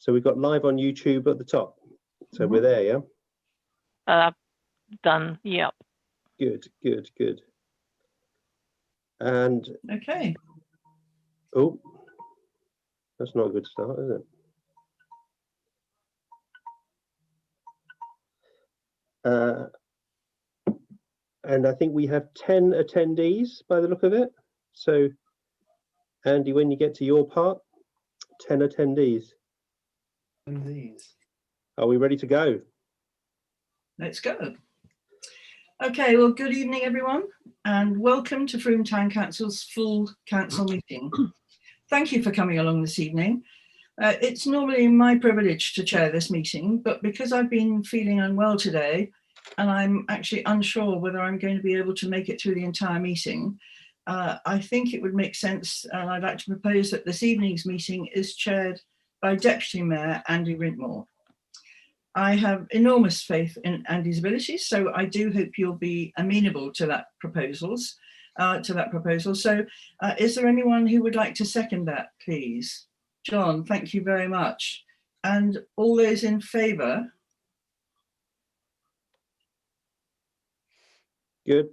So we've got live on YouTube at the top. So we're there, yeah? Done, yep. Good, good, good. And okay. Oh, that's not a good start, is it? And I think we have 10 attendees by the look of it. So, Andy, when you get to your part, 10 attendees. Are we ready to go? Let's go. Okay, well, good evening, everyone, and welcome to Frome Town Council's full council meeting. Thank you for coming along this evening. It's normally my privilege to chair this meeting, but because I've been feeling unwell today, and I'm actually unsure whether I'm going to be able to make it through the entire meeting, I think it would make sense, and I'd like to propose that this evening's meeting is chaired by Deputy Mayor Andy Rintmore. I have enormous faith in Andy's abilities, so I do hope you'll be amenable to that proposal. So is there anyone who would like to second that, please? John, thank you very much. And all those in favour? Good.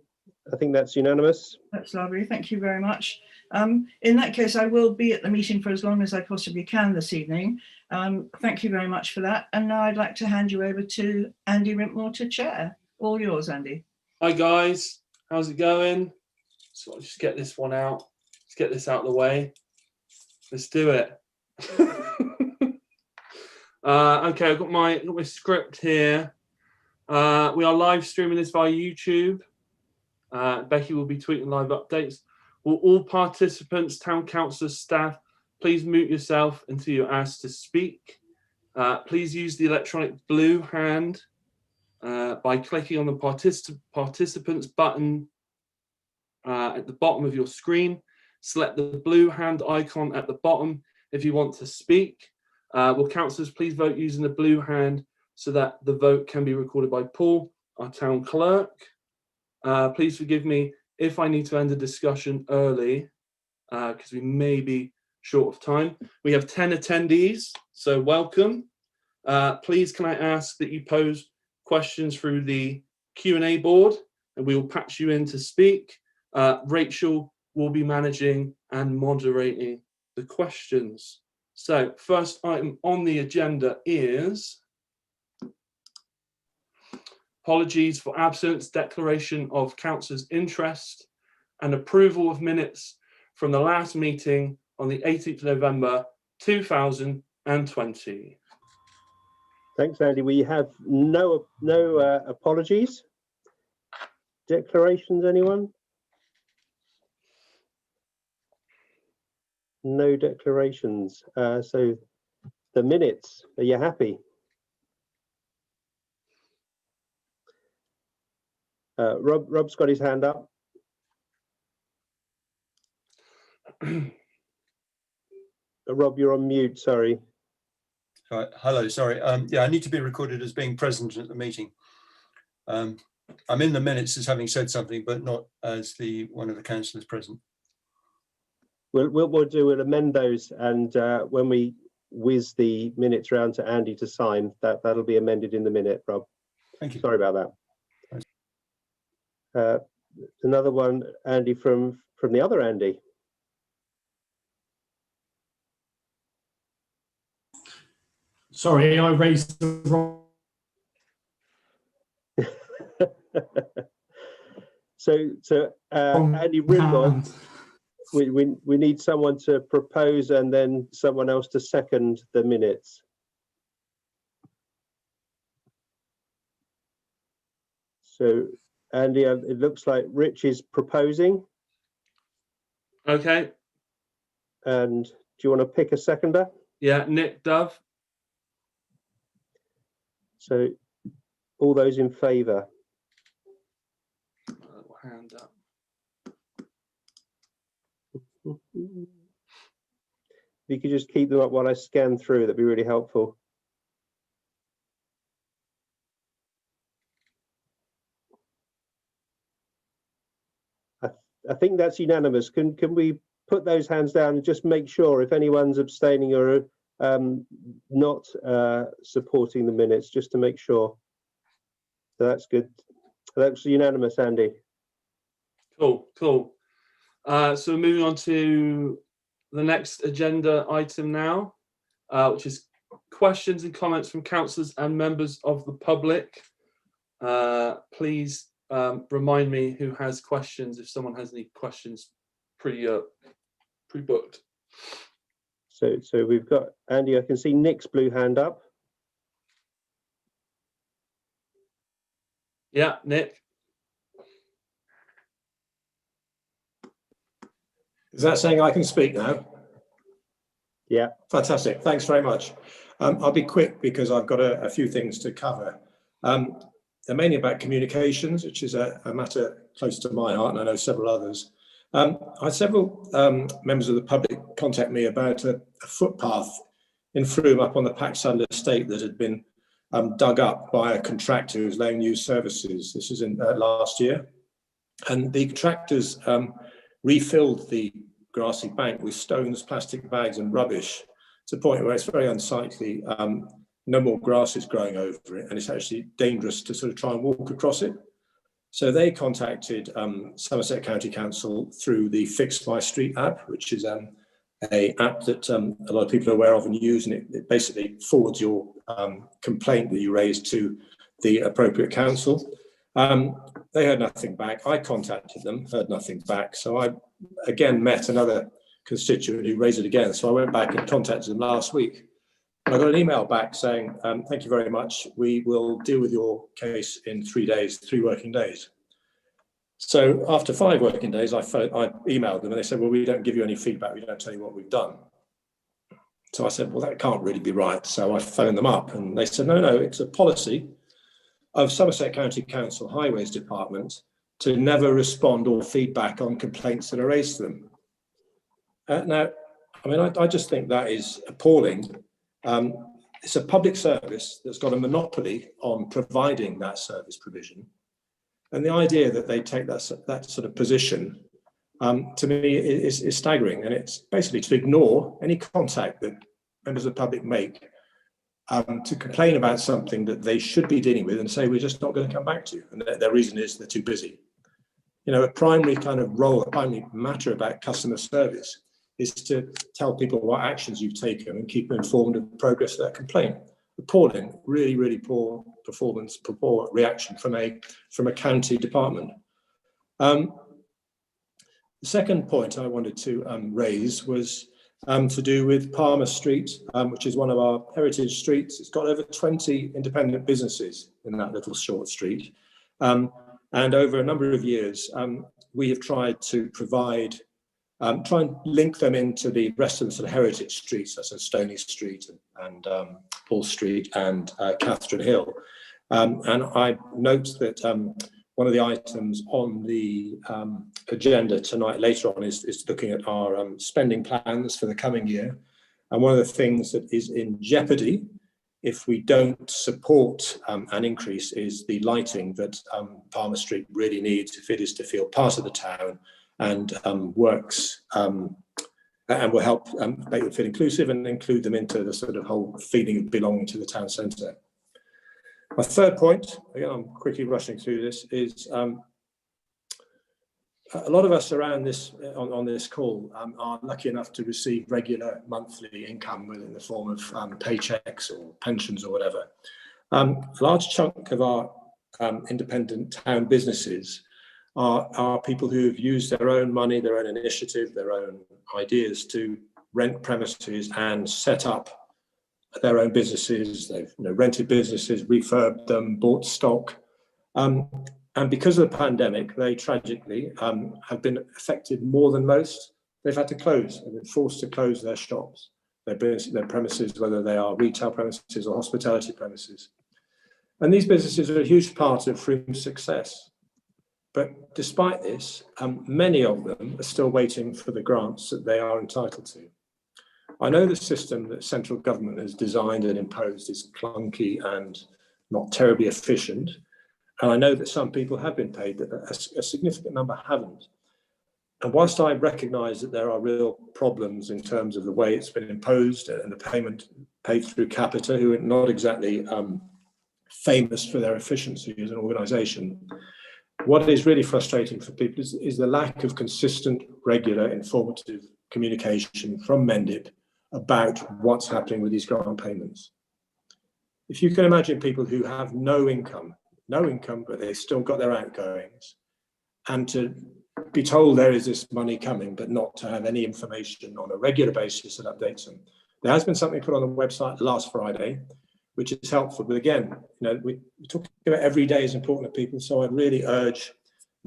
I think that's unanimous. That's lovely. Thank you very much. In that case, I will be at the meeting for as long as I possibly can this evening. Thank you very much for that. And now I'd like to hand you over to Andy Rintmore to chair. All yours, Andy. Hi guys, how's it going? So I'll just get this one out. Let's get this out of the way. Let's do it. Okay, I've got my script here. We are live streaming this via YouTube. Becky will be tweeting live updates. Will all participants, town councillors, staff, please mute yourself until you're asked to speak. Please use the electronic blue hand by clicking on the participants button at the bottom of your screen. Select the blue hand icon at the bottom if you want to speak. Will councillors please vote using the blue hand so that the vote can be recorded by Paul, our town clerk. Please forgive me if I need to end the discussion early because we may be short of time. We have 10 attendees, so welcome. Please can I ask that you pose questions through the Q&A board and we will patch you in to speak. Rachel will be managing and moderating the questions. So first item on the agenda is apologies for absence, declaration of councillors' interest and approval of minutes from the last meeting on the 18th of November 2020. Thanks, Andy. We have no apologies. Declarations, anyone? No declarations. So the minutes, are you happy? Rob's got his hand up. Rob, you're on mute, sorry. Hello, sorry. Yeah, I need to be recorded as being present at the meeting. I'm in the minutes as having said something, but not as one of the councillors present. We'll amend those, and when we whiz the minutes round to Andy to sign, that'll be amended in the minute, Rob. Thank you. Sorry about that. Another one, Andy, from the other Andy. Sorry, I raised the wrong. So Andy Rintmore, we need someone to propose and then someone else to second the minutes. So Andy, it looks like Rich is proposing. Okay. And do you want to pick a seconder? Yeah, Nick Dove. So all those in favour? Hand up. If you could just keep them up while I scan through, that'd be really helpful. I think that's unanimous. Can we put those hands down and just make sure if anyone's abstaining or not supporting the minutes, just to make sure. So that's good. That's unanimous, Andy. Cool. So moving on to the next agenda item now, which is questions and comments from councillors and members of the public. Please remind me who has questions if someone has any questions pre-booked. So we've got Andy. I can see Nick's blue hand up. Yeah, Nick. Is that saying I can speak now? Yeah. Fantastic. Thanks very much. I'll be quick because I've got a few things to cover. They're mainly about communications, which is a matter close to my heart, and I know several others. I had several members of the public contact me about a footpath in Frome up on the Paxsadler estate that had been dug up by a contractor who was laying new services. This was in last year. And the contractors refilled the grassy bank with stones, plastic bags and rubbish to the point where it's very unsightly. No more grass is growing over it, and it's actually dangerous to sort of try and walk across it. So they contacted Somerset County Council through the Fix My Street app, which is an app that a lot of people are aware of and use, and it basically forwards your complaint that you raised to the appropriate council. They heard nothing back. I contacted them, heard nothing back. So I again met another constituent who raised it again. So I went back and contacted them last week. And I got an email back saying, thank you very much. We will deal with your case in 3 days, 3 working days. So after 5 working days, I emailed them and they said, well, we don't give you any feedback. We don't tell you what we've done. So I said, well, that can't really be right. So I phoned them up and they said, no, it's a policy of Somerset County Council Highways Department to never respond or feedback on complaints that are raised to them. Now, I mean, I just think that is appalling. It's a public service that's got a monopoly on providing that service provision. And the idea that they take that sort of position, to me, is staggering. And it's basically to ignore any contact that members of the public make to complain about something that they should be dealing with and say, we're just not going to come back to you. And their reason is they're too busy. You know, a primary kind of role, a primary matter about customer service is to tell people what actions you've taken and keep them informed of the progress of that complaint. Appalling, really, really poor performance, poor reaction from a county department. The second point I wanted to raise was to do with Palmer Street, which is one of our heritage streets. It's got over 20 independent businesses in that little short street. And over a number of years, we have tried to provide, try and link them into the rest of the sort of heritage streets, such as Stony Street and Paul Street and Catherine Hill. And I note that one of the items on the agenda tonight later on is looking at our spending plans for the coming year. And one of the things that is in jeopardy if we don't support an increase is the lighting that Palmer Street really needs if it is to feel part of the town and works and will help make them feel inclusive and include them into the sort of whole feeling of belonging to the town centre. My third point, again, I'm quickly rushing through this, is a lot of us around this on this call are lucky enough to receive regular monthly income in the form of paychecks or pensions or whatever. A large chunk of our independent town businesses are people who have used their own money, their own initiative, their own ideas to rent premises and set up their own businesses. They've rented businesses, refurbed them, bought stock. And because of the pandemic, they tragically have been affected more than most. They've had to close, they've been forced to close their shops, their premises, whether they are retail premises or hospitality premises. And these businesses are a huge part of Frome's success. But despite this, many of them are still waiting for the grants that they are entitled to. I know the system that central government has designed and imposed is clunky and not terribly efficient. And I know that some people have been paid, that a significant number haven't. And whilst I recognise that there are real problems in terms of the way it's been imposed and the payment paid through Capita, who are not exactly famous for their efficiency as an organisation, what is really frustrating for people is the lack of consistent, regular, informative communication from Mendip about what's happening with these grant payments. If you can imagine people who have no income, but they've still got their outgoings, and to be told there is this money coming, but not to have any information on a regular basis that updates them. There has been something put on the website last Friday, which is helpful. But again, we talk about every day is important to people. So I'd really urge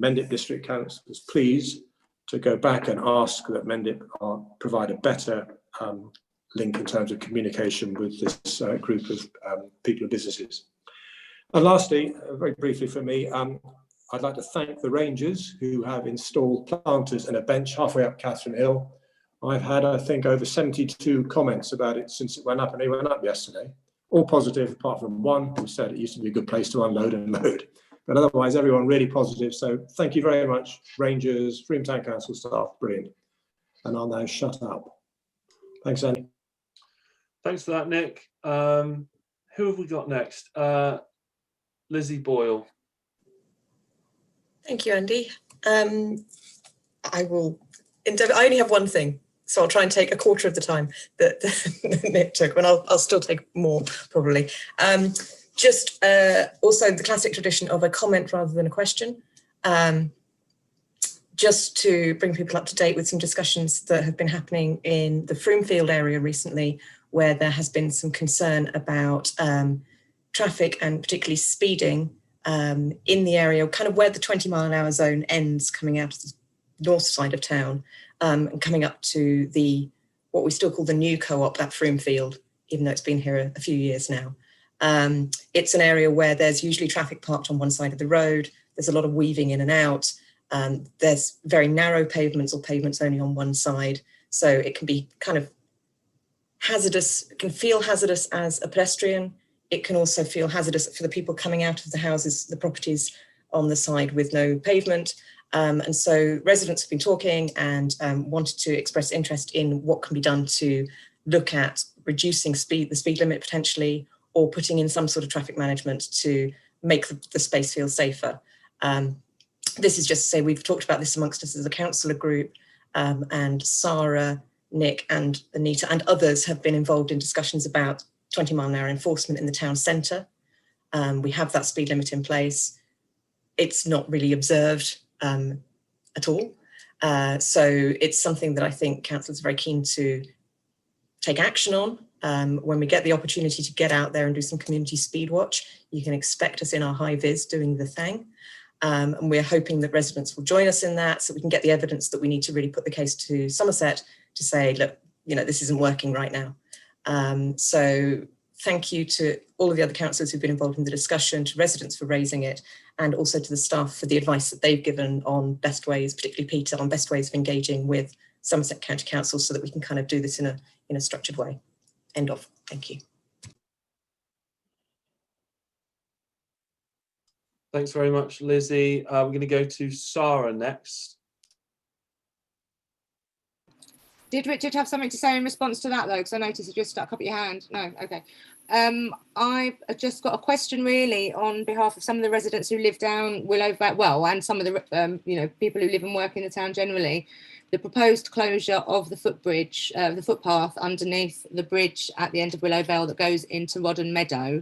Mendip District Councils, please, to go back and ask that Mendip provide a better link in terms of communication with this group of people and businesses. And lastly, very briefly for me, I'd like to thank the rangers who have installed planters and a bench halfway up Catherine Hill. I've had, I think, over 72 comments about it since it went up, and it went up yesterday. All positive, apart from one who said it used to be a good place to unload and load. But otherwise, everyone really positive. So thank you very much, rangers, Frome Town Council staff, brilliant. And I'll now shut up. Thanks, Andy. Thanks for that, Nick. Who have we got next? Lizzie Boyle. Thank you, Andy. I will endeavour. I only have one thing, so I'll try and take a quarter of the time that Nick took, and I'll still take more probably. Just also the classic tradition of a comment rather than a question, just to bring people up to date with some discussions that have been happening in the Fromefield area recently, where there has been some concern about traffic and particularly speeding in the area, kind of where the 20-mile-an-hour zone ends, coming out of the north side of town and coming up to what we still call the new co-op at Fromefield, even though it's been here a few years now. It's an area where there's usually traffic parked on one side of the road. There's a lot of weaving in and out. There's very narrow pavements or pavements only on one side. So it can be kind of hazardous. It can feel hazardous as a pedestrian. It can also feel hazardous for the people coming out of the houses, the properties on the side with no pavement. And so residents have been talking and wanted to express interest in what can be done to look at reducing the speed limit potentially, or putting in some sort of traffic management to make the space feel safer. This is just to say we've talked about this amongst us as a councillor group, and Sarah, Nick and Anita and others have been involved in discussions about 20-mile-an-hour enforcement in the town centre. We have that speed limit in place. It's not really observed at all. So it's something that I think councillors are very keen to take action on. When we get the opportunity to get out there and do some community speed watch, you can expect us in our high vis doing the thing. And we're hoping that residents will join us in that, so we can get the evidence that we need to really put the case to Somerset to say, look, this isn't working right now. So thank you to all of the other councillors who've been involved in the discussion, to residents for raising it, and also to the staff for the advice that they've given on best ways, particularly Peter, on best ways of engaging with Somerset County Council so that we can kind of do this in a structured way. End of. Thank you. Thanks very much, Lizzie. We're going to go to Sarah next. Did Richard have something to say in response to that, though? Because I noticed you just stuck up your hand. No, okay. I've just got a question, really, on behalf of some of the residents who live down Willow Vale, well, and some of the people who live and work in the town generally. The proposed closure of the footbridge, the footpath underneath the bridge at the end of Willow Vale that goes into Rodden Meadow,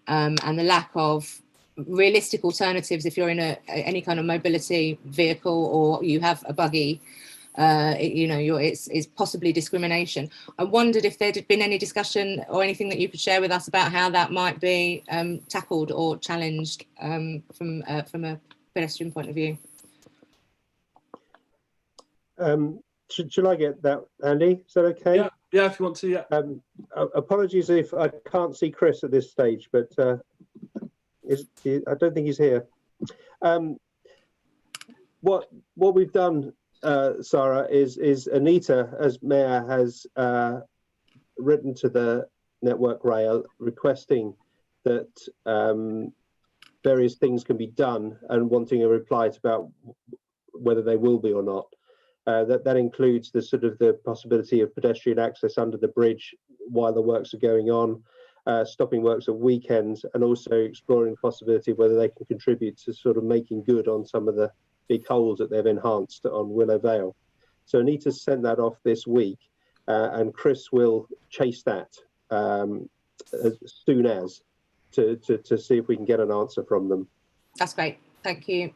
and the lack of realistic alternatives if you're in any kind of mobility vehicle or you have a buggy. It's possibly discrimination. I wondered if there'd been any discussion or anything that you could share with us about how that might be tackled or challenged from a pedestrian point of view. Shall I get that, Andy? Is that okay? Yeah, if you want to, yeah. Apologies if I can't see Chris at this stage, but I don't think he's here. What we've done, Sarah, is Anita, as Mayor, has written to the Network Rail requesting that various things can be done and wanting a reply about whether they will be or not. That includes the sort of the possibility of pedestrian access under the bridge while the works are going on, stopping works at weekends, and also exploring the possibility of whether they can contribute to sort of making good on some of the big holes that they've enhanced on Willow Vale. So Anita sent that off this week, and Chris will chase that as soon as to see if we can get an answer from them. That's great. Thank you.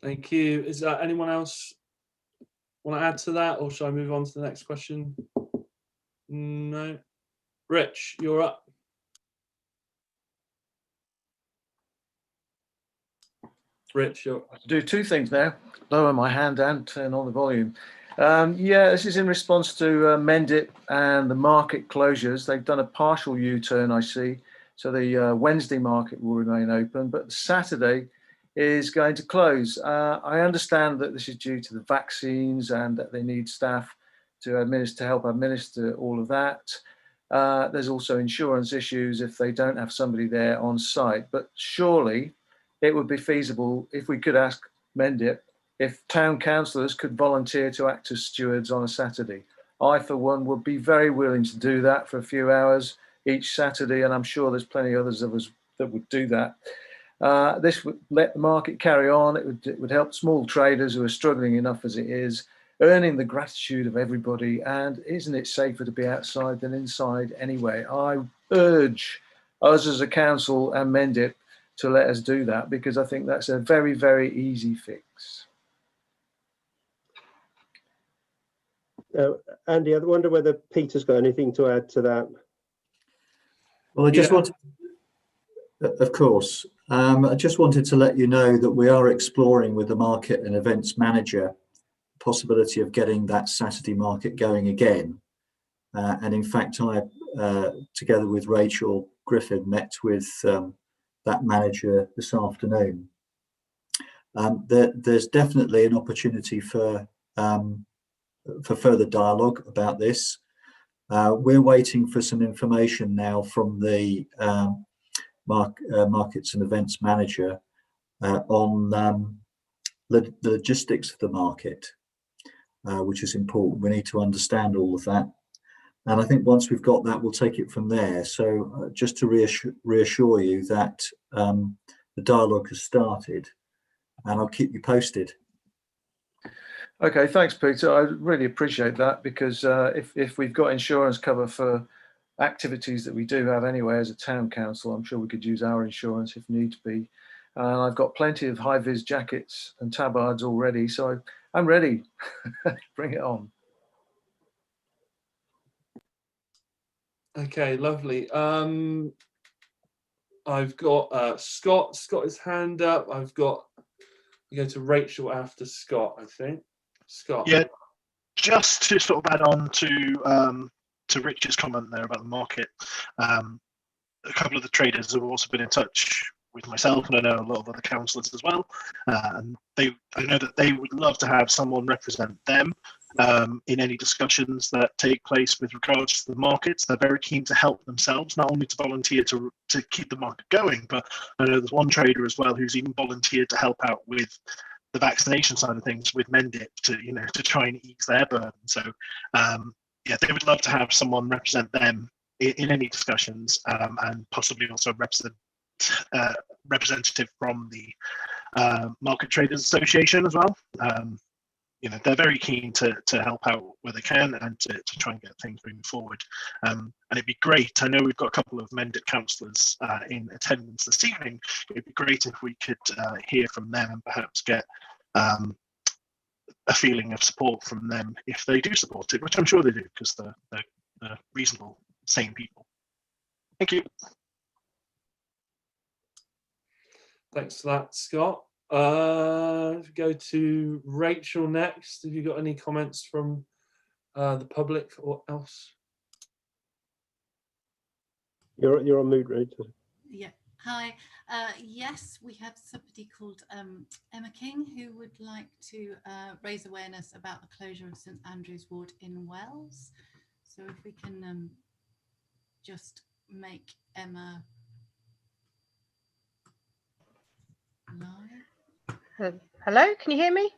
Thank you. Is there anyone else want to add to that, or shall I move on to the next question? No. Rich, you're up. Rich, you're up. Do two things now: lower my hand and turn on the volume. Yeah, this is in response to Mendip and the market closures. They've done a partial U-turn, I see. So the Wednesday market will remain open, but Saturday is going to close. I understand that this is due to the vaccines and that they need staff to help administer all of that. There's also insurance issues if they don't have somebody there on site. But surely it would be feasible if we could ask Mendip if town councillors could volunteer to act as stewards on a Saturday. I, for one, would be very willing to do that for a few hours each Saturday, and I'm sure there's plenty others of us that would do that. This would let the market carry on. It would help small traders who are struggling enough as it is, earning the gratitude of everybody. And isn't it safer to be outside than inside anyway? I urge us as a council and Mendip to let us do that, because I think that's a very, very easy fix. Andy, I wonder whether Peter's got anything to add to that. Well, I just wanted, of course, I just wanted to let you know that we are exploring with the market and events manager the possibility of getting that Saturday market going again. And in fact, I, together with Rachel Griffin, met with that manager this afternoon. There's definitely an opportunity for further dialogue about this. We're waiting for some information now from the markets and events manager on the logistics of the market, which is important. We need to understand all of that. And I think once we've got that, we'll take it from there. So just to reassure you that the dialogue has started, and I'll keep you posted. Okay, thanks, Peter. I really appreciate that, because if we've got insurance cover for activities that we do have anyway as a town council, I'm sure we could use our insurance if need be. And I've got plenty of high-vis jackets and tabards already, so I'm ready. Bring it on. Okay, lovely. I've got Scott's got his hand up. We go to Rachel after Scott, I think. Scott. Yeah, just to sort of add on to Rich's comment there about the market, a couple of the traders have also been in touch with myself, and I know a lot of other councillors as well. And I know that they would love to have someone represent them in any discussions that take place with regards to the markets. They're very keen to help themselves, not only to volunteer to keep the market going, but I know there's one trader as well who's even volunteered to help out with the vaccination side of things with Mendip to try and ease their burden. So yeah, they would love to have someone represent them in any discussions, and possibly also representative from the Market Traders Association as well. They're very keen to help out where they can and to try and get things moving forward. And it'd be great. I know we've got a couple of Mendip councillors in attendance this evening. It'd be great if we could hear from them and perhaps get a feeling of support from them if they do support it, which I'm sure they do, because they're reasonable, sane people. Thank you. Thanks for that, Scott. Go to Rachel next. Have you got any comments from the public or else? You're on mute, Rachel. Yeah. Hi. Yes, we have somebody called Emma King who would like to raise awareness about the closure of St Andrew's Ward in Wells. So if we can just make Emma live. Hello, can you hear me?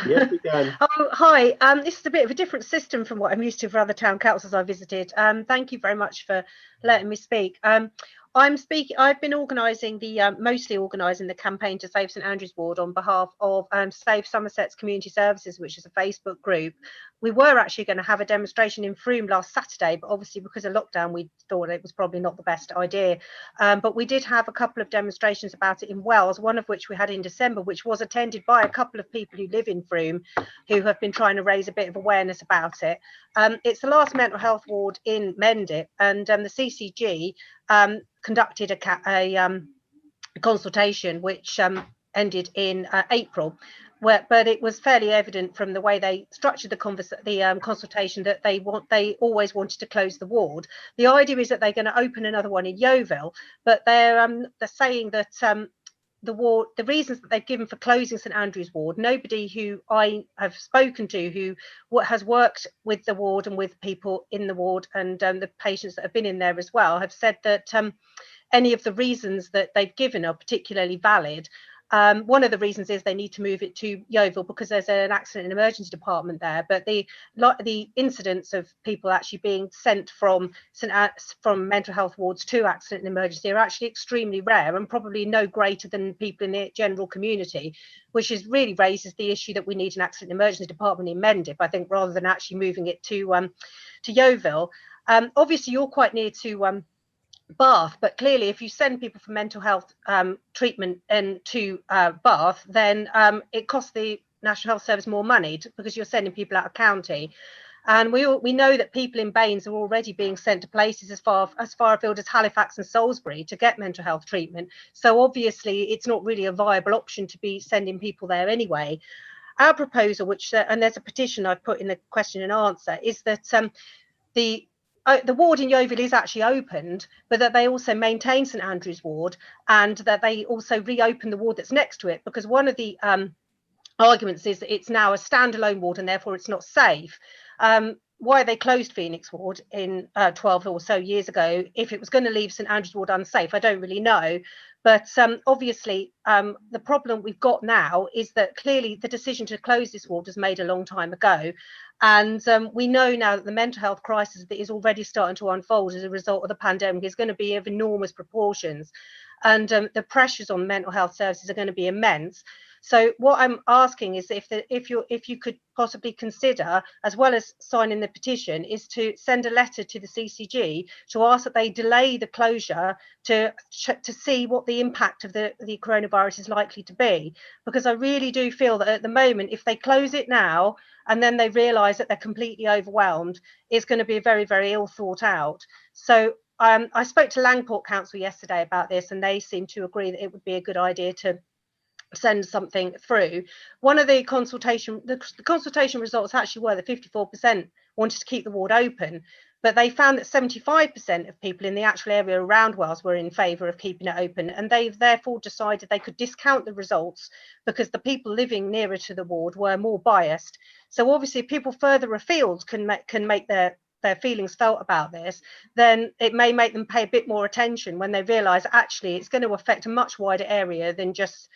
Yes, we can. Oh, hi. This is a bit of a different system from what I'm used to for other town councils I visited. Thank you very much for letting me speak. I've been organising mostly organising the campaign to Save St Andrews Ward on behalf of Save Somerset's Community Services, which is a Facebook group. We were actually going to have a demonstration in Frome last Saturday, but obviously because of lockdown, we thought it was probably not the best idea. But we did have a couple of demonstrations about it in Wells, one of which we had in December, which was attended by a couple of people who live in Frome, who have been trying to raise a bit of awareness about it. It's the last mental health ward in Mendip, and the CCG conducted a consultation which ended in April. But it was fairly evident from the way they structured the consultation that they always wanted to close the ward. The idea is that they're going to open another one in Yeovil, but they're saying that the reasons that they've given for closing St Andrews Ward, nobody who I have spoken to who has worked with the ward and with people in the ward and the patients that have been in there as well have said that any of the reasons that they've given are particularly valid. One of the reasons is they need to move it to Yeovil because there's an accident and emergency department there, but the incidents of people actually being sent from mental health wards to accident and emergency are actually extremely rare and probably no greater than people in the general community, which really raises the issue that we need an accident and emergency department in Mendip, I think, rather than actually moving it to Yeovil. Obviously, you're quite near to Bath, but clearly if you send people for mental health treatment to Bath, then it costs the National Health Service more money because you're sending people out of county. And we know that people in Baines are already being sent to places as far afield as Halifax and Salisbury to get mental health treatment. So obviously it's not really a viable option to be sending people there anyway. Our proposal, which and there's a petition I've put in the question and answer, is that the ward in Yeovil is actually opened, but that they also maintain St Andrews Ward and that they also reopen the ward that's next to it, because one of the arguments is that it's now a standalone ward and therefore it's not safe. Why they closed Phoenix Ward in 12 or so years ago, if it was going to leave St Andrews Ward unsafe, I don't really know. But obviously, the problem we've got now is that clearly the decision to close this ward was made a long time ago. And we know now that the mental health crisis that is already starting to unfold as a result of the pandemic is going to be of enormous proportions. And the pressures on mental health services are going to be immense. So what I'm asking is if you could possibly consider, as well as signing the petition, is to send a letter to the CCG to ask that they delay the closure to see what the impact of the coronavirus is likely to be. Because I really do feel that at the moment, if they close it now and then they realise that they're completely overwhelmed, it's going to be very, very ill thought out. So I spoke to Langport Council yesterday about this, and they seem to agree that it would be a good idea to send something through. One of the consultation results actually were that 54% wanted to keep the ward open, but they found that 75% of people in the actual area around Wells were in favour of keeping it open, and they've therefore decided they could discount the results because the people living nearer to the ward were more biased. So obviously if people further afield can make their feelings felt about this, then it may make them pay a bit more attention when they realise actually it's going to affect a much wider area than just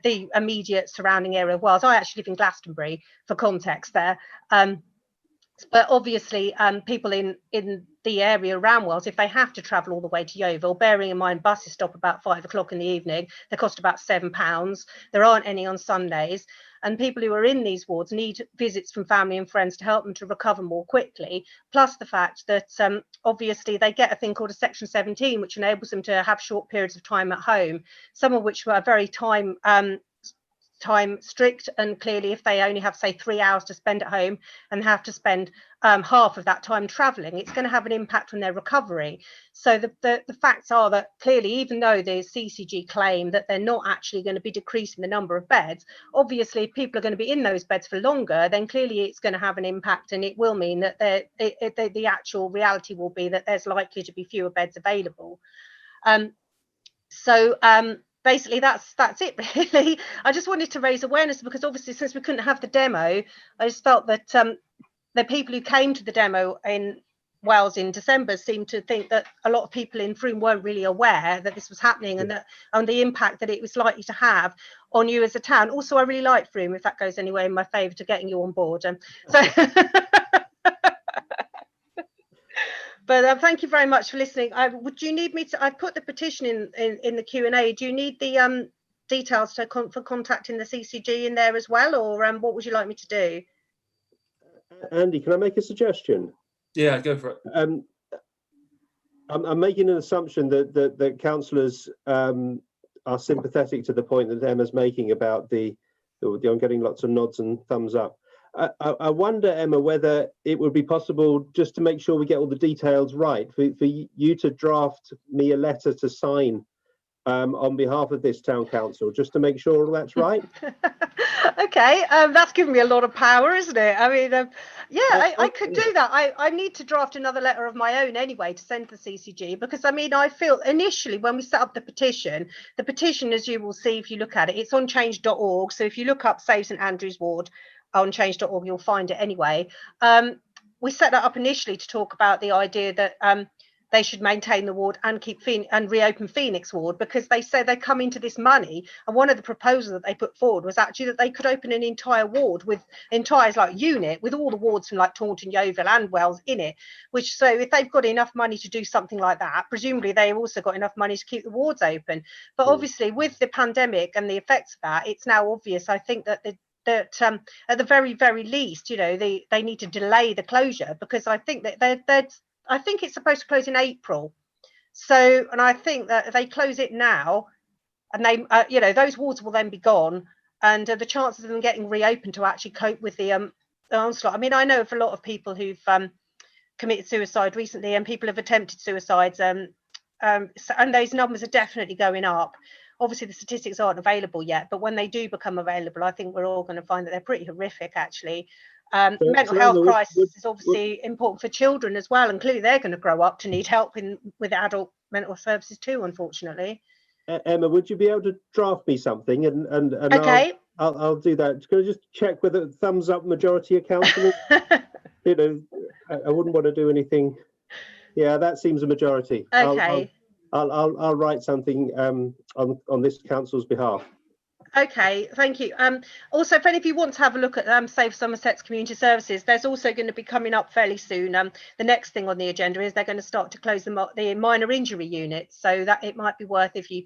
the immediate surrounding area of Wales. I actually live in Glastonbury, for context there. But obviously people in the area around Wales, if they have to travel all the way to Yeovil, bearing in mind buses stop about 5 o'clock in the evening, they cost about £7. There aren't any on Sundays. And people who are in these wards need visits from family and friends to help them to recover more quickly. Plus the fact that obviously they get a thing called a Section 17, which enables them to have short periods of time at home, some of which were very time strict, and clearly if they only have say 3 hours to spend at home and have to spend half of that time traveling, it's going to have an impact on their recovery. So the facts are that clearly, even though the CCG claim that they're not actually going to be decreasing the number of beds, obviously if people are going to be in those beds for longer, then clearly it's going to have an impact, and it will mean that the actual reality will be that there's likely to be fewer beds available. Basically that's it really. I just wanted to raise awareness because obviously since we couldn't have the demo, I just felt that the people who came to the demo in Wells in December seemed to think that a lot of people in Frome weren't really aware that this was happening and the impact that it was likely to have on you as a town. Also, I really like Frome, if that goes anywhere in my favour to getting you on board. But thank you very much for listening. Would you need me to? I put the petition in the Q&A. Do you need the details for contacting the CCG in there as well, or what would you like me to do? Andy, can I make a suggestion? Yeah, go for it. I'm making an assumption that councillors are sympathetic to the point that Emma's making about I'm getting lots of nods and thumbs up. I wonder, Emma, whether it would be possible, just to make sure we get all the details right, for you to draft me a letter to sign on behalf of this town council, just to make sure all that's right. Okay, that's given me a lot of power, isn't it? I mean, yeah, I could do that. I need to draft another letter of my own anyway to send to the CCG, because I mean, I feel initially when we set up the petition, as you will see if you look at it, it's on change.org. So if you look up Save St Andrews Ward on change.org, you'll find it anyway. We set that up initially to talk about the idea that they should maintain the ward and reopen Phoenix Ward, because they said they come into this money, and one of the proposals that they put forward was actually that they could open an entire ward with unit with all the wards from like Taunton, Yeovil and Wells in it, which, so if they've got enough money to do something like that, presumably they've also got enough money to keep the wards open. But obviously with the pandemic and the effects of that, it's now obvious, I think, that at the very, very least, you know, they need to delay the closure, because I think that I think it's supposed to close in April. So, and I think that if they close it now, and they, you know, those wards will then be gone, and the chances of them getting reopened to actually cope with the onslaught. I mean, I know of a lot of people who've committed suicide recently, and people have attempted suicides, and those numbers are definitely going up. Obviously, the statistics aren't available yet, but when they do become available, I think we're all going to find that they're pretty horrific, actually. Mental health crisis is obviously important for children as well, and clearly they're going to grow up to need help with adult mental services too, unfortunately. Emma, would you be able to draft me something, and okay, I'll do that. Can I just check whether thumbs up majority of councillors? You know, I wouldn't want to do anything. Yeah, that seems a majority. Okay. I'll write something on this council's behalf. Okay, thank you. Also, if any of you want to have a look at Save Somerset's community services, there's also going to be coming up fairly soon. The next thing on the agenda is they're going to start to close the minor injury units, so that it might be worth, if you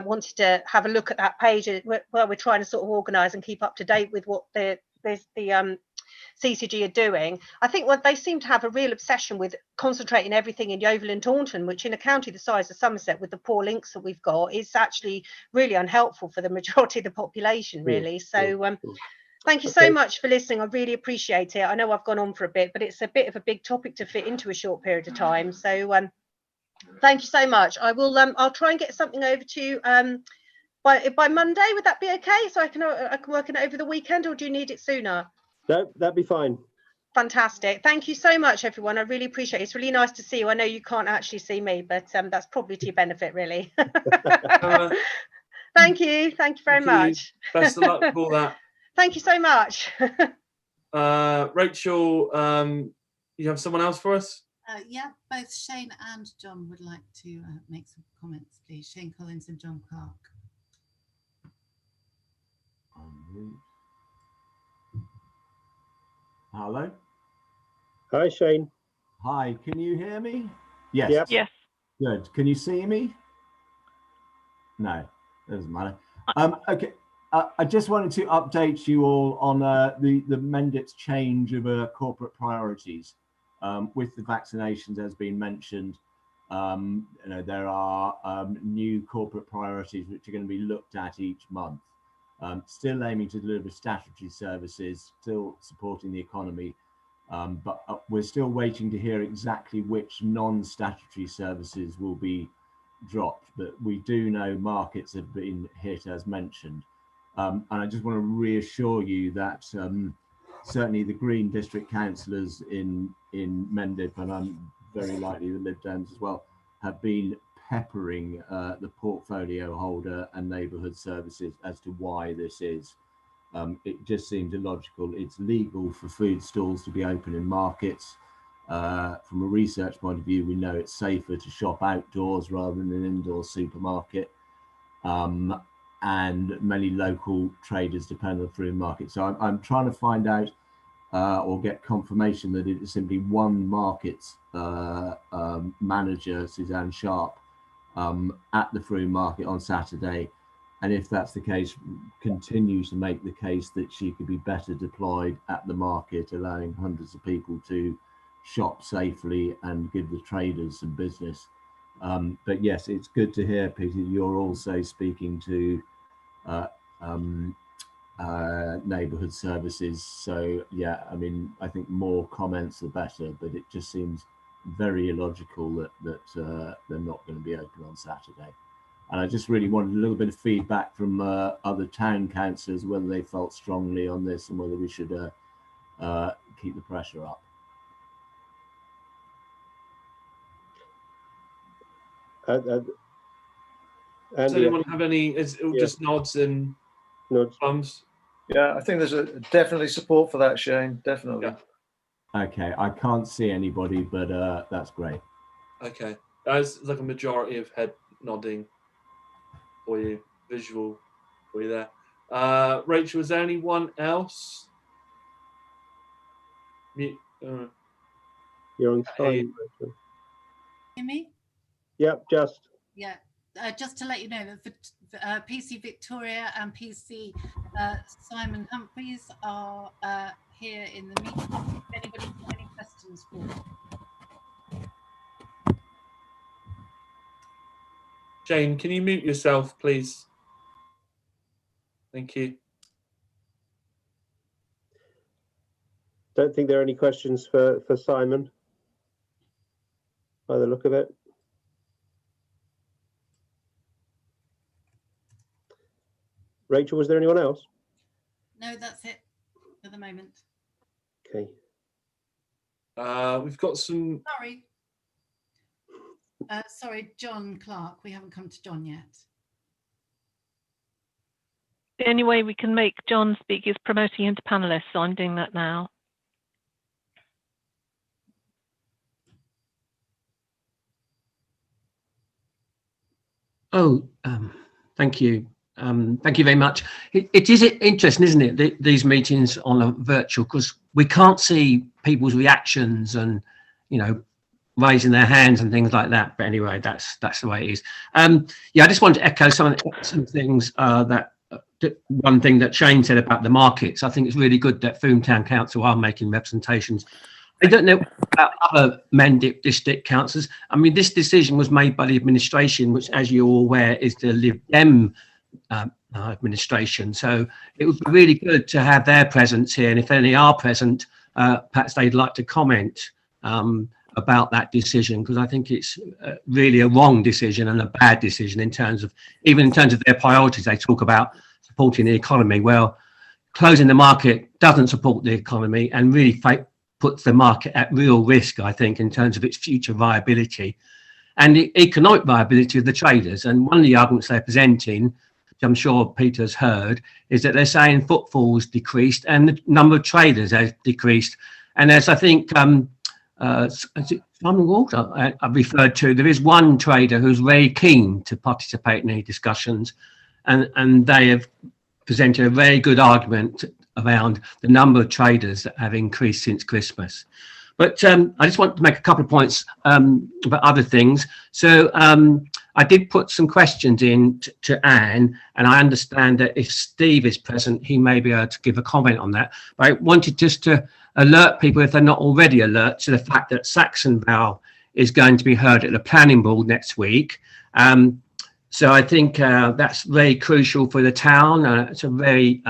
wanted to have a look at that page. Well, we're trying to sort of organise and keep up to date with what the CCG are doing. I think what they seem to have a real obsession with concentrating everything in Yeovil and Taunton, which in a county the size of Somerset, with the poor links that we've got, is actually really unhelpful for the majority of the population, really. So thank you so much for listening. I really appreciate it. I know I've gone on for a bit, but it's a bit of a big topic to fit into a short period of time. So thank you so much. I will I'll try and get something over to you by Monday. Would that be okay? So I can work on it over the weekend, or do you need it sooner? No, that'd be fine. Fantastic. Thank you so much, everyone. I really appreciate it. It's really nice to see you. I know you can't actually see me, but that's probably to your benefit, really. Thank you. Thank you very much. Best of luck with all that. Thank you so much. Rachel, you have someone else for us? Yeah, both Shane and John would like to make some comments, please. Shane Collins and John Clark. Hello. Hi, Shane. Hi, can you hear me? Yes. Yep. Yes. Good. Can you see me? No, doesn't matter. Okay. I just wanted to update you all on the Mendit's change of corporate priorities with the vaccinations, as been mentioned. You know, there are new corporate priorities which are going to be looked at each month. Still aiming to deliver statutory services, still supporting the economy, but we're still waiting to hear exactly which non-statutory services will be dropped. But we do know markets have been hit, as mentioned. And I just want to reassure you that certainly the Green District councillors in Mendip, and I'm very likely the Lib Dems as well, have been peppering the portfolio holder and neighbourhood services as to why this is. It just seems illogical. It's legal for food stalls to be open in markets. from a research point of view, we know it's safer to shop outdoors rather than an indoor supermarket. And many local traders depend on the Frome market. So I'm trying to find out or get confirmation that it is simply one market's manager, Suzanne Sharp, at the Frome market on Saturday. And if that's the case, continues to make the case that she could be better deployed at the market, allowing hundreds of people to shop safely and give the traders some business. But yes, it's good to hear, Peter, you're also speaking to neighbourhood services. So yeah, I mean, I think more comments the better, but it just seems very illogical that they're not going to be open on Saturday. And I just really wanted a little bit of feedback from other town councillors, whether they felt strongly on this and whether we should keep the pressure up. Does anyone have any? Is it just nods and thumbs? Yeah, I think there's definitely support for that, Shane. Definitely. Yeah. Okay, I can't see anybody, but that's great. Okay, there's like a majority of head nodding for you, visual for you there. Rachel, is there anyone else? You're on time, Rachel. Hear me? Yep, just. Yeah, just to let you know that PC Victoria and PC Simon Humphreys are here in the meeting. If anybody has any questions for them. Jane, can you mute yourself, please? Thank you. Don't think there are any questions for Simon by the look of it. Rachel, was there anyone else? No, that's it for the moment. Okay. We've got some. Sorry, John Clark. We haven't come to John yet. The only way we can make John speak is promoting him to panelist, so I'm doing that now. Oh, thank you. Thank you very much. It is interesting, isn't it, these meetings on a virtual, because we can't see people's reactions and, you know, raising their hands and things like that. But anyway, that's the way it is. Yeah, I just wanted to echo some things one thing that Shane said about the markets. I think it's really good that Frome Town Council are making representations. I don't know about other Mendip district councils. I mean, this decision was made by the administration, which, as you're all aware, is the Lib Dem administration. So it would be really good to have their presence here. And if any are present, perhaps they'd like to comment about that decision, because I think it's really a wrong decision and a bad decision in terms of, even in terms of their priorities. They talk about supporting the economy. Well, closing the market doesn't support the economy and really puts the market at real risk, I think, in terms of its future viability and the economic viability of the traders. And one of the arguments they're presenting, which I'm sure Peter's heard, is that they're saying footfall's decreased and the number of traders has decreased. And as I think Simon Walter I've referred to, there is one trader who's very keen to participate in any discussions, and they have presented a very good argument around the number of traders that have increased since Christmas. But I just want to make a couple of points about other things. So I did put some questions in to Anne, and I understand that if Steve is present, he may be able to give a comment on that. But I wanted just to alert people, if they're not already alert, to the fact that Saxon Vale is going to be heard at the planning board next week. So I think that's very crucial for the town. It's a very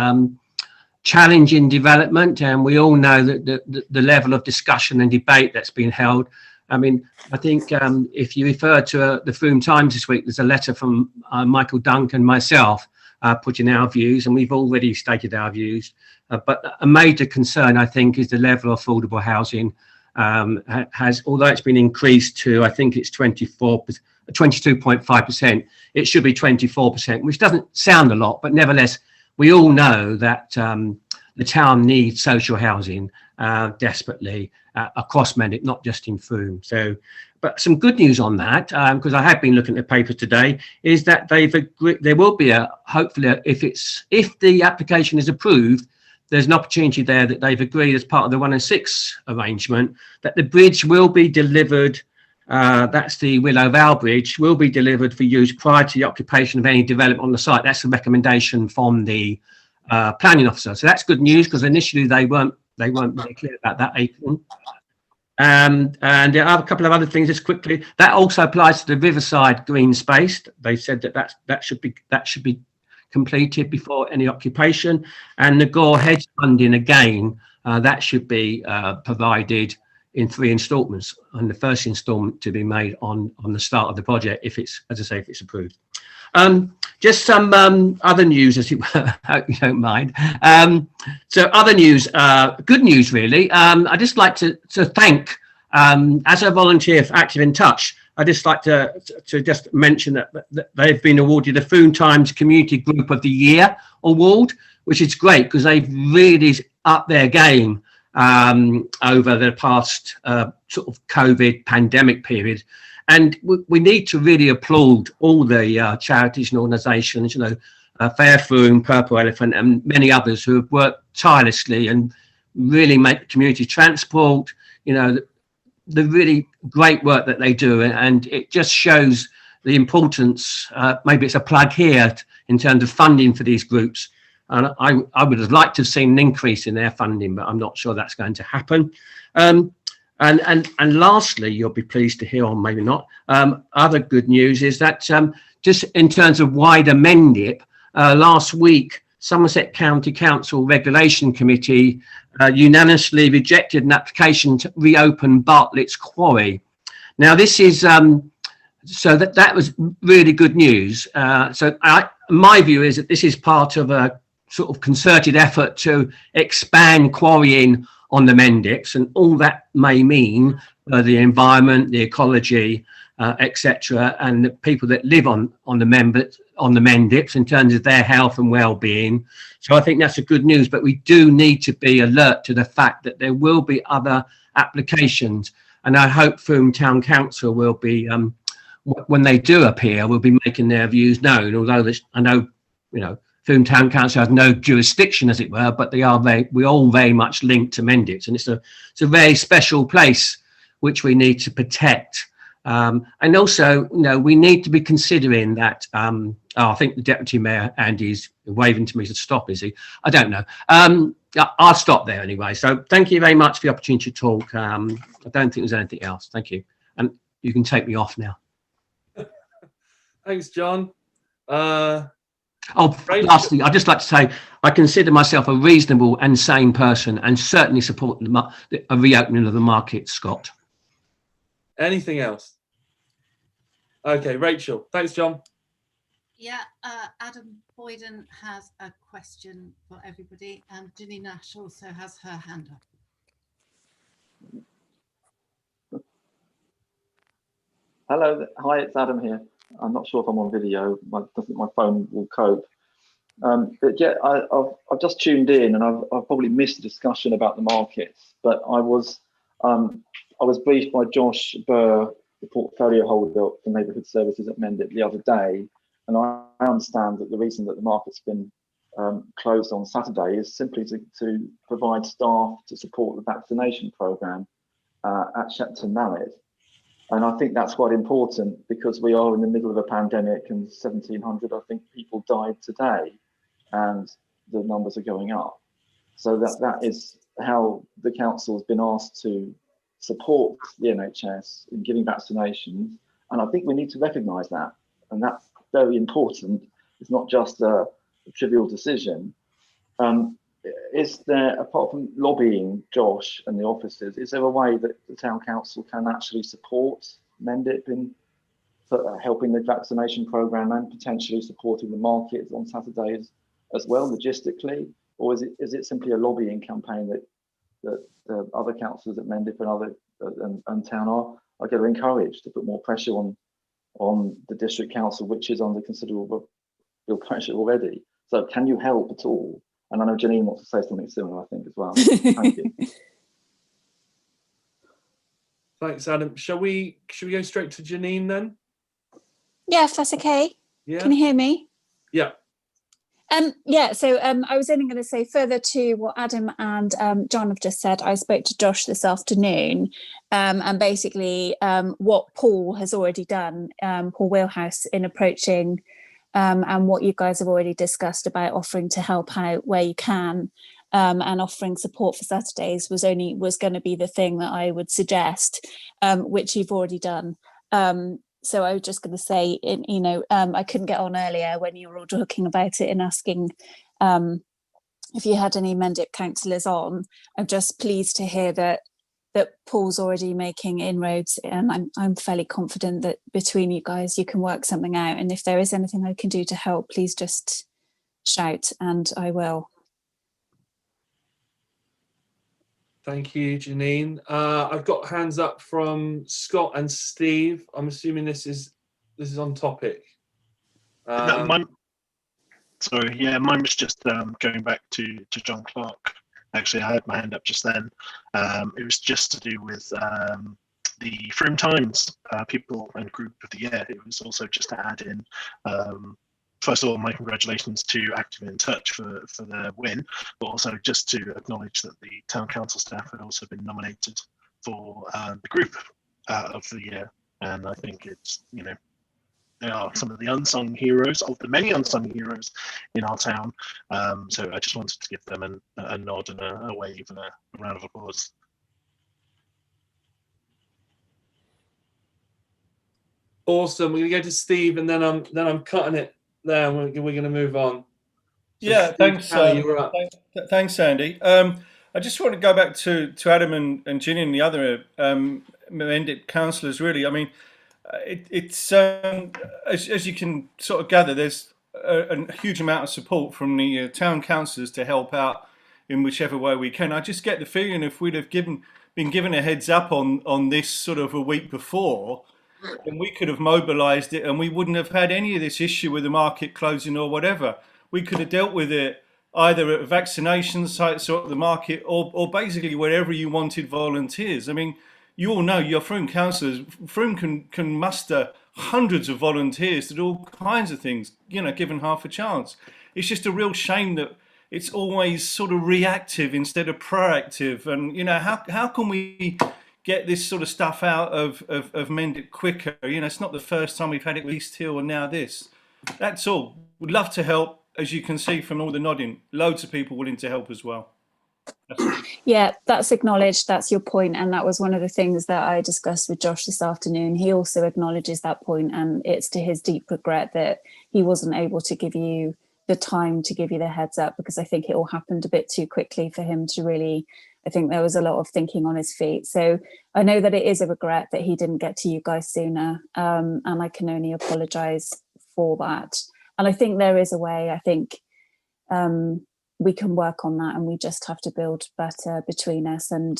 challenging development, and we all know that the level of discussion and debate that's been held. I mean, I think if you refer to the Frome Times this week, there's a letter from Michael Dunk and myself putting our views, and we've already stated our views. But a major concern, I think, is the level of affordable housing although it's been increased to, I think it's 22.5%, it should be 24%, which doesn't sound a lot, but nevertheless, we all know that the the town needs social housing desperately across Mendip, not just in Frome. So, but some good news on that, because I have been looking at the paper today, is that they've agreed there will be hopefully if the application is approved, there's an opportunity there that they've agreed as part of the 1 and 6 arrangement that the bridge will be delivered. That's the Willow Vale Bridge, will be delivered for use prior to the occupation of any development on the site. That's the recommendation from the planning officer. So that's good news, because initially they weren't very clear about that, April. And there are a couple of other things just quickly. That also applies to the Riverside green space. They said that should be completed before any occupation, and the Gore Hedge funding again, that should be provided in 3 instalments, and the first instalment to be made on the start of the project if it's, as I say, if it's approved. Just some other news, as you hope you don't mind. So other news, good news really. I'd just like to thank, as a volunteer for Active in Touch, I'd just like to just mention that they've been awarded a Frome Times Community Group of the Year award, which is great because they've really upped their game over the past sort of COVID pandemic period. And we need to really applaud all the charities and organisations, you know, Fair Frome, Purple Elephant, and many others who have worked tirelessly and really make community transport, you know, the really great work that they do. And it just shows the importance, maybe it's a plug here in terms of funding for these groups. And I would have liked to have seen an increase in their funding, but I'm not sure that's going to happen. And lastly, you'll be pleased to hear, or maybe not, other good news is that just in terms of wider Mendip, last week, Somerset County Council Regulation Committee unanimously rejected an application to reopen Bartlett's Quarry. Now, this is, so that was really good news. So my view is that this is part of a sort of concerted effort to expand quarrying on the Mendips, and all that may mean the environment, the ecology, etc., and the people that live on the Mendips in terms of their health and well-being. So I think that's a good news, but we do need to be alert to the fact that there will be other applications, and I hope Frome Town Council will be, when they do appear, will be making their views known. Although I know, you know, Frome Town Council has no jurisdiction, as it were, but we all very much linked to Mendips, and it's a very special place which we need to protect. And also, you know, we need to be considering that. I think the Deputy Mayor, Andy's waving to me to stop, is he? I don't know. I'll stop there anyway. So thank you very much for the opportunity to talk. I don't think there's anything else. Thank you. And you can take me off now. Thanks, John. Lastly, I'd just like to say I consider myself a reasonable and sane person, and certainly support a reopening of the market, Scott. Anything else? Okay, Rachel. Thanks, John. Yeah, Adam Boyden has a question for everybody, and Ginny Nash also has her hand up. Hello, hi, it's Adam here. I'm not sure if I'm on video. I don't think my phone will cope. But yeah, I've just tuned in, and I've probably missed the discussion about the markets. But I was briefed by Josh Burr, the portfolio holder for neighbourhood services at Mendip, the other day, and I understand that the reason that the market's been closed on Saturday is simply to provide staff to support the vaccination programme at Shepton Mallet. And I think that's quite important because we are in the middle of a pandemic, and 1,700, I think, people died today, and the numbers are going up. So that is how the council has been asked to support the NHS in giving vaccinations. And I think we need to recognise that. And that's very important. It's not just a trivial decision. Is there, apart from lobbying Josh and the officers, is there a way that the town council can actually support Mendip in helping the vaccination programme and potentially supporting the markets on Saturdays as well, logistically? Or is it simply a lobbying campaign that other councillors at Mendip and other and town are going to encourage to put more pressure on the district council, which is under considerable pressure already? So can you help at all And I know Janine wants to say something similar, I think, as well. Thank you. Thanks, Adam. Shall we go straight to Janine then? Yeah, if that's okay. Yeah. Can you hear me? Yeah. Yeah, so I was only going to say, further to what Adam and John have just said, I spoke to Josh this afternoon, and basically what Paul has already done, Paul Wheelhouse, in approaching and what you guys have already discussed about offering to help out where you can, and offering support for Saturdays was going to be the thing that I would suggest, which you've already done. So I was just going to say, I couldn't get on earlier when you were all talking about it and asking if you had any Mendip councillors on. I'm just pleased to hear that Paul's already making inroads, and I'm fairly confident that between you guys you can work something out. And if there is anything I can do to help, please just shout and I will. Thank you, Janine. I've got hands up from Scott and Steve. I'm assuming this is on topic. Mine was just going back to John Clark. Actually, I had my hand up just then. It was just to do with the Frome Times People and Group of the Year. It was also just to add in, first of all, my congratulations to Active in Touch for their win, but also just to acknowledge that the town council staff had also been nominated for the Group of the Year. And I think it's, they are some of the unsung heroes of the many unsung heroes in our town. So I just wanted to give them a nod and a wave and a round of applause. Awesome. We're gonna go to Steve, and then I'm cutting it there. And we're gonna move on. So Yeah, Steve, thanks. you're up. Thanks, Andy. I just want to go back to Adam and Ginny and the other Mendip councillors. Really, I mean, it's as you can sort of gather, there's a huge amount of support from the town councillors to help out in whichever way we can. I just get the feeling if we'd have been given a heads up on this sort of a week before, then we could have mobilised it and we wouldn't have had any of this issue with the market closing or whatever. We could have dealt with it either at vaccination sites or at the market, or basically wherever you wanted volunteers. I mean, you all know your Frome councillors. Frome can muster hundreds of volunteers to do all kinds of things, given half a chance. It's just a real shame that it's always sort of reactive instead of proactive. And, how can we get this sort of stuff out of Mendip quicker? It's not the first time we've had it with East Hill and now this. That's all. Would love to help. As you can see from all the nodding, loads of people willing to help as well. Yeah, that's acknowledged. That's your point, and that was one of the things that I discussed with Josh this afternoon. He also acknowledges that point, and it's to his deep regret that he wasn't able to give you the time to give you the heads up, because I think it all happened a bit too quickly for him to really. I think there was a lot of thinking on his feet. So I know that it is a regret that he didn't get to you guys sooner, and I can only apologise for that. And I think there is a way. I think we can work on that, and we just have to build better between us. And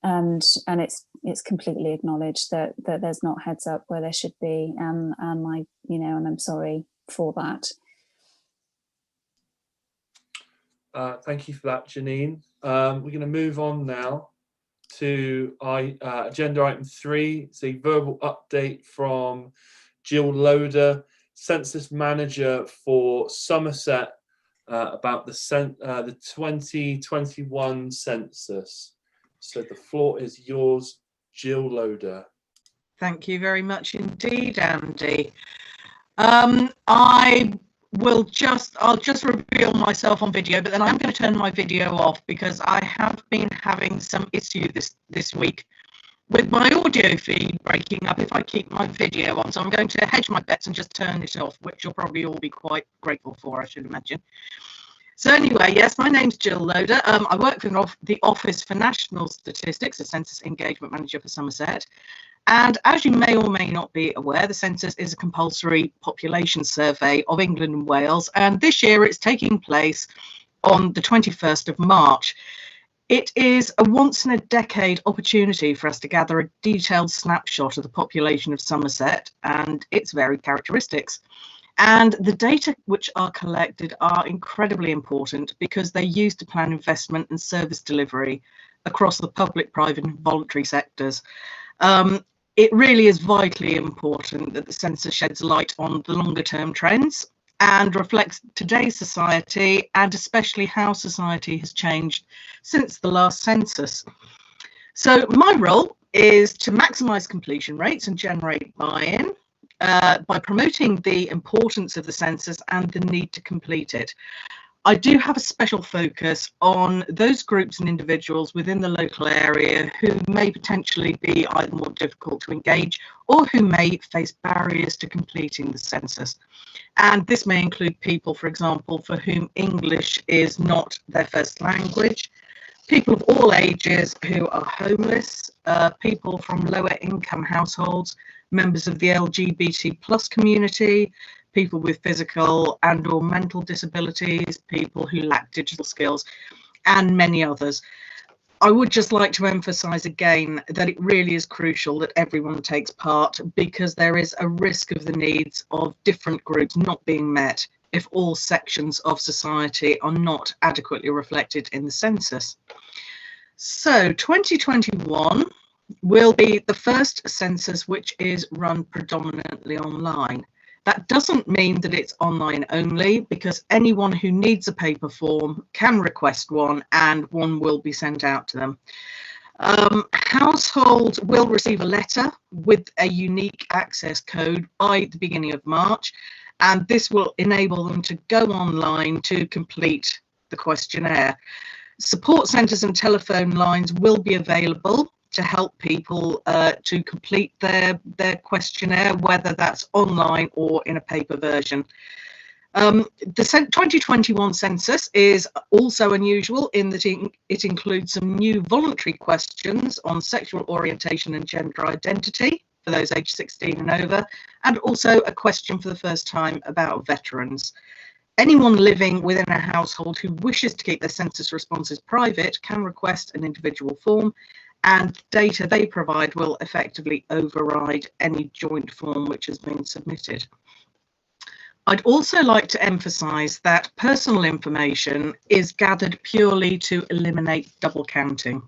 it's completely acknowledged that there's not heads up where there should be, and I'm sorry for that. Thank you for that, Janine. We're going to move on now to agenda item 3. It's a verbal update from Jill Loader, Census Manager for Somerset, about the 2021 census. So the floor is yours, Jill Loader. Thank you very much indeed, Andy. I'll just reveal myself on video, but then I'm going to turn my video off because I have been having some issue this week with my audio feed breaking up if I keep my video on. So I'm going to hedge my bets and just turn it off, which you'll probably all be quite grateful for, I should imagine. So anyway, yes, my name's Jill Loader. I work for the Office for National Statistics, a Census Engagement Manager for Somerset. And as you may or may not be aware, the census is a compulsory population survey of England and Wales. And this year it's taking place on the 21st of March. It is a once-in-a-decade opportunity for us to gather a detailed snapshot of the population of Somerset and its varied characteristics. And the data which are collected are incredibly important because they're used to plan investment and service delivery across the public, private and voluntary sectors. It really is vitally important that the census sheds light on the longer term trends and reflects today's society, and especially how society has changed since the last census. So my role is to maximise completion rates and generate buy-in by promoting the importance of the census and the need to complete it. I do have a special focus on those groups and individuals within the local area who may potentially be either more difficult to engage or who may face barriers to completing the census. And this may include people, for example, for whom English is not their first language, people of all ages who are homeless, people from lower income households, members of the LGBT plus community, people with physical and or mental disabilities, people who lack digital skills, and many others. I would just like to emphasise again that it really is crucial that everyone takes part, because there is a risk of the needs of different groups not being met if all sections of society are not adequately reflected in the census. So 2021 will be the first census which is run predominantly online. That doesn't mean that it's online only, because anyone who needs a paper form can request one and one will be sent out to them. Households will receive a letter with a unique access code by the beginning of March, and this will enable them to go online to complete the questionnaire. Support centres and telephone lines will be available to help people to complete their questionnaire, whether that's online or in a paper version. The 2021 census is also unusual in that it includes some new voluntary questions on sexual orientation and gender identity for those aged 16 and over, and also a question for the first time about veterans. Anyone living within a household who wishes to keep their census responses private can request an individual form, and data they provide will effectively override any joint form which has been submitted. I'd also like to emphasise that personal information is gathered purely to eliminate double counting.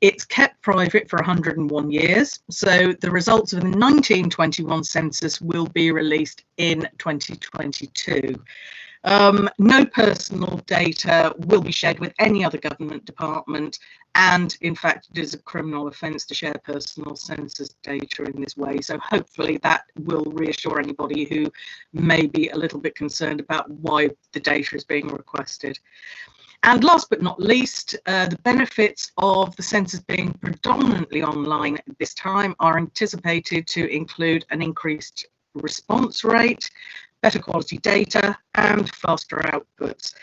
It's kept private for 101 years, so the results of the 1921 census will be released in 2022. No personal data will be shared with any other government department, and in fact it is a criminal offence to share personal census data in this way, so hopefully that will reassure anybody who may be a little bit concerned about why the data is being requested. And last but not least, the benefits of the census being predominantly online this time are anticipated to include an increased response rate, better quality data, and faster outputs.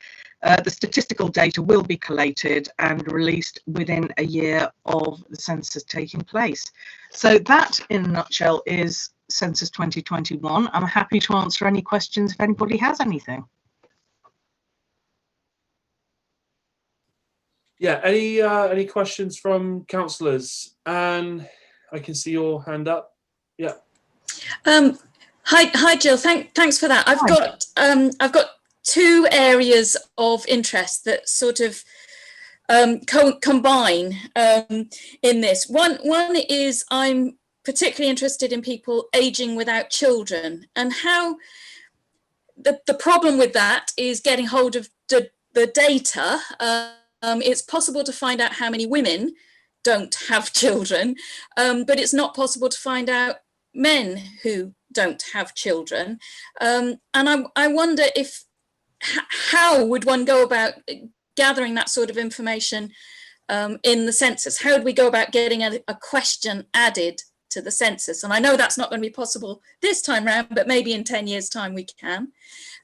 The statistical data will be collated and released within a year of the census taking place. So that, in a nutshell, is Census 2021. I'm happy to answer any questions if anybody has anything. Yeah, any questions from councillors? And I can see your hand up. Yeah. Hi, Jill. Thanks for that. I've got two areas of interest that sort of combine in this. One is I'm particularly interested in people aging without children, and how the problem with that is getting hold of the data. It's possible to find out how many women don't have children, but it's not possible to find out men who don't have children. And I wonder how would one go about gathering that sort of information in the census? How would we go about getting a question added to the census? And I know that's not going to be possible this time round, but maybe in 10 years' time we can.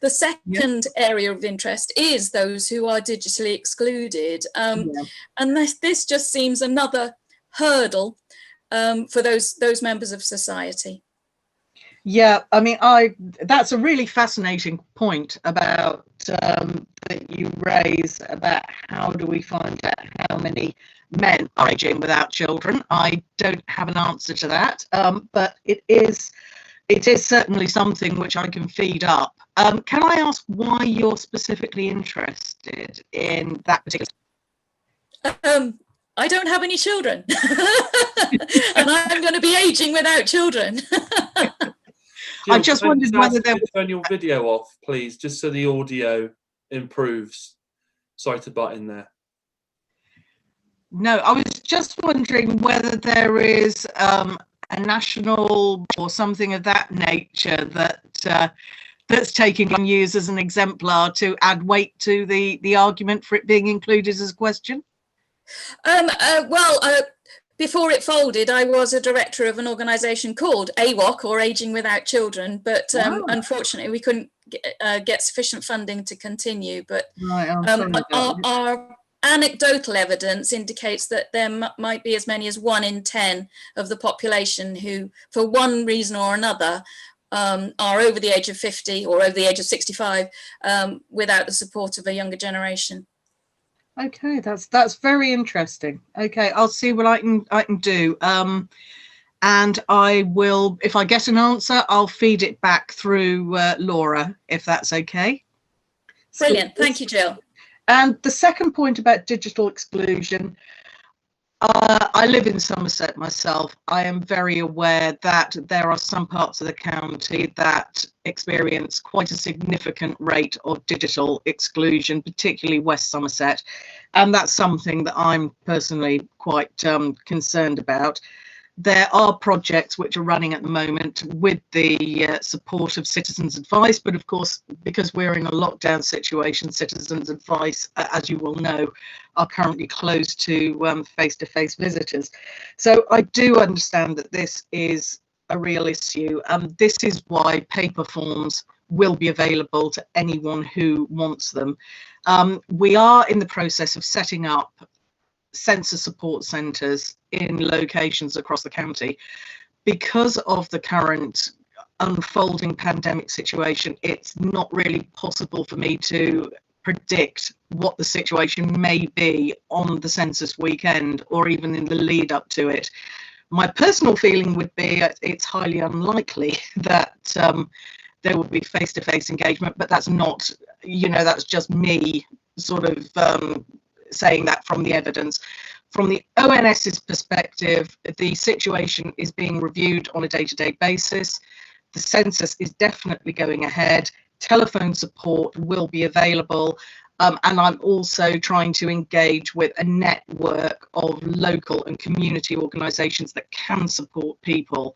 The second area of interest is those who are digitally excluded. And this just seems another hurdle for those members of society. Yeah, I mean, that's a really fascinating point about that you raise about how do we find out how many men are aging without children. I don't have an answer to that, but it is it is certainly something which I can feed up. Can I ask why you're specifically interested in that particular? I don't have any children, and I'm going to be aging without children. I just wondered whether there was... Turn your video off, please, just so the audio improves. Sorry to butt in there. No, I was just wondering whether there is a national or something of that nature that that's taking on you as an exemplar to add weight to the argument for it being included as a question. Before it folded, I was a director of an organisation called AWOC, or Aging Without Children, but unfortunately we couldn't get sufficient funding to continue. But our anecdotal evidence indicates that there might be as many as 1 in 10 of the population who, for one reason or another, are over the age of 50 or over the age of 65 without the support of a younger generation. Okay, that's very interesting. Okay, I'll see what I can do. And I will, if I get an answer, I'll feed it back through Laura, if that's okay. Brilliant. Thank you, Jill. And the second point about digital exclusion, I live in Somerset myself. I am very aware that there are some parts of the county that experience quite a significant rate of digital exclusion, particularly West Somerset. And that's something that I'm personally quite concerned about. There are projects which are running at the moment with the support of Citizens Advice, but of course, because we're in a lockdown situation, Citizens Advice, as you will know, are currently closed to face-to-face visitors. So I do understand that this is a real issue. This is why paper forms will be available to anyone who wants them. We are in the process of setting up census support centres in locations across the county. Because of the current unfolding pandemic situation, it's not really possible for me to predict what the situation may be on the census weekend or even in the lead up to it. My personal feeling would be it's highly unlikely that there will be face-to-face engagement, but that's not, that's just me sort of saying that from the evidence. From the ONS's perspective, the situation is being reviewed on a day-to-day basis. The census is definitely going ahead. Telephone support will be available. And I'm also trying to engage with a network of local and community organisations that can support people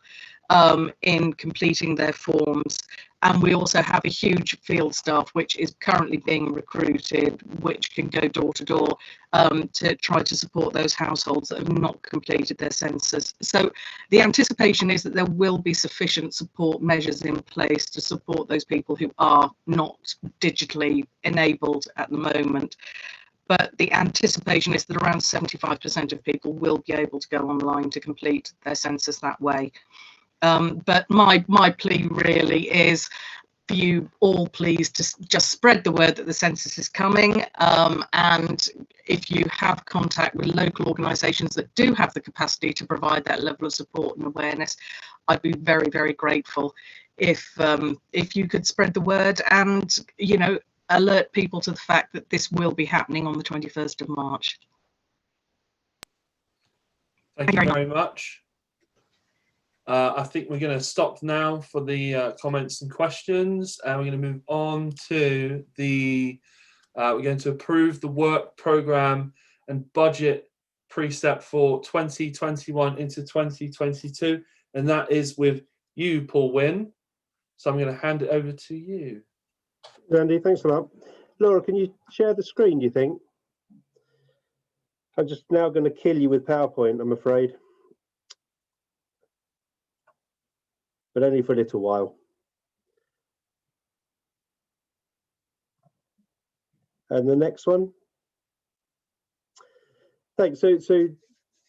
in completing their forms. And we also have a huge field staff which is currently being recruited, which can go door to door to try to support those households that have not completed their census. So the anticipation is that there will be sufficient support measures in place to support those people who are not digitally enabled at the moment. But the anticipation is that around 75% of people will be able to go online to complete their census that way. But my plea really is for you all, please, to just spread the word that the census is coming. And if you have contact with local organisations that do have the capacity to provide that level of support and awareness, I'd be very, very grateful if you could spread the word and, alert people to the fact that this will be happening on the 21st of March. Thank you very much. I think we're going to stop now for the comments and questions, and we're going to move on to we're going to approve the work programme and budget precept for 2021 into 2022, and that is with you, Paul Wynne. So I'm going to hand it over to you. Randy, thanks a lot. Laura, can you share the screen, do you think? I'm just now going to kill you with PowerPoint, I'm afraid. But only for a little while. And the next one. Thanks. So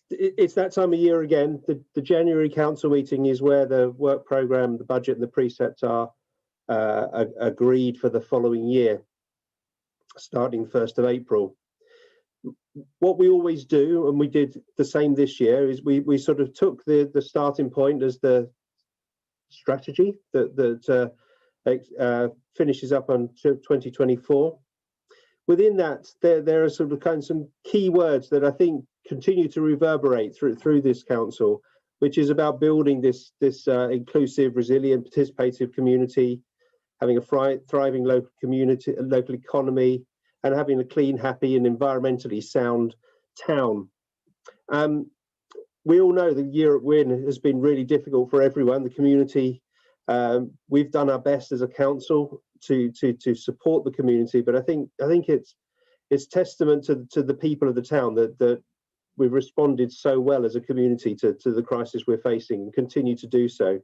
it's that time of year again. The January council meeting is where the work programme, the budget and the precepts are agreed for the following year, starting 1st of April. What we always do, and we did the same this year, is we sort of took the starting point as the strategy that finishes up until 2024. Within that, there are sort of some key words that I think continue to reverberate through this council, which is about building this inclusive, resilient, participative community, having a thriving local community, local economy, and having a clean, happy, and environmentally sound town. We all know the year at Wynn has been really difficult for everyone, the community. We've done our best as a council to support the community, but I think it's testament to the people of the town that we've responded so well as a community to the crisis we're facing and continue to do so.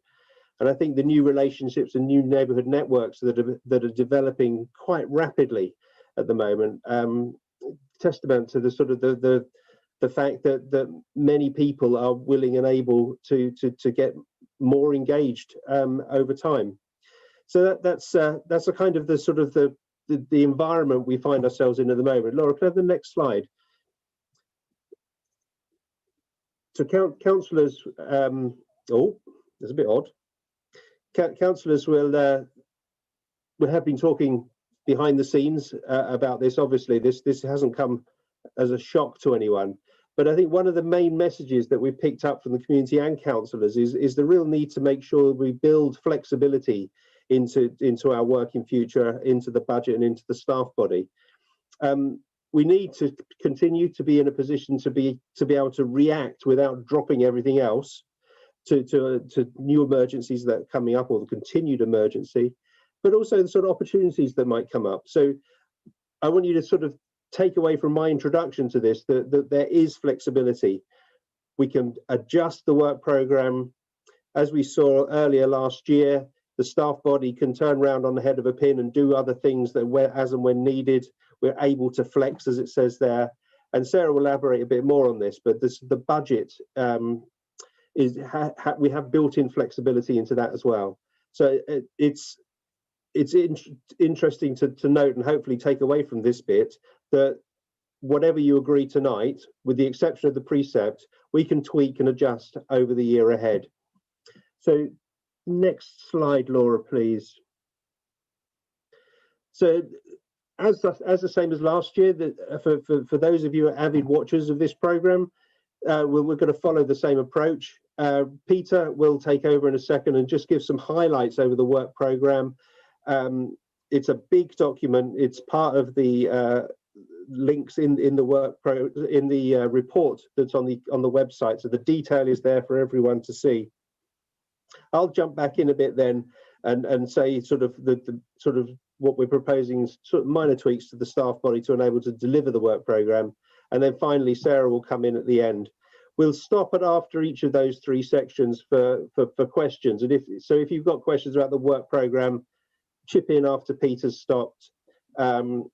And I think the new relationships and new neighbourhood networks that are developing quite rapidly at the moment, testament to the sort of the fact that many people are willing and able to get more engaged over time. So that's a kind of the sort of the environment we find ourselves in at the moment. Laura, can I have the next slide? So councillors, oh, that's a bit odd. Councillors will have been talking behind the scenes about this. Obviously, this hasn't come as a shock to anyone. But I think one of the main messages that we've picked up from the community and councillors is the real need to make sure we build flexibility into our working future, into the budget and into the staff body. We need to continue to be in a position to be able to react without dropping everything else to new emergencies that are coming up or the continued emergency, but also the sort of opportunities that might come up. So I want you to sort of take away from my introduction to this that there is flexibility. We can adjust the work programme. As we saw earlier last year, the staff body can turn around on the head of a pin and do other things that as and when needed. We're able to flex, as it says there. And Sarah will elaborate a bit more on this, but the budget we have built-in flexibility into that as well. So it's interesting to note and hopefully take away from this bit that whatever you agree tonight, with the exception of the precept, we can tweak and adjust over the year ahead. So next slide, Laura, please. So as the same as last year, for those of you who are avid watchers of this programme, we're going to follow the same approach. Peter will take over in a second and just give some highlights over the work programme. It's a big document. It's part of the links in the report that's on the website. So the detail is there for everyone to see. I'll jump back in a bit then and say sort of the sort of what we're proposing, sort of minor tweaks to the staff body to enable to deliver the work programme. And then finally, Sarah will come in at the end. We'll stop at after each of those three sections for questions. And if you've got questions about the work programme, chip in after Peter's stopped, and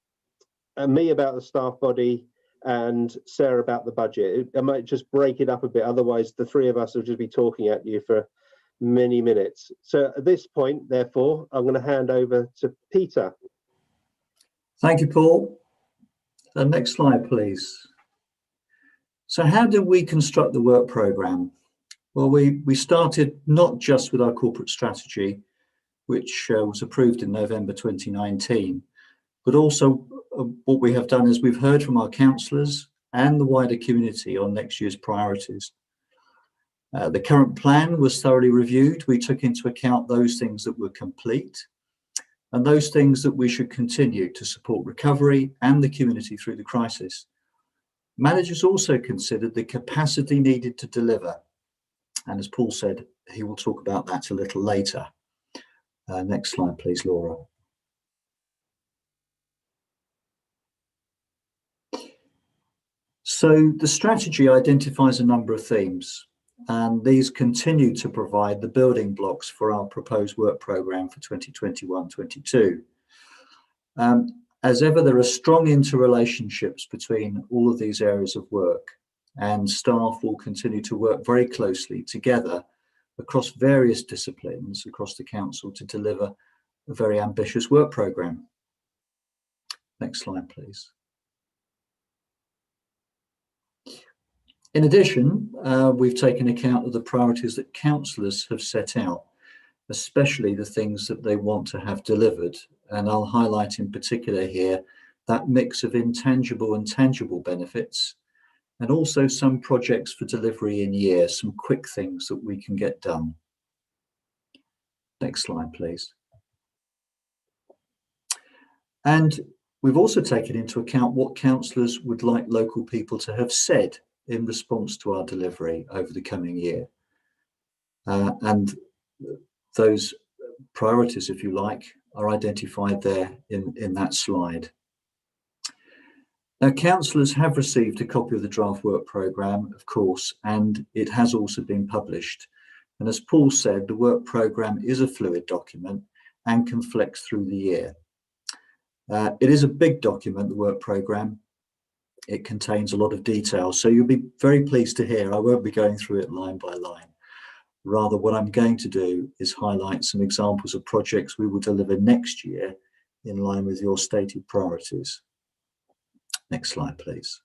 me about the staff body, and Sarah about the budget. I might just break it up a bit, otherwise the three of us will just be talking at you for many minutes. So at this point, therefore, I'm going to hand over to Peter. Thank you, Paul. Next slide, please. So how did we construct the work programme? Well, we started not just with our corporate strategy, which was approved in November 2019, but also what we have done is we've heard from our councillors and the wider community on next year's priorities. The current plan was thoroughly reviewed. We took into account those things that were complete and those things that we should continue to support recovery and the community through the crisis. Managers also considered the capacity needed to deliver. And as Paul said, he will talk about that a little later. Next slide, please, Laura. So the strategy identifies a number of themes, and these continue to provide the building blocks for our proposed work programme for 2021-22. As ever, there are strong interrelationships between all of these areas of work, and staff will continue to work very closely together across various disciplines across the council to deliver a very ambitious work programme. Next slide, please. In addition, we've taken account of the priorities that councillors have set out, especially the things that they want to have delivered. And I'll highlight in particular here that mix of intangible and tangible benefits, and also some projects for delivery in year, some quick things that we can get done. Next slide, please. And we've also taken into account what councillors would like local people to have said in response to our delivery over the coming year. And those priorities, if you like, are identified there in that slide. Now, councillors have received a copy of the draft work programme, of course, and it has also been published. And as Paul said, the work programme is a fluid document and can flex through the year. It is a big document, the work programme. It contains a lot of detail, so you'll be very pleased to hear I won't be going through it line by line. Rather, what I'm going to do is highlight some examples of projects we will deliver next year in line with your stated priorities. Next slide, please.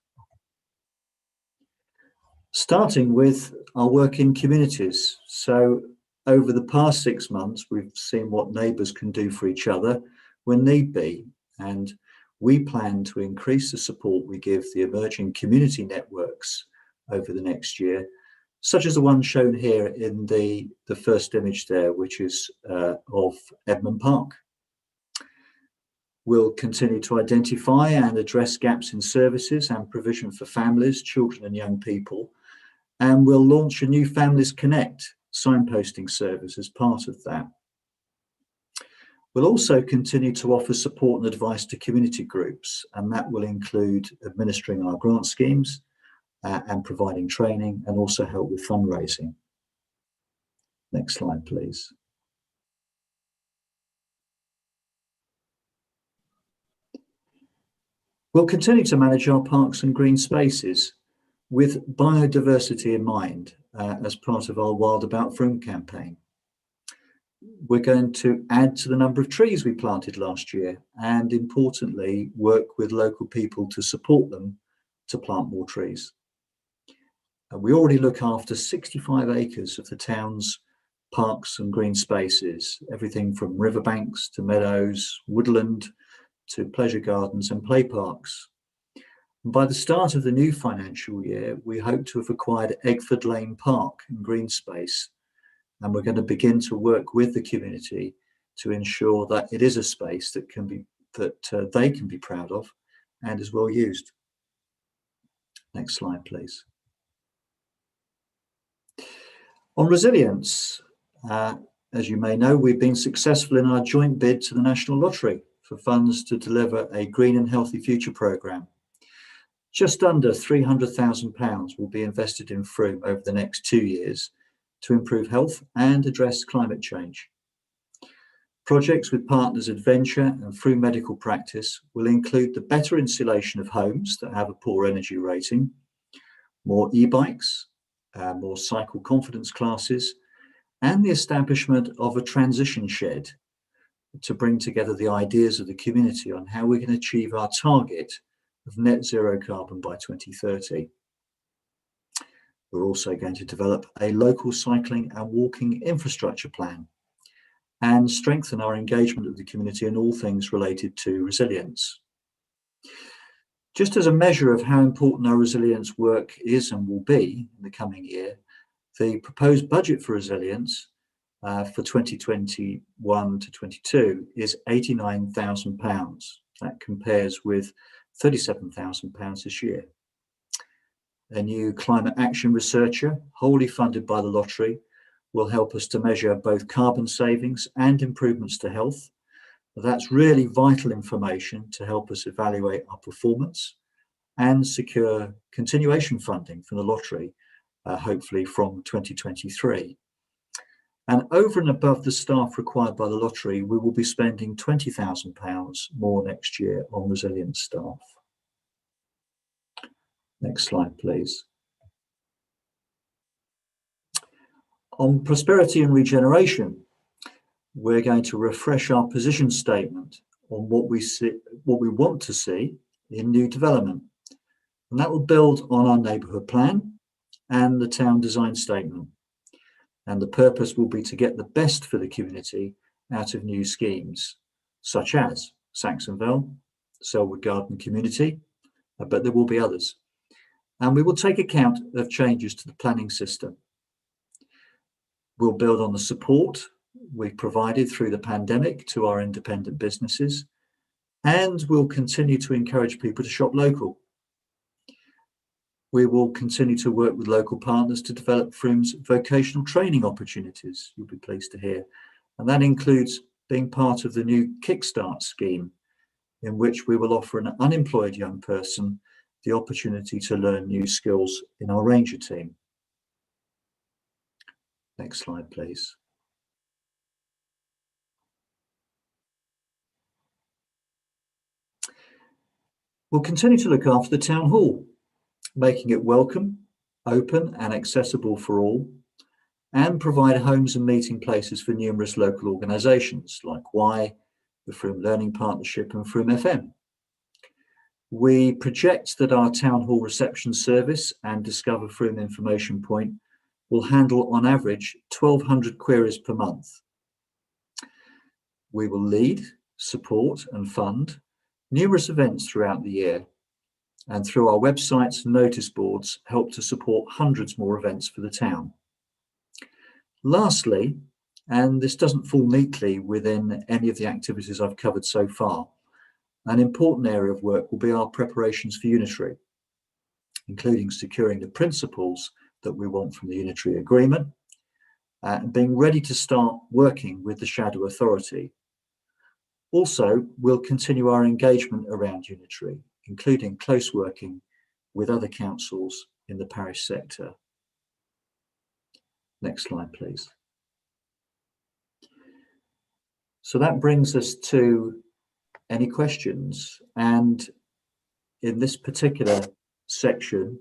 Starting with our work in communities. So over the past 6 months, we've seen what neighbours can do for each other when need be. And we plan to increase the support we give the emerging community networks over the next year, such as the one shown here in the first image there, which is of Edmund Park. We'll continue to identify and address gaps in services and provision for families, children and young people. And we'll launch a new Families Connect signposting service as part of that. We'll also continue to offer support and advice to community groups, and that will include administering our grant schemes and providing training, and also help with fundraising. Next slide, please. We'll continue to manage our parks and green spaces with biodiversity in mind as part of our Wild About Frome campaign. We're going to add to the number of trees we planted last year, and importantly, work with local people to support them to plant more trees. We already look after 65 acres of the town's parks and green spaces, everything from riverbanks to meadows, woodland, to pleasure gardens and play parks. And by the start of the new financial year, we hope to have acquired Eggford Lane Park and green space, and we're going to begin to work with the community to ensure that it is a space that they can be proud of and is well used. Next slide, please. On resilience, as you may know, we've been successful in our joint bid to the National Lottery for funds to deliver a Green and Healthy Future programme. Just under £300,000 will be invested in Frome over the next 2 years to improve health and address climate change. Projects with partners Adventure and Frome Medical Practice will include the better insulation of homes that have a poor energy rating, more e-bikes, more cycle confidence classes, and the establishment of a transition shed to bring together the ideas of the community on how we can achieve our target of net zero carbon by 2030. We're also going to develop a local cycling and walking infrastructure plan and strengthen our engagement of the community in all things related to resilience. Just as a measure of how important our resilience work is and will be in the coming year, the proposed budget for resilience for 2021 to 22 is £89,000. That compares with £37,000 this year. A new climate action researcher, wholly funded by the lottery, will help us to measure both carbon savings and improvements to health. That's really vital information to help us evaluate our performance and secure continuation funding from the lottery, hopefully from 2023. And over and above the staff required by the lottery, we will be spending £20,000 more next year on resilience staff. Next slide, please. On prosperity and regeneration, we're going to refresh our position statement on what we want to see in new development. And that will build on our neighbourhood plan and the town design statement. and the purpose will be to get the best for the community out of new schemes, such as Saxonvale, Selwood Garden Community, but there will be others. And we will take account of changes to the planning system. We'll build on the support we provided through the pandemic to our independent businesses, and we'll continue to encourage people to shop local. We will continue to work with local partners to develop Frome's vocational training opportunities, you'll be pleased to hear. And that includes being part of the new Kickstart scheme, in which we will offer an unemployed young person the opportunity to learn new skills in our Ranger team. Next slide, please. We'll continue to look after the town hall, making it welcome, open and accessible for all, and provide homes and meeting places for numerous local organisations like Y, the Frome Learning Partnership and Frome FM. We project that our town hall reception service and Discover Frome information point will handle on average 1,200 queries per month. We will lead, support and fund numerous events throughout the year, and through our websites and notice boards help to support hundreds more events for the town. Lastly, and this doesn't fall neatly within any of the activities I've covered so far, an important area of work will be our preparations for Unitary, including securing the principles that we want from the Unitary Agreement and being ready to start working with the Shadow Authority. Also, we'll continue our engagement around Unitary, including close working with other councils in the parish sector. Next slide, please. So that brings us to any questions. And in this particular section,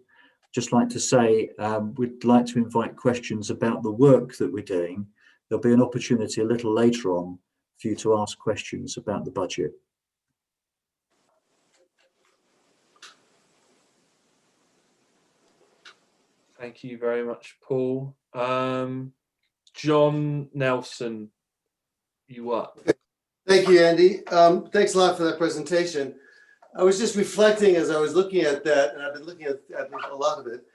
just like to say, we'd like to invite questions about the work that we're doing. There'll be an opportunity a little later on for you to ask questions about the budget. Thank you very much, Paul. John Nelson, you up? Thank you, Andy. Thanks a lot for that presentation. I was just reflecting as I was looking at that, and I've been looking at a lot of it.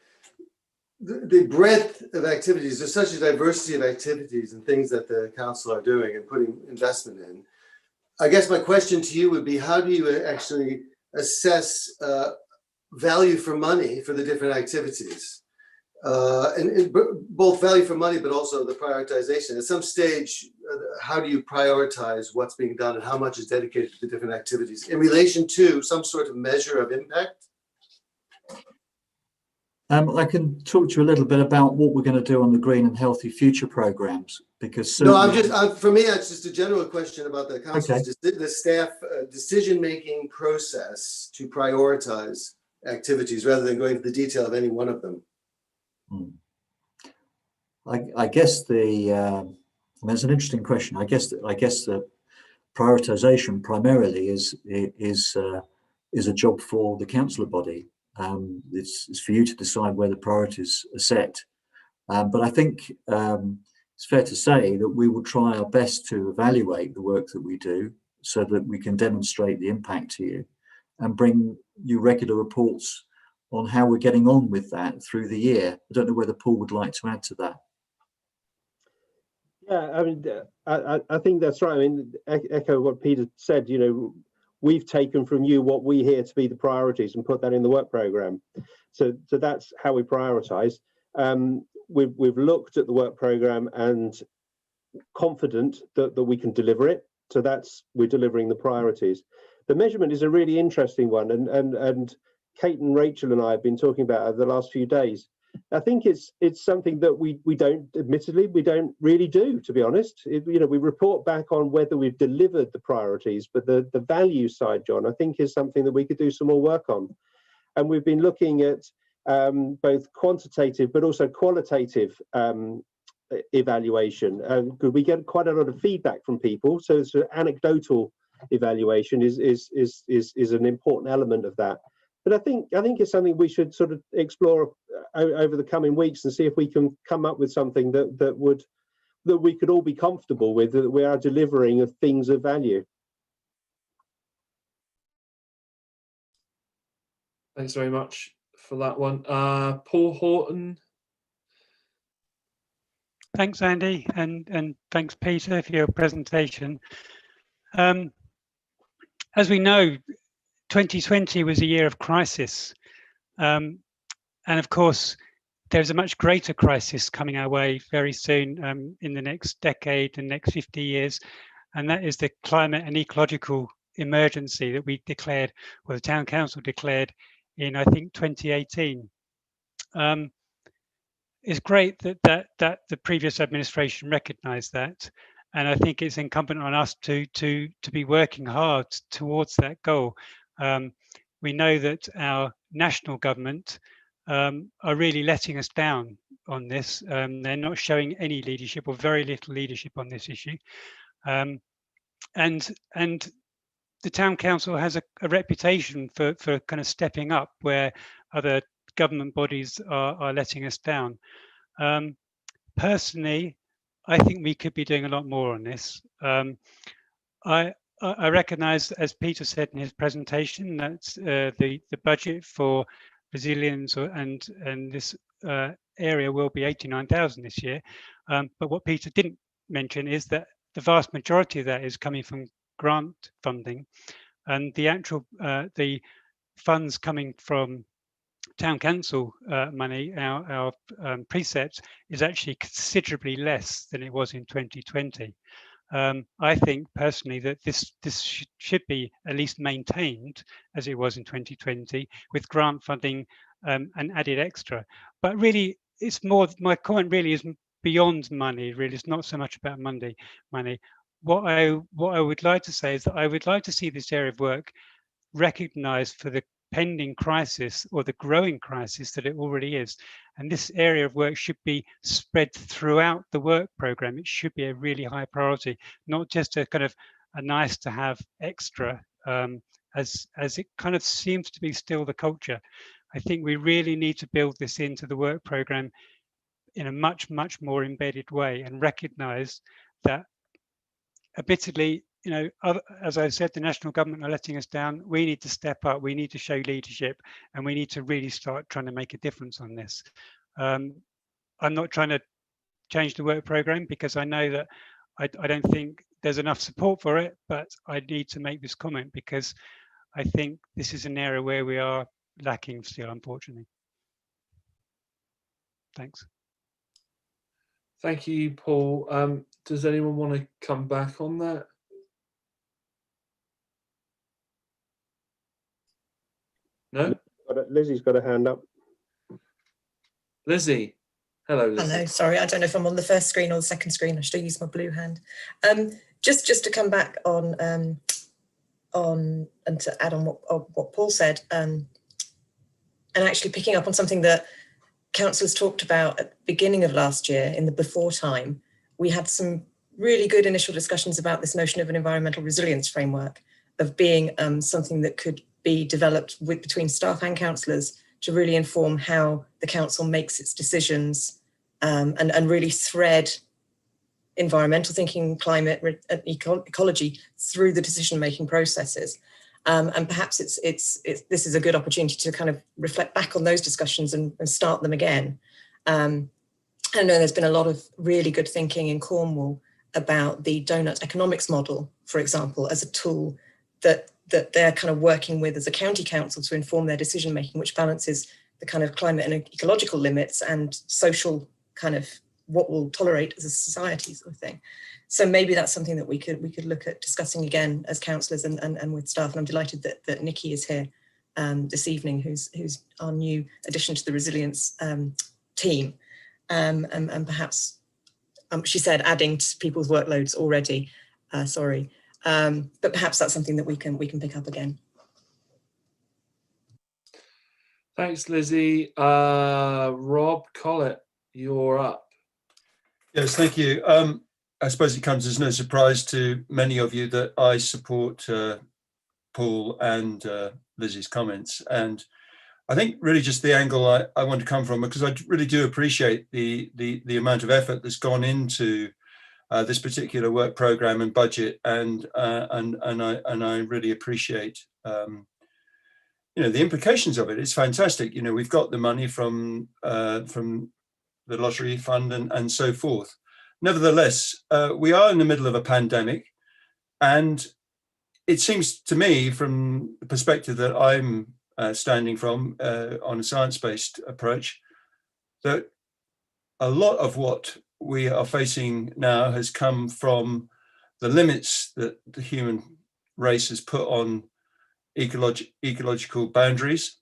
The breadth of activities, there's such a diversity of activities and things that the council are doing and putting investment in. I guess my question to you would be, how do you actually assess value for money for the different activities? And both value for money, but also the prioritization. At some stage, how do you prioritize what's being done and how much is dedicated to the different activities in relation to some sort of measure of impact? I can talk to you a little bit about what we're going to do on the Green and Healthy Future programs, because no, for me, it's just a general question about the council's okay. The staff decision-making process to prioritize activities rather than going into the detail of any one of them. I guess that's an interesting question. I guess the prioritization primarily is a job for the councillor body. It's for you to decide where the priorities are set. But I think it's fair to say that we will try our best to evaluate the work that we do so that we can demonstrate the impact to you and bring you regular reports on how we're getting on with that through the year. I don't know whether Paul would like to add to that. Yeah, I mean, I think that's right. I mean, echo what Peter said, you know, we've taken from you what we hear to be the priorities and put that in the work programme. So that's how we prioritise. We've looked at the work programme and confident that we can deliver it. So we're delivering the priorities. The measurement is a really interesting one, and Kate and Rachel and I have been talking about over the last few days. I think it's something that we don't really do, to be honest. You know, we report back on whether we've delivered the priorities, but the value side, John, I think is something that we could do some more work on. And we've been looking at both quantitative but also qualitative evaluation, because we get quite a lot of feedback from people. So anecdotal evaluation is an important element of that. But I think it's something we should sort of explore over the coming weeks and see if we can come up with something that we could all be comfortable with, that we are delivering of things of value. Thanks very much for that one. Paul Horton. Thanks, Andy, and thanks, Peter, for your presentation. As we know, 2020 was a year of crisis. And of course, there's a much greater crisis coming our way very soon in the next decade and next 50 years. And that is the climate and ecological emergency that we declared, or the Town Council declared in, I think, 2018. It's great that the previous administration recognised that, and I think it's incumbent on us to be working hard towards that goal. We know that our national government are really letting us down on this. They're not showing any leadership or very little leadership on this issue, and the Town Council has a reputation for kind of stepping up where other government bodies are letting us down. Personally, I think we could be doing a lot more on this. I recognise, as Peter said in his presentation, that the budget for resilience and this area will be 89,000 this year. But what Peter didn't mention is that the vast majority of that is coming from grant funding, and the actual the funds coming from Town Council money, our presets, is actually considerably less than it was in 2020. I think personally that this should be at least maintained as it was in 2020 with grant funding and added extra. But really, it's more, my comment really is beyond money. Really, it's not so much about money. What I would like to say is that I would like to see this area of work recognised for the pending crisis or the growing crisis that it already is. And this area of work should be spread throughout the work programme. It should be a really high priority, not just a kind of a nice to have extra, as it kind of seems to be still the culture. I think we really need to build this into the work programme in a much more embedded way and recognise that, admittedly, you know, as I said, the national government are letting us down. We need to step up. We need to show leadership, and we need to really start trying to make a difference on this. I'm not trying to change the work programme because I know that I don't think there's enough support for it, but I need to make this comment because I think this is an area where we are lacking still, unfortunately. Thanks. Thank you, Paul. Does anyone want to come back on that? No? Lizzie's got a hand up. Lizzie. Hello, Lizzie. Hello, sorry, I don't know if I'm on the first screen or the second screen. I should have used my blue hand. Just to come back on and to add on what Paul said, and actually picking up on something that councillors talked about at the beginning of last year in the before time. We had some really good initial discussions about this notion of an environmental resilience framework, of being something that could be developed between staff and councillors to really inform how the council makes its decisions, and really thread environmental thinking, climate, and ecology through the decision-making processes. And perhaps this is a good opportunity to kind of reflect back on those discussions and start them again. I know there's been a lot of really good thinking in Cornwall about the donut economics model, for example, as a tool that they're kind of working with as a county council to inform their decision making, which balances the kind of climate and ecological limits and social kind of what we'll tolerate as a society sort of thing. So maybe that's something that we could look at discussing again as councillors and with staff. And I'm delighted that Nikki is here this evening, who's our new addition to the resilience team, and perhaps she said adding to people's workloads already. Sorry. But perhaps that's something that we can pick up again. Thanks, Lizzie. Rob Collett, you're up. Yes, thank you. I suppose it comes as no surprise to many of you that I support Paul and Lizzie's comments. And I think really just the angle I want to come from, because I really do appreciate the amount of effort that's gone into this particular work program and budget, and I really appreciate the implications of it. It's fantastic. We've got the money from the lottery fund and so forth. Nevertheless, we are in the middle of a pandemic, and it seems to me, from the perspective that I'm standing from on a science-based approach, that a lot of what we are facing now has come from the limits that the human race has put on ecological boundaries,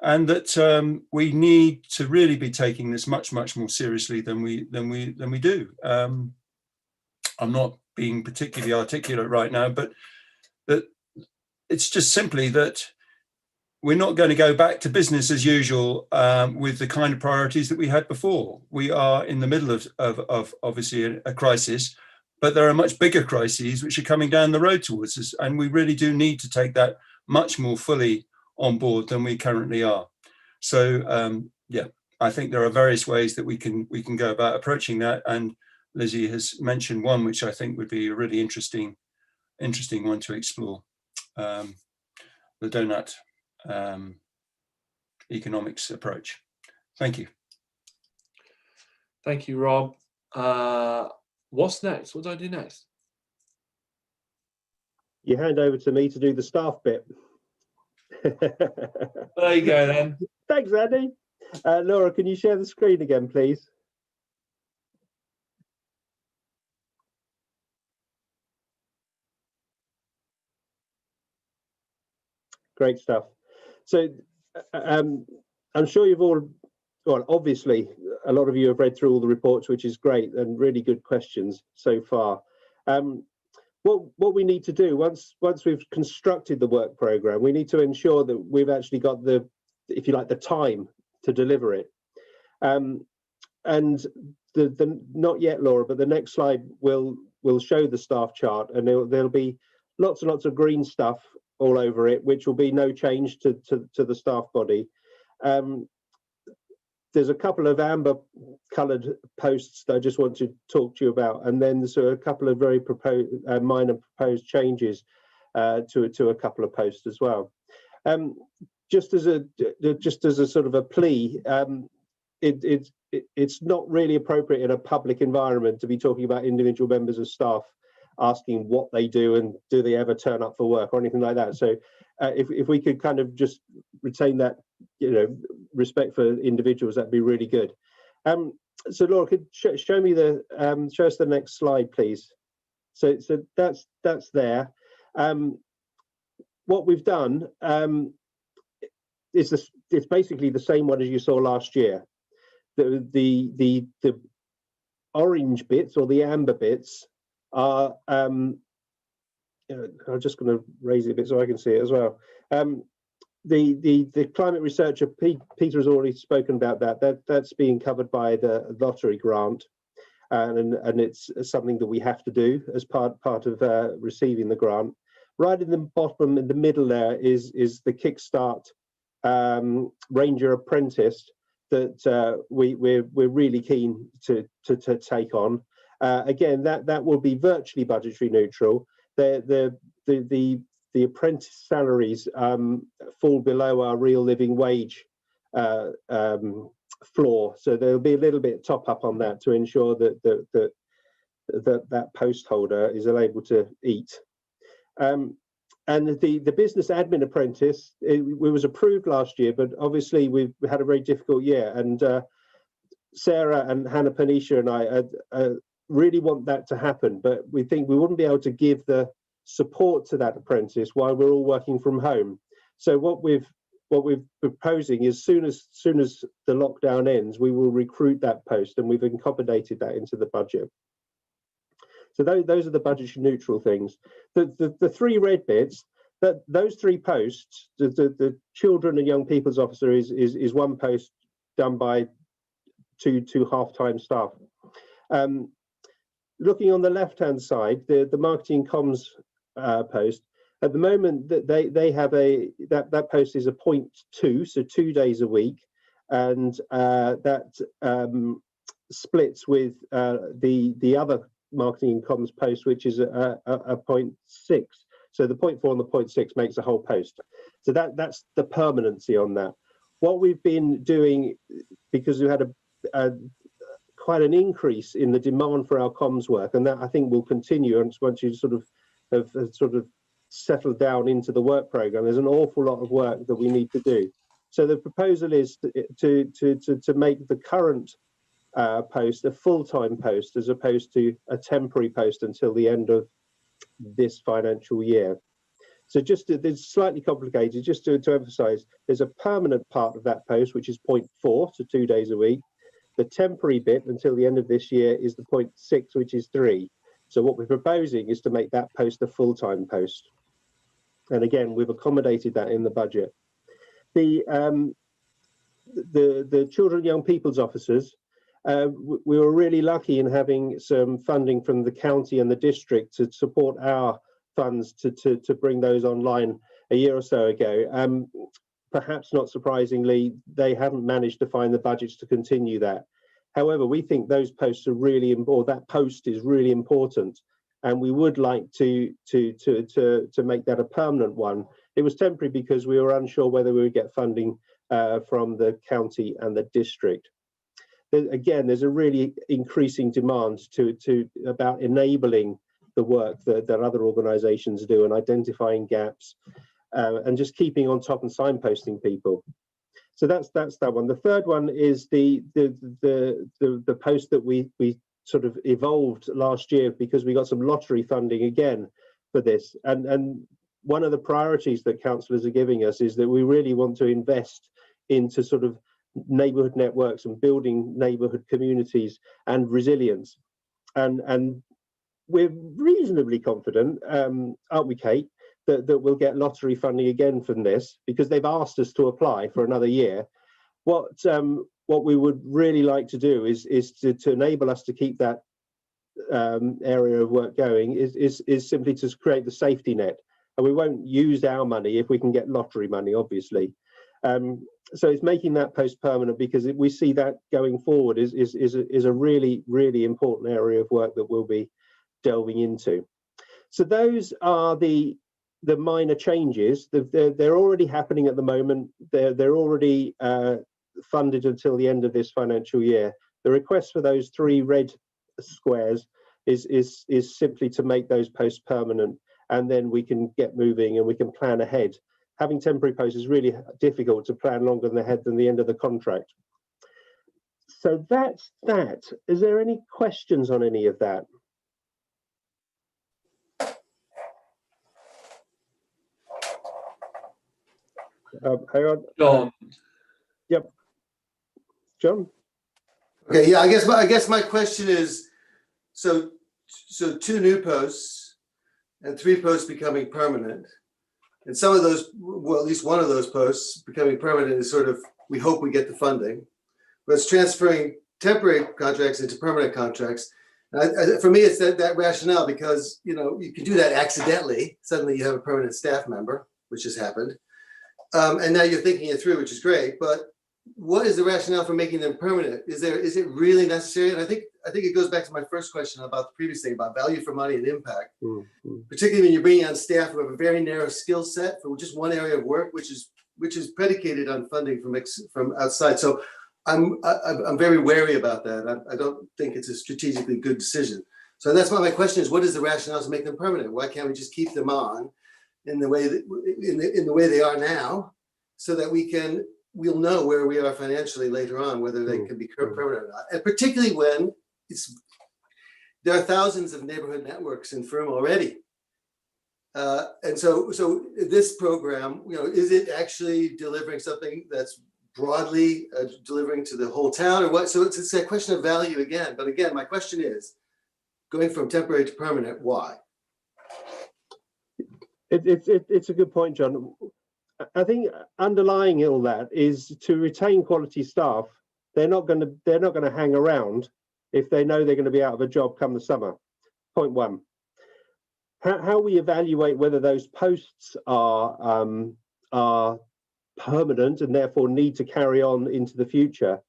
and that we need to really be taking this much more seriously than we do. I'm not being particularly articulate right now, but that it's just simply that we're not going to go back to business as usual with the kind of priorities that we had before. We are in the middle of obviously a crisis, but there are much bigger crises which are coming down the road towards us, and we really do need to take that much more fully on board than we currently are. So yeah, I think there are various ways that we can go about approaching that, and Lizzie has mentioned one which I think would be a really interesting one to explore, the donut economics approach. Thank you. Thank you, Rob. What's next? What do I do next? You hand over to me to do the staff bit. There you go then. Thanks, Andy. Laura, can you share the screen again, please? Great stuff. So I'm sure you've all, well, obviously, a lot of you have read through all the reports, which is great, and really good questions so far. What we need to do once we've constructed the work program, we need to ensure that we've actually got the, if you like, the time to deliver it. And the not yet, Laura, but the next slide will show the staff chart, and there'll be lots and lots of green stuff all over it, which will be no change to the staff body. There's a couple of amber coloured posts that I just want to talk to you about, and then there's a couple of very minor proposed changes to a couple of posts as well. Just as a sort of a plea, it's not really appropriate in a public environment to be talking about individual members of staff asking what they do and do they ever turn up for work or anything like that. So if we could kind of just retain that, respect for individuals, that'd be really good. So Laura, could show me show us the next slide, please. So that's there. What we've done is it's basically the same one as you saw last year. The orange bits or the amber bits are I'm just going to raise it a bit so I can see it as well. The climate researcher Peter has already spoken about that's being covered by the lottery grant, and it's something that we have to do as part of receiving the grant. Right in the bottom, in the middle there is the Kickstart Ranger Apprentice that we're really keen to take on. Again, that will be virtually budgetary neutral. The apprentice salaries fall below our real living wage floor, so there'll be a little bit top up on that to ensure that post holder is able to eat. And the business admin apprentice, it was approved last year, but obviously we've had a very difficult year, and Sarah and Hannah Panisha and I really want that to happen, but we think we wouldn't be able to give the support to that apprentice while we're all working from home. So what we're proposing is soon as the lockdown ends, we will recruit that post, and we've accommodated that into the budget. So those are the budgetary neutral things. The three red bits, those three posts, the children and young people's officer is one post done by two half-time staff. Looking on the left-hand side, the marketing comms post, At the moment, that they have that post is a 0.2, so 2 days a week, and that splits with the other marketing and comms post, which is a 0.6. So the 0.4 and the 0.6 makes a whole post. So that's the permanency on that. What we've been doing, because we had quite an increase in the demand for our comms work, and that I think will continue once you sort of have sort of settled down into the work program. There's an awful lot of work that we need to do. So the proposal is to make the current post a full-time post as opposed to a temporary post until the end of this financial year. So it's slightly complicated. Just to emphasize, there's a permanent part of that post, which is 0.4, so 2 days a week. The temporary bit until the end of this year is the 0.6, which is 3. So what we're proposing is to make that post a full-time post. And again, we've accommodated that in the budget. The children and young people's officers, we were really lucky in having some funding from the county and the district to support our funds to bring those online a year or so ago. Perhaps not surprisingly, they haven't managed to find the budgets to continue that. However, we think those posts are really important. That post is really important, and we would like to make that a permanent one. It was temporary because we were unsure whether we would get funding from the county and the district. Again, there's a really increasing demand about enabling the work that other organisations do and identifying gaps and just keeping on top and signposting people. So that's that one. The third one is the post that we sort of evolved last year because we got some lottery funding again for this. And one of the priorities that councillors are giving us is that we really want to invest into sort of neighbourhood networks and building neighbourhood communities and resilience. And we're reasonably confident, aren't we, Kate, that we'll get lottery funding again from this because they've asked us to apply for another year. What we would really like to do is to enable us to keep that area of work going is simply to create the safety net. And we won't use our money if we can get lottery money, obviously. So it's making that post permanent because we see that going forward is a really, really important area of work that we'll be delving into. So those are the minor changes. They're already happening at the moment. They're already funded until the end of this financial year. The request for those 3 red squares is simply to make those posts permanent, and then we can get moving and we can plan ahead. Having temporary posts is really difficult to plan longer ahead than the end of the contract. So that's that. Is there any questions on any of that? Hang on. John. Yep. John? Okay, yeah, I guess my question is, so 2 new posts and 3 posts becoming permanent. And some of those, well, at least one of those posts becoming permanent is sort of, we hope we get the funding, but it's transferring temporary contracts into permanent contracts. And for me, it's that rationale because, you know, you can do that accidentally. Suddenly you have a permanent staff member, which has happened. And now you're thinking it through, which is great, but what is the rationale for making them permanent? Is it really necessary? And I think it goes back to my first question about the previous thing about value for money and impact, particularly when you're bringing on staff who have a very narrow skill set for just one area of work, which is predicated on funding from outside. So I'm very wary about that. I don't think it's a strategically good decision. So that's why my question is, what is the rationale to make them permanent? Why can't we just keep them on in the way in the way they are now, so that we'll know where we are financially later on, whether they can be permanent or not. And particularly when there are thousands of neighborhood networks in Frome already. And so this program, you know, is it actually delivering something that's broadly delivering to the whole town or what? So it's a question of value again. But again, my question is, going from temporary to permanent, why? It's a good point, John. I think underlying all that is to retain quality staff. They're not going to hang around if they know they're going to be out of a job come the summer. Point one. how we evaluate whether those posts are permanent and therefore need to carry on into the future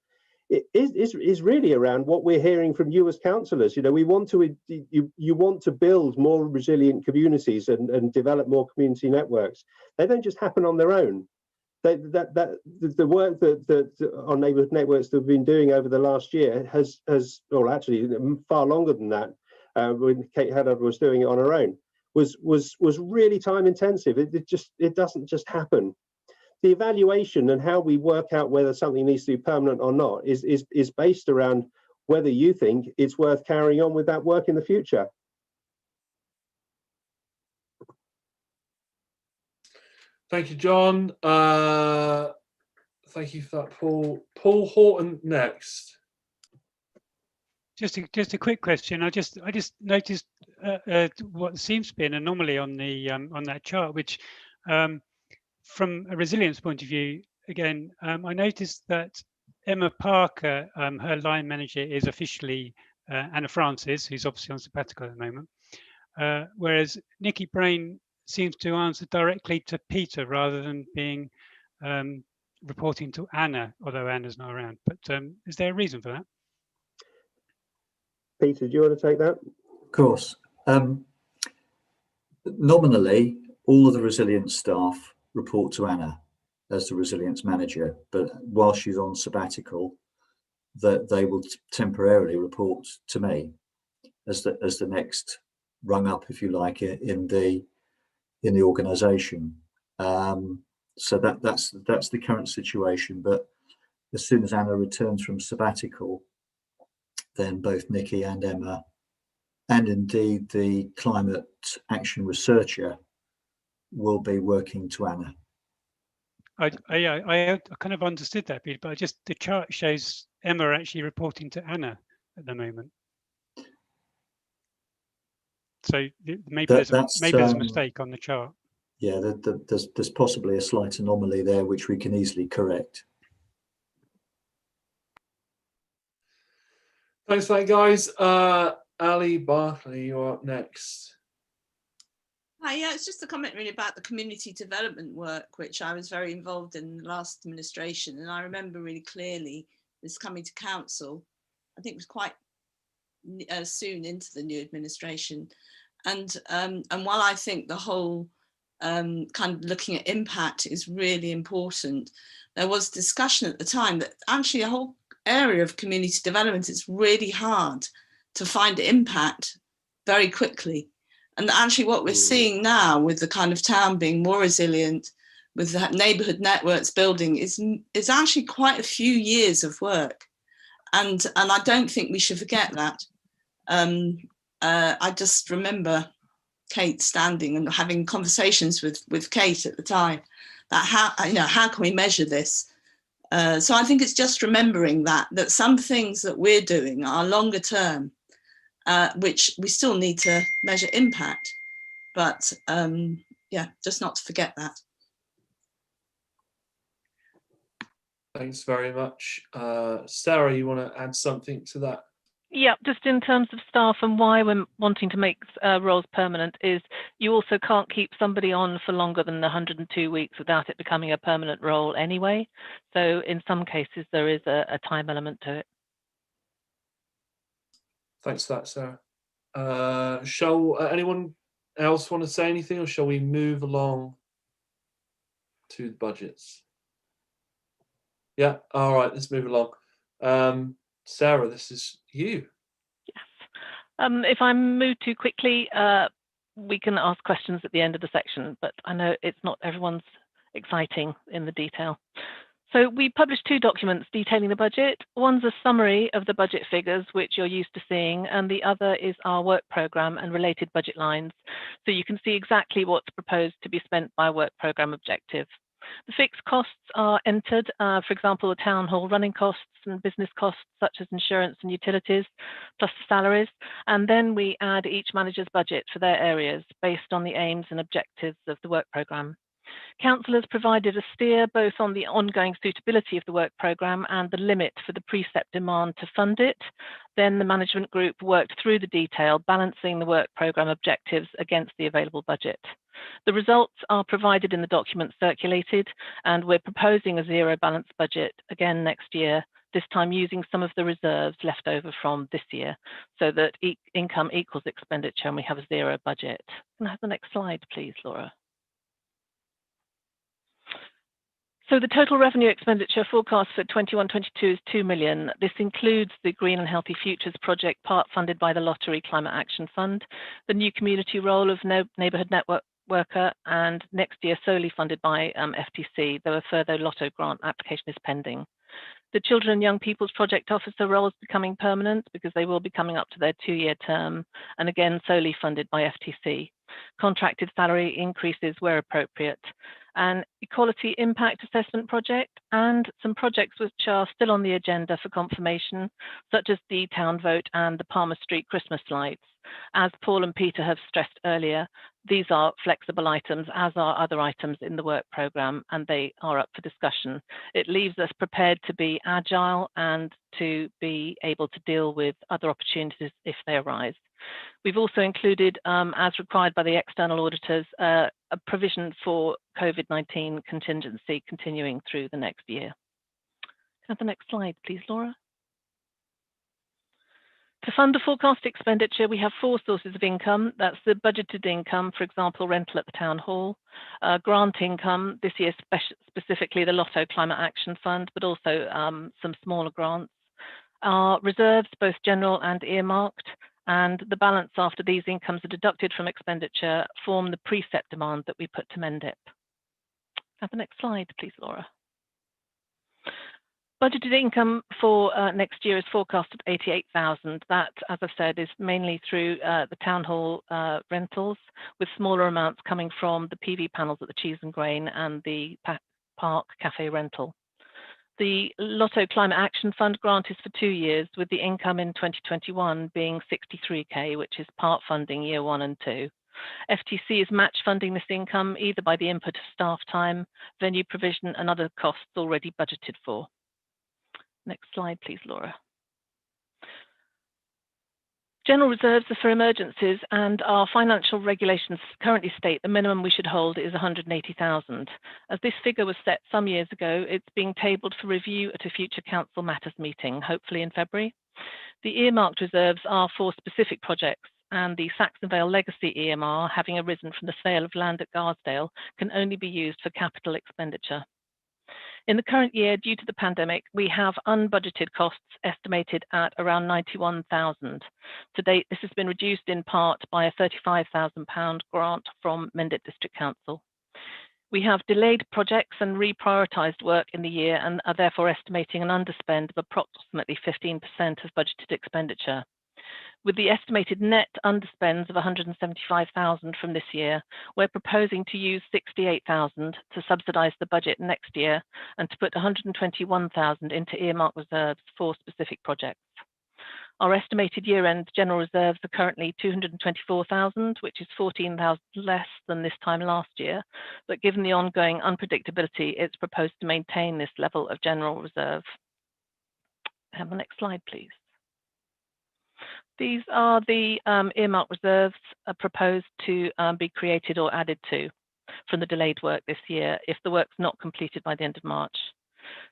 is really around what we're hearing from you as councillors. You know, we want to you want to build more resilient communities and develop more community networks. They don't just happen on their own. The work that on neighbourhood networks that we've been doing over the last year has or actually far longer than that, when Kate Haddad was doing it on her own, was really time intensive. It doesn't just happen. The evaluation and how we work out whether something needs to be permanent or not is based around whether you think it's worth carrying on with that work in the future. Thank you, John. Thank you for that, Paul. Paul Horton next. Just a quick question. I just noticed what seems to be an anomaly on the on that chart, which from a resilience point of view, again, I noticed that Emma Parker, her line manager, is officially Anna Francis, who's obviously on sabbatical at the moment, whereas Nikki Brain seems to answer directly to Peter rather than being reporting to Anna, although Anna's not around. But is there a reason for that? Peter, do you want to take that? Of course. Nominally, all of the resilience staff report to Anna as the resilience manager, but while she's on sabbatical, that they will temporarily report to me as the next rung up, if you like, in the organisation. So that's the current situation. But as soon as Anna returns from sabbatical, then both Nikki and Emma, and indeed the climate action researcher, will be working to Anna. I kind of understood that bit, but the chart shows Emma actually reporting to Anna at the moment. So maybe there's a mistake on the chart. Yeah, there's possibly a slight anomaly there, which we can easily correct. Thanks for that, guys. Ali Barkley, you're up next. Hi, yeah, it's just a comment really about the community development work, which I was very involved in the last administration. And I remember really clearly this coming to council. I think it was quite soon into the new administration. And while I think the whole kind of looking at impact is really important, there was discussion at the time that actually a whole area of community development, it's really hard to find impact very quickly. And actually what we're seeing now with the kind of town being more resilient, with the neighbourhood networks building, is actually quite a few years of work. And I don't think we should forget that. I just remember Kate standing and having conversations with Kate at the time that how can we measure this? So I think it's just remembering that some things that we're doing are longer term, which we still need to measure impact, but yeah, just not to forget that. Thanks very much. Sarah, you want to add something to that? Yeah, just in terms of staff and why we're wanting to make roles permanent is you also can't keep somebody on for longer than 102 weeks without it becoming a permanent role anyway. So in some cases, there is a time element to it. Thanks for that, Sarah. Shall anyone else want to say anything, or shall we move along to the budgets? Yeah, all right, let's move along. Sarah, this is you. Yes. If I move too quickly, we can ask questions at the end of the section, but I know it's not everyone's exciting in the detail. So we published two documents detailing the budget. One's a summary of the budget figures, which you're used to seeing, and the other is our work programme and related budget lines. So you can see exactly what's proposed to be spent by work programme objective. The fixed costs are entered, for example, the town hall running costs and business costs such as insurance and utilities, plus the salaries. And then we add each manager's budget for their areas based on the aims and objectives of the work programme. Council has provided a steer both on the ongoing suitability of the work programme and the limit for the precept demand to fund it. Then the management group worked through the detail, balancing the work programme objectives against the available budget. The results are provided in the document circulated, and we're proposing a zero balance budget again next year, this time using some of the reserves left over from this year, so that income equals expenditure and we have a zero budget. Can I have the next slide, please, Laura? So the total revenue expenditure forecast for 21-22 is 2 million. This includes the Green and Healthy Futures project, part funded by the Lottery Climate Action Fund, the new community role of neighbourhood network worker, and next year solely funded by FTC, though a further Lotto grant application is pending. The Children and Young People's Project Officer role is becoming permanent because they will be coming up to their 2-year term, and again solely funded by FTC. Contracted salary increases where appropriate. An Equality Impact Assessment project and some projects which are still on the agenda for confirmation, such as the Town Vote and the Palmer Street Christmas lights. As Paul and Peter have stressed earlier, these are flexible items, as are other items in the work programme, and they are up for discussion. It leaves us prepared to be agile and to be able to deal with other opportunities if they arise. We've also included, as required by the external auditors, a provision for COVID-19 contingency continuing through the next year. Can I have the next slide, please, Laura? To fund the forecast expenditure, we have 4 sources of income. That's the budgeted income, for example, rental at the Town Hall, grant income, this year specifically the Lotto Climate Action Fund, but also some smaller grants. Our reserves, both general and earmarked, and the balance after these incomes are deducted from expenditure form the precept demand that we put to MENDIP. Have the next slide, please, Laura. Budgeted income for next year is forecast at 88,000. That, as I've said, is mainly through the Town Hall rentals, with smaller amounts coming from the PV panels at the Cheese and Grain and the Park Cafe rental. The Lotto Climate Action Fund grant is for 2 years, with the income in 2021 being 63k, which is part funding year 1 and 2. FTC is match funding this income either by the input of staff time, venue provision, and other costs already budgeted for. Next slide, please, Laura. General reserves are for emergencies, and our financial regulations currently state the minimum we should hold is 180,000. As this figure was set some years ago, it's being tabled for review at a future Council Matters meeting, hopefully in February. The earmarked reserves are for specific projects, and the Saxon Vale Legacy EMR, having arisen from the sale of land at Garsdale, can only be used for capital expenditure. In the current year, due to the pandemic, we have unbudgeted costs estimated at around 91,000. To date, this has been reduced in part by a £35,000 grant from MENDIP District Council. We have delayed projects and reprioritised work in the year and are therefore estimating an underspend of approximately 15% of budgeted expenditure. With the estimated net underspends of 175,000 from this year, we're proposing to use 68,000 to subsidise the budget next year and to put 121,000 into earmark reserves for specific projects. Our estimated year-end general reserves are currently 224,000, which is 14,000 less than this time last year. But given the ongoing unpredictability, it's proposed to maintain this level of general reserve. Have the next slide, please. These are the earmark reserves proposed to be created or added to from the delayed work this year if the work's not completed by the end of March.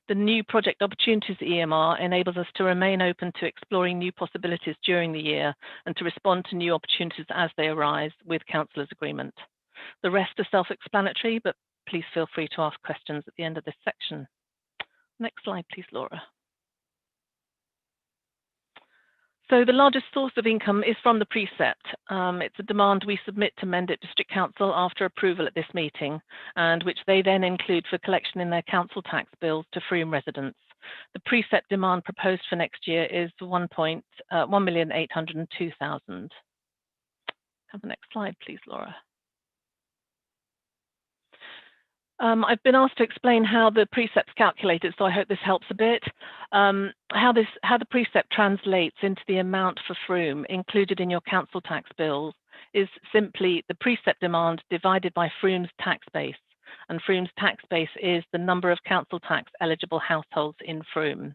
The new Project Opportunities EMR enables us to remain open to exploring new possibilities during the year and to respond to new opportunities as they arise with Councillors' agreement. The rest are self-explanatory, but please feel free to ask questions at the end of this section. Next slide, please, Laura. So the largest source of income is from the precept. It's a demand we submit to MENDIP District Council after approval at this meeting, and which they then include for collection in their council tax bills to Frome residents. The precept demand proposed for next year is 1,802,000. Have the next slide, please, Laura. I've been asked to explain how the precept's calculated, so I hope this helps a bit. How the precept translates into the amount for Frome included in your council tax bills is simply the precept demand divided by Frome's tax base, and Frome's tax base is the number of council tax eligible households in Frome.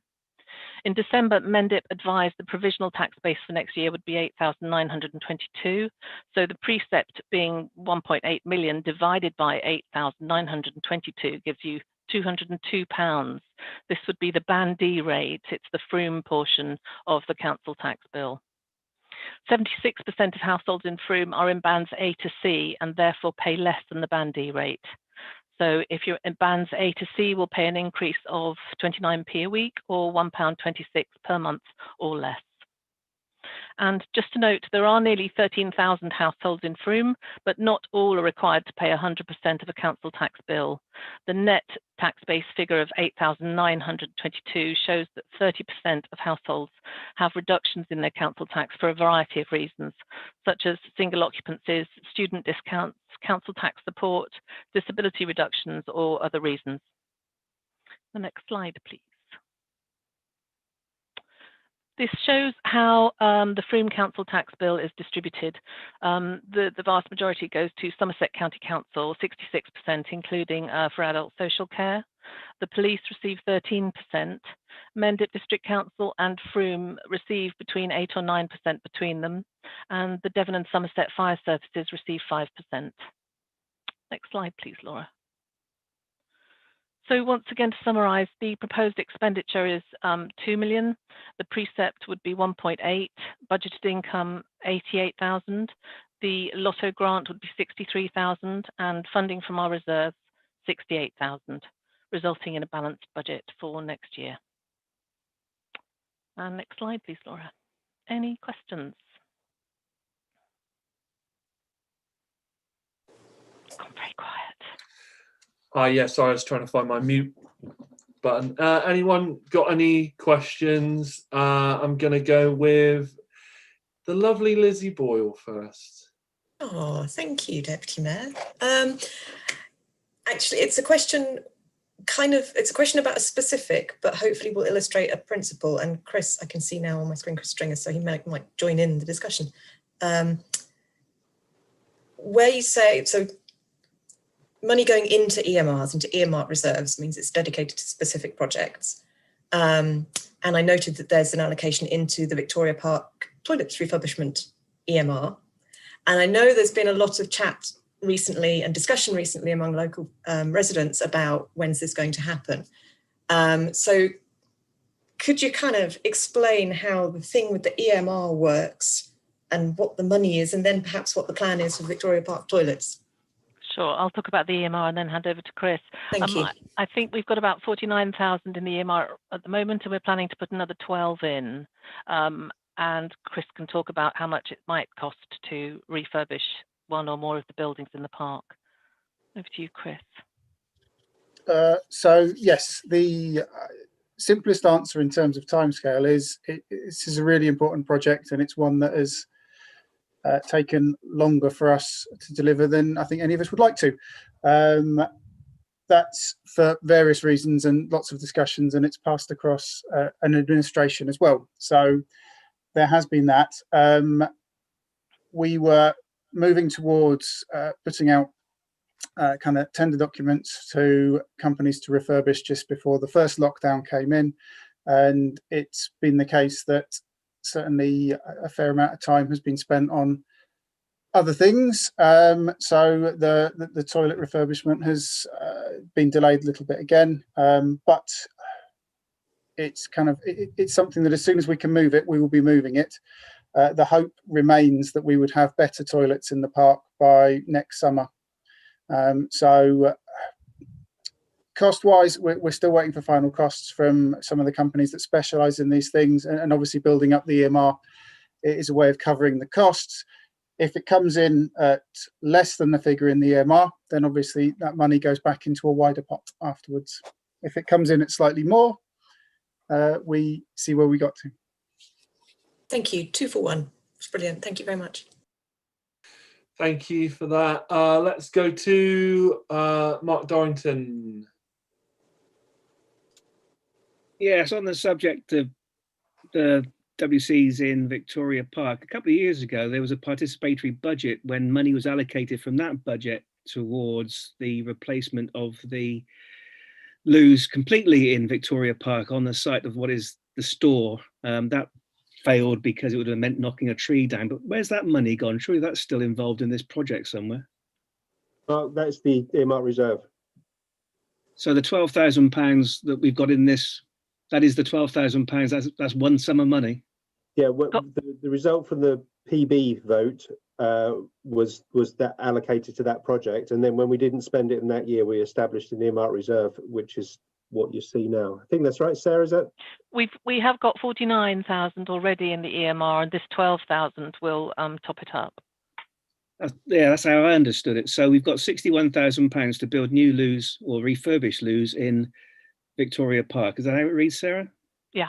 In December, Mendip advised the provisional tax base for next year would be 8,922. So the precept being 1.8 million divided by 8,922 gives you £202. This would be the Band D rate. It's the Frome portion of the council tax bill. 76% of households in Frome are in bands A to C and therefore pay less than the Band D rate. So if you're in bands A to C, will pay an increase of 29p a week or £1.26 per month or less. And just to note, there are nearly 13,000 households in Frome, but not all are required to pay 100% of a council tax bill. The net tax base figure of 8,922 shows that 30% of households have reductions in their council tax for a variety of reasons, such as single occupancies, student discounts, council tax support, disability reductions, or other reasons. The next slide, please. This shows how the Frome Council tax bill is distributed. The vast majority goes to Somerset County Council, 66%, including for adult social care. The police receive 13%. Mendip District Council and Frome receive between 8 or 9% between them. And the Devon and Somerset Fire Services receive 5%. Next slide, please, Laura. So once again, to summarise, the proposed expenditure is 2 million. The precept would be 1.8, budgeted income 88,000. The lotto grant would be 63,000 and funding from our reserves 68,000, resulting in a balanced budget for next year. And next slide, please, Laura. Any questions? Gone very quiet. Yeah, sorry, I was trying to find my mute button. Anyone got any questions? I'm going to go with the lovely Lizzie Boyle first. Oh, thank you, Deputy Mayor. Actually, it's a question about a specific, but hopefully will illustrate a principle. And Chris, I can see now on my screen, Chris Stringer, so he might join in the discussion. Where you say, so money going into EMRs, into earmarked reserves, means it's dedicated to specific projects. And I noted that there's an allocation into the Victoria Park toilets refurbishment EMR. And I know there's been a lot of chat recently and discussion recently among local residents about when's this going to happen. So could you kind of explain how the thing with the EMR works and what the money is, and then perhaps what the plan is for Victoria Park toilets? Sure, I'll talk about the EMR and then hand over to Chris. Thank you. I think we've got about 49,000 in the EMR at the moment, and we're planning to put another 12 in. And Chris can talk about how much it might cost to refurbish one or more of the buildings in the park. Over to you, Chris. So yes, the simplest answer in terms of timescale is this is a really important project, and it's one that has taken longer for us to deliver than I think any of us would like to. That's for various reasons and lots of discussions, and it's passed across an administration as well. So there has been that. We were moving towards putting out kind of tender documents to companies to refurbish just before the first lockdown came in, and it's been the case that certainly a fair amount of time has been spent on other things. So the toilet refurbishment has been delayed a little bit again, but it's kind of it's something that as soon as we can move it, we will be moving it. The hope remains that we would have better toilets in the park by next summer. So cost-wise, we're still waiting for final costs from some of the companies that specialise in these things, and obviously building up the EMR is a way of covering the costs. If it comes in at less than the figure in the EMR, then obviously that money goes back into a wider pot afterwards. If it comes in at slightly more, we see where we got to. Thank you. 2 for 1. It's brilliant. Thank you very much. Thank you for that. Let's go to Mark Dorrington. Yes, on the subject of the WCs in Victoria Park, a couple of years ago, there was a participatory budget when money was allocated from that budget towards the replacement of the loos completely in Victoria Park on the site of what is store. That failed because it would have meant knocking a tree down. But where's that money gone? Surely that's still involved in this project somewhere. Well, that's the earmark reserve. So the £12,000 that we've got in this, that is the £12,000. That's one sum of money. Yeah, the result from the PB vote was that allocated to that project, and then when we didn't spend it in that year, we established an earmark reserve, which is what you see now. I think that's right, Sarah. Is that? We have got 49,000 already in the EMR, and this 12,000 will top it up. That's how I understood it. So we've got £61,000 to build new loos or refurbish loos in Victoria Park. Is that how it reads, Sarah? Yeah.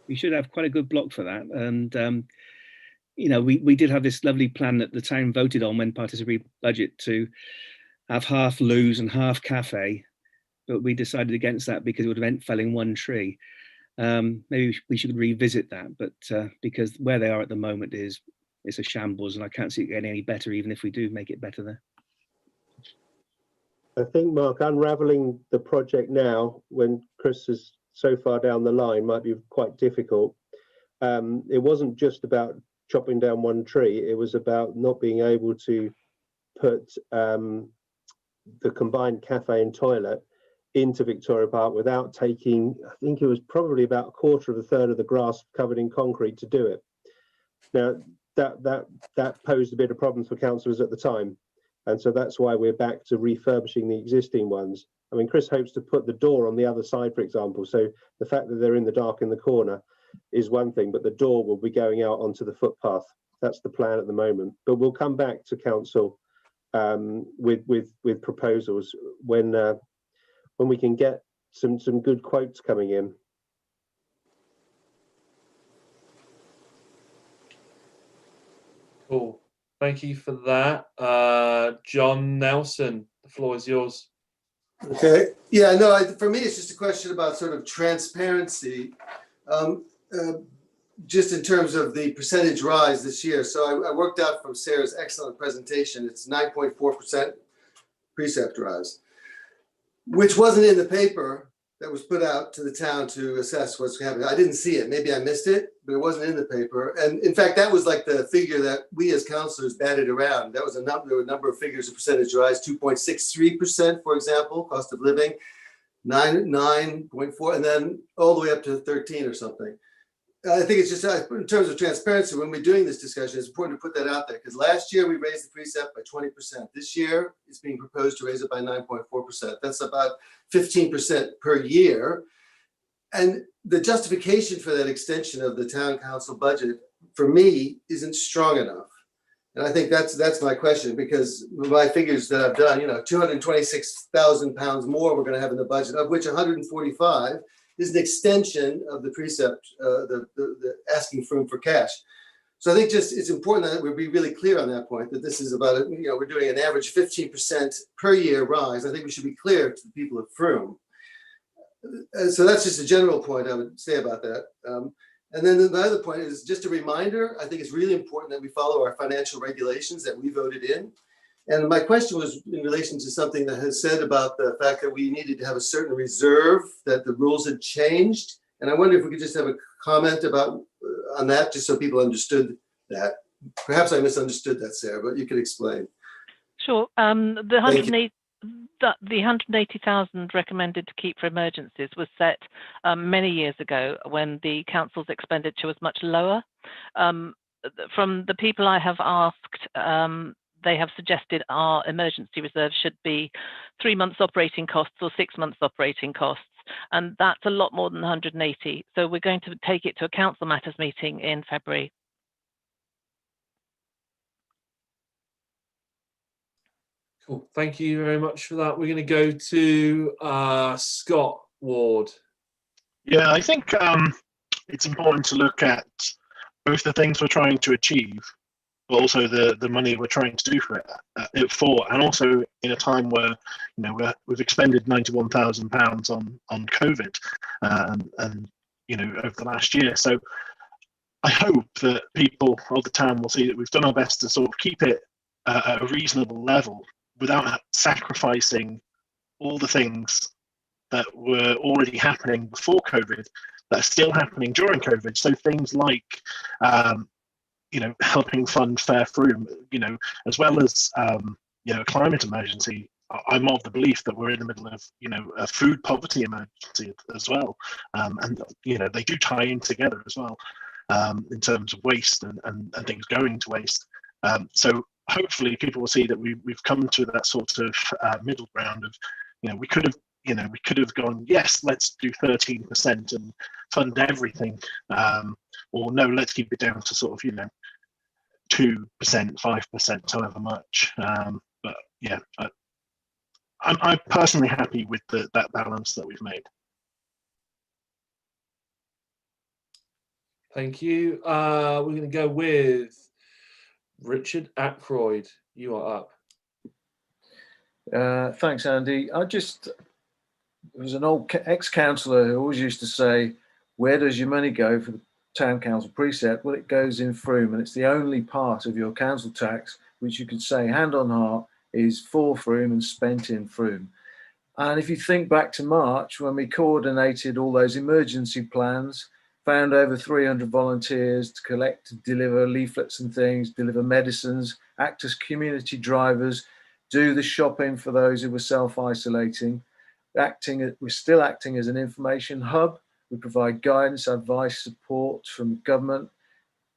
We should have quite a good block for that. And, you know, we did have this lovely plan that the town voted on when participatory budget to have half loos and half cafe, but we decided against that because it would have meant felling one tree. Maybe we should revisit that, but because where they are at the moment it's a shambles, and I can't see it getting any better, even if we do make it better there. I think, Mark, unraveling the project now, when Chris is so far down the line, might be quite difficult. It wasn't just about chopping down one tree. It was about not being able to put the combined cafe and toilet into Victoria Park without taking, I think it was probably about a quarter of a third of the grass covered in concrete to do it. Now, that posed a bit of problems for councillors at the time, and so that's why we're back to refurbishing the existing ones. I mean, Chris hopes to put the door on the other side, for example, so the fact that they're in the dark in the corner is one thing, but the door will be going out onto the footpath. That's the plan at the moment, but we'll come back to council with proposals when we can get some good quotes coming in. Cool. Thank you for that. John Nelson, the floor is yours. Okay. Yeah, no, for me, it's just a question about sort of transparency, just in terms of the percentage rise this year. So I worked out from Sarah's excellent presentation, it's 9.4% precept rise, which wasn't in the paper that was put out to the town to assess what's happening. I didn't see it. Maybe I missed it, but it wasn't in the paper. And in fact, that was like the figure that we as councillors batted around. That was there were a number of figures of percentage rise, 2.63%, for example, cost of living, 9.4, and then all the way up to 13 or something. I think it's just in terms of transparency, when we're doing this discussion, it's important to put that out there, because last year we raised the precept by 20%. This year it's being proposed to raise it by 9.4%. That's about 15% per year. And the justification for that extension of the town council budget, for me, isn't strong enough. And I think that's my question, because my figures that I've done, you know, £226,000 more we're going to have in the budget, of which 145 is an extension of the precept, the asking Frome for cash. So I think just it's important that we be really clear on that point, that this is about, you know, we're doing an average 15% per year rise. I think we should be clear to the people of Frome. So that's just a general point I would say about that. And then the other point is just a reminder, I think it's really important that we follow our financial regulations that we voted in. And my question was in relation to something that has said about the fact that we needed to have a certain reserve, that the rules had changed. And I wonder if we could just have a comment about on that, just so people understood that. Perhaps I misunderstood that, Sarah, but you could explain. Sure. The 180,000 recommended to keep for emergencies was set many years ago when the council's expenditure was much lower. From the people I have asked, they have suggested our emergency reserve should be 3 months operating costs or 6 months operating costs, and that's a lot more than 180. So we're going to take it to a council matters meeting in February. Cool. Thank you very much for that. We're going to go to Scott Ward. Yeah, I think it's important to look at both the things we're trying to achieve, but also the money we're trying to do for it for, and also in a time where, you know, we've expended £91,000 on COVID, and you know, over the last year. So I hope that people of the town will see that we've done our best to sort of keep it at a reasonable level without sacrificing all the things that were already happening before COVID that are still happening during COVID. So things like, helping fund Fair Frome, as well as, a climate emergency. I'm of the belief that we're in the middle of, a food poverty emergency as well. And they do tie in together as well, in terms of waste and things going to waste. So hopefully people will see that we've come to that sort of middle ground of, we could have gone, yes, let's do 13% and fund everything, or no, let's keep it down to sort of 2%, 5%, however much. But yeah, I'm personally happy with that balance that we've made. Thank you. We're going to go with Richard Ackroyd. You are up. Thanks, Andy. There was an old ex-councillor who always used to say, where does your money go for the town council precept? Well, it goes in Frome, and it's the only part of your council tax which you could say, hand on heart, is for Frome and spent in Frome. And if you think back to March, when we coordinated all those emergency plans, found over 300 volunteers to collect, to deliver leaflets and things, deliver medicines, act as community drivers, do the shopping for those who were self-isolating, we're still acting as an information hub. We provide guidance, advice, support from government.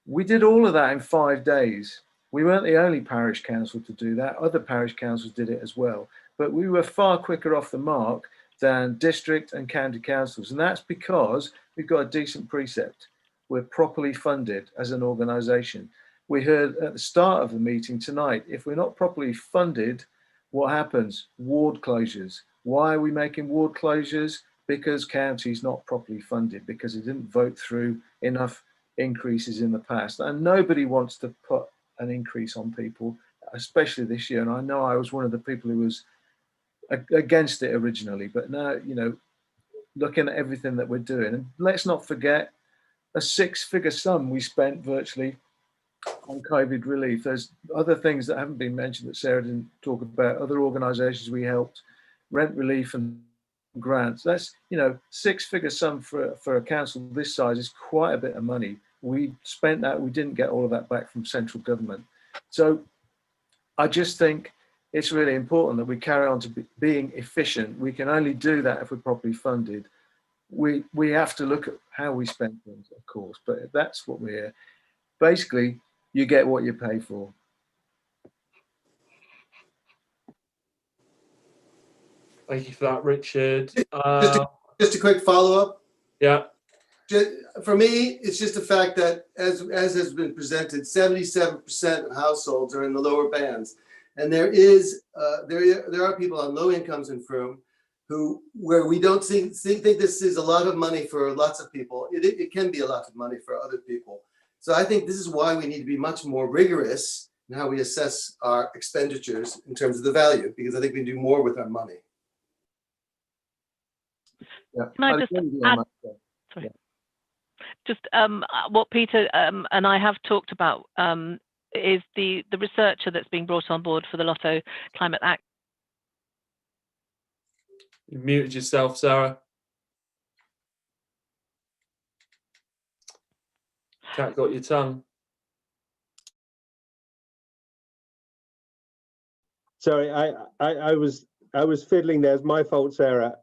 We did all of that in 5 days. We weren't the only parish council to do that. Other parish councils did it as well. But we were far quicker off the mark than district and county councils. And that's because we've got a decent precept. We're properly funded as an organisation. We heard at the start of the meeting tonight, if we're not properly funded, what happens? Ward closures. Why are we making ward closures? Because county's not properly funded, because it didn't vote through enough increases in the past. And nobody wants to put an increase on people, especially this year. And I know I was one of the people who was against it originally, but now, looking at everything that we're doing, and let's not forget a 6-figure sum we spent virtually on COVID relief. There's other things that haven't been mentioned that Sarah didn't talk about, other organisations we helped, rent relief and grants. That's, 6-figure sum for a council this size is quite a bit of money. We spent that, we didn't get all of that back from central government. So I just think it's really important that we carry on to being efficient. We can only do that if we're properly funded. We have to look at how we spend things, of course, but that's what we're, basically, you get what you pay for. Thank you for that, Richard. Just a quick follow-up. Yeah. For me, it's just the fact that, as has been presented, 77% of households are in the lower bands, and there are people on low incomes in Frome where we don't think this is a lot of money for lots of people. It can be a lot of money for other people. So I think this is why we need to be much more rigorous in how we assess our expenditures in terms of the value, because I think we can do more with our money. Yeah. Can I just add, sorry, just what Peter and I have talked about is the researcher that's being brought on board for the Lotto Climate Act. You muted yourself, Sarah. Cat got your tongue. Sorry, I was fiddling there. It's my fault, Sarah.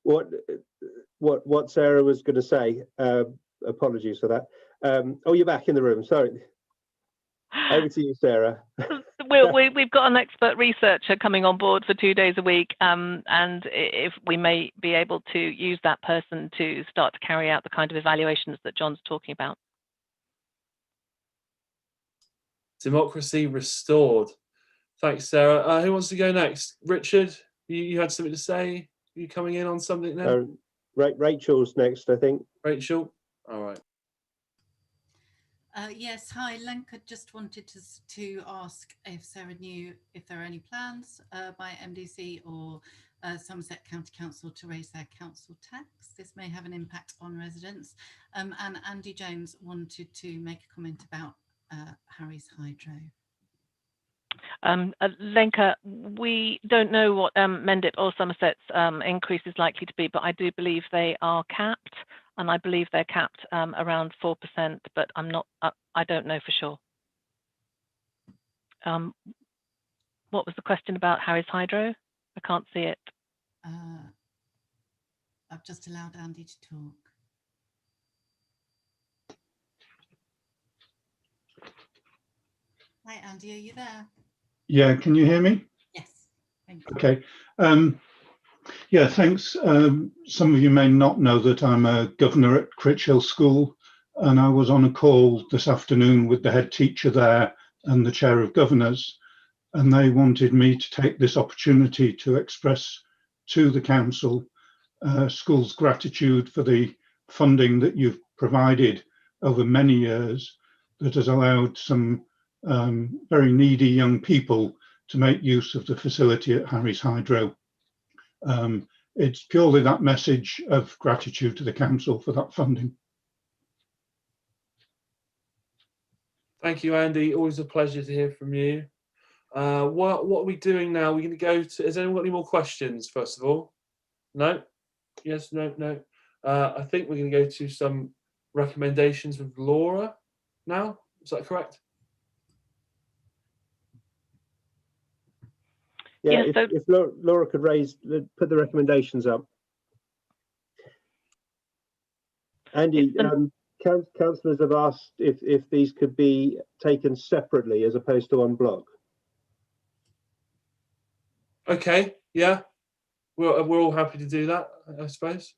What Sarah was going to say. Apologies for that. Oh, you're back in the room. Sorry. Over to you, Sarah. We've got an expert researcher coming on board for 2 days a week, and if we may be able to use that person to start to carry out the kind of evaluations that John's talking about. Democracy restored. Thanks, Sarah. Who wants to go next? Richard, you had something to say? Are you coming in on something now? Rachel's next, I think. Rachel? All right. Yes, hi. Lenka just wanted to ask if Sarah knew if there are any plans by MDC or Somerset County Council to raise their council tax. This may have an impact on residents. And Andy Jones wanted to make a comment about Harry's Hydro. Lenka, we don't know what Mendip or Somerset's increase is likely to be, but I do believe they are capped, and I believe they're capped around 4%, but I'm not, I don't know for sure. What was the question about Harry's Hydro? I can't see it. I've just allowed Andy to talk. Hi, Andy, are you there? Yeah, can you hear me? Yes, thank you. Okay. Yeah, thanks. Some of you may not know that I'm a governor at Critchhill School, and I was on a call this afternoon with the head teacher there and the chair of governors, and they wanted me to take this opportunity to express to the council school's gratitude for the funding that you've provided over many years that has allowed some very needy young people to make use of the facility at Harry's Hydro. It's purely that message of gratitude to the council for that funding. Thank you, Andy. Always a pleasure to hear from you. What are we doing now? We're going to go to, has anyone got any more questions, first of all? No? Yes, no, no. I think we're going to go to some recommendations with Laura now. Is that correct? Yeah, if Laura could put the recommendations up. Andy, councillors have asked if these could be taken separately as opposed to on block. Okay, yeah. We're all happy to do that, I suppose.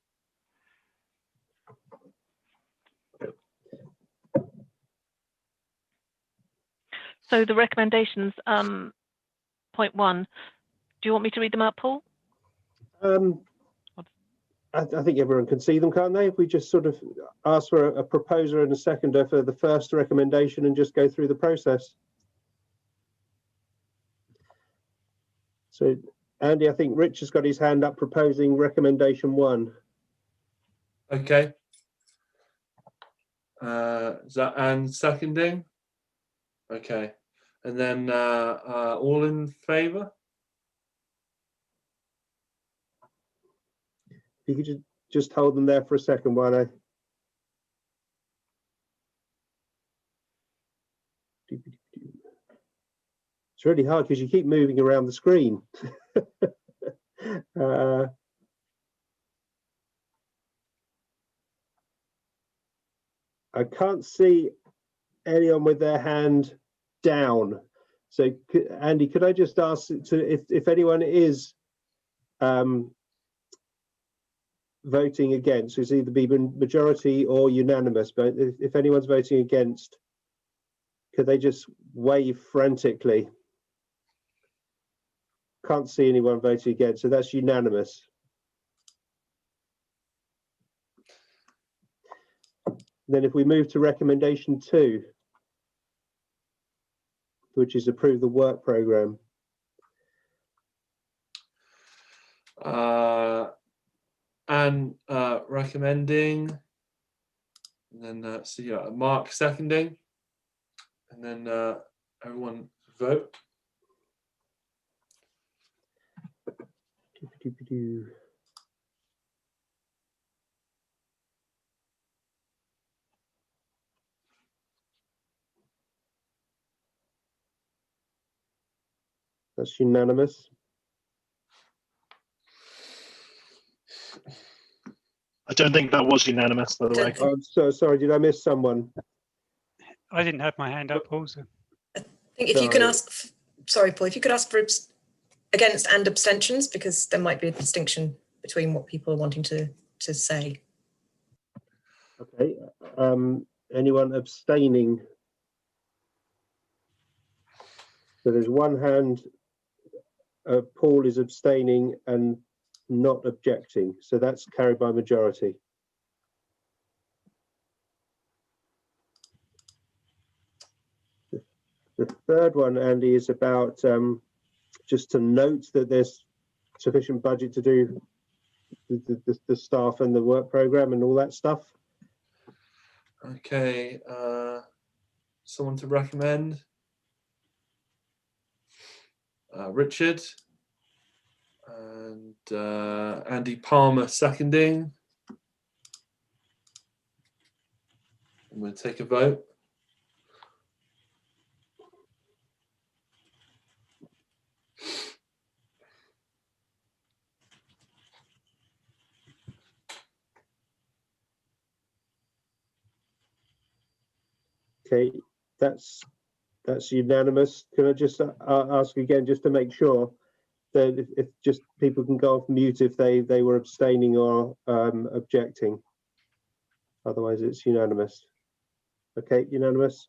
So the recommendations, point 1, do you want me to read them out, Paul? I think everyone can see them, can't they? If we just sort of ask for a proposer and a seconder for the first recommendation and just go through the process. So, Andy, I think Rich has got his hand up proposing recommendation 1. Okay. Is that Anne seconding? Okay. And then all in favour? If you could just hold them there for a second while I... It's really hard because you keep moving around the screen. I can't see anyone with their hand down. So, Andy, could I just ask if anyone is voting against, it's either be majority or unanimous, but if anyone's voting against, could they just wave frantically? Can't see anyone voting against, so that's unanimous. Then if we move to recommendation 2, which is approve the work programme. And recommending, and then Mark seconding, and then everyone vote. That's unanimous. I don't think that was unanimous, by the way. Oh, I'm so sorry, did I miss someone? I didn't have my hand up also. I think if you can ask, sorry, Paul, if you could ask for against and abstentions, because there might be a distinction between what people are wanting to say. Okay, anyone abstaining? So there's one hand, Paul is abstaining and not objecting, so that's carried by majority. The third one, Andy, is about just to note that there's sufficient budget to do the staff and the work programme and all that stuff. Okay, someone to recommend? Richard. And Andy Palmer seconding. I'm going to take a vote. Okay, that's unanimous. Can I just ask again, just to make sure that if just people can go off mute if they were abstaining or objecting. Otherwise, it's unanimous. Okay, unanimous.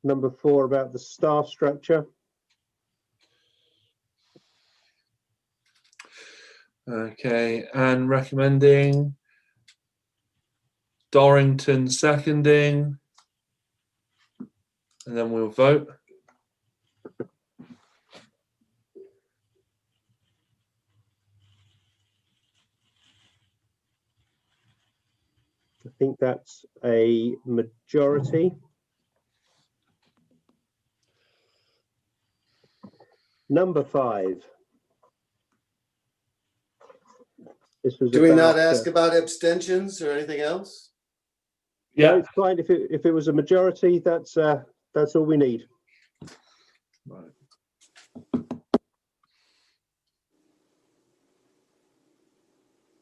Number 4 about the staff structure. Okay, and recommending. Dorrington seconding. And then we'll vote. I think that's a majority. Number 5. This was. Do we not ask about abstentions or anything else? Yeah, no, it's fine. If it was a majority, that's all we need. Right.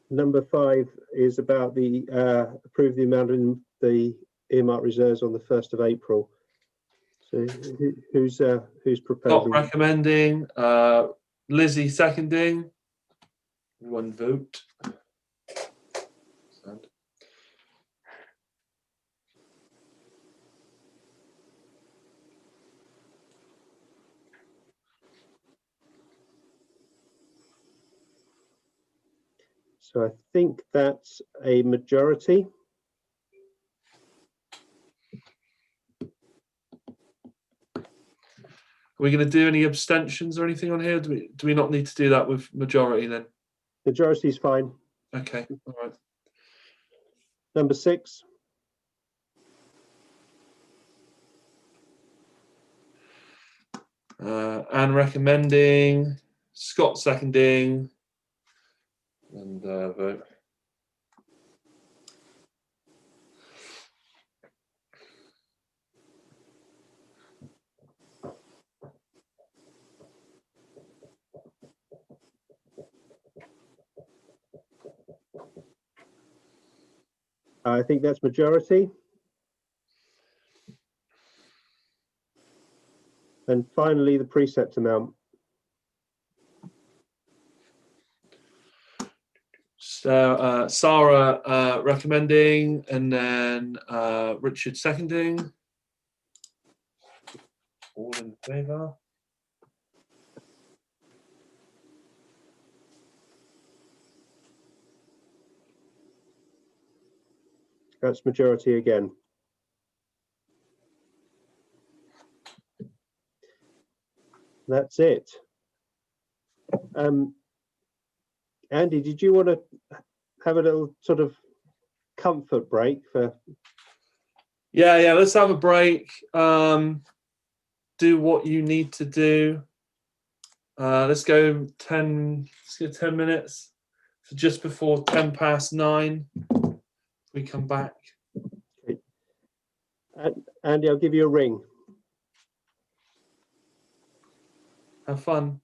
Number 5 is about the approve the amount in the earmark reserves on the 1st of April. So who's proposing? Scott recommending, Lizzie seconding. One vote. So I think that's a majority. Are we going to do any abstentions or anything on here? Do we not need to do that with majority then? Majority is fine. Okay, all right. Number 6. Anne recommending, Scott seconding, and vote. I think that's majority. And finally, the precept amount. So Sarah recommending, and then Richard seconding. All in favour. That's majority again. That's it. Andy, did you want to have a little sort of comfort break for? Yeah. Let's have a break. Do what you need to do. Let's go 10. Let's go 10 minutes. So just before 9:10, we come back. Okay. Andy, I'll give you a ring. Have fun.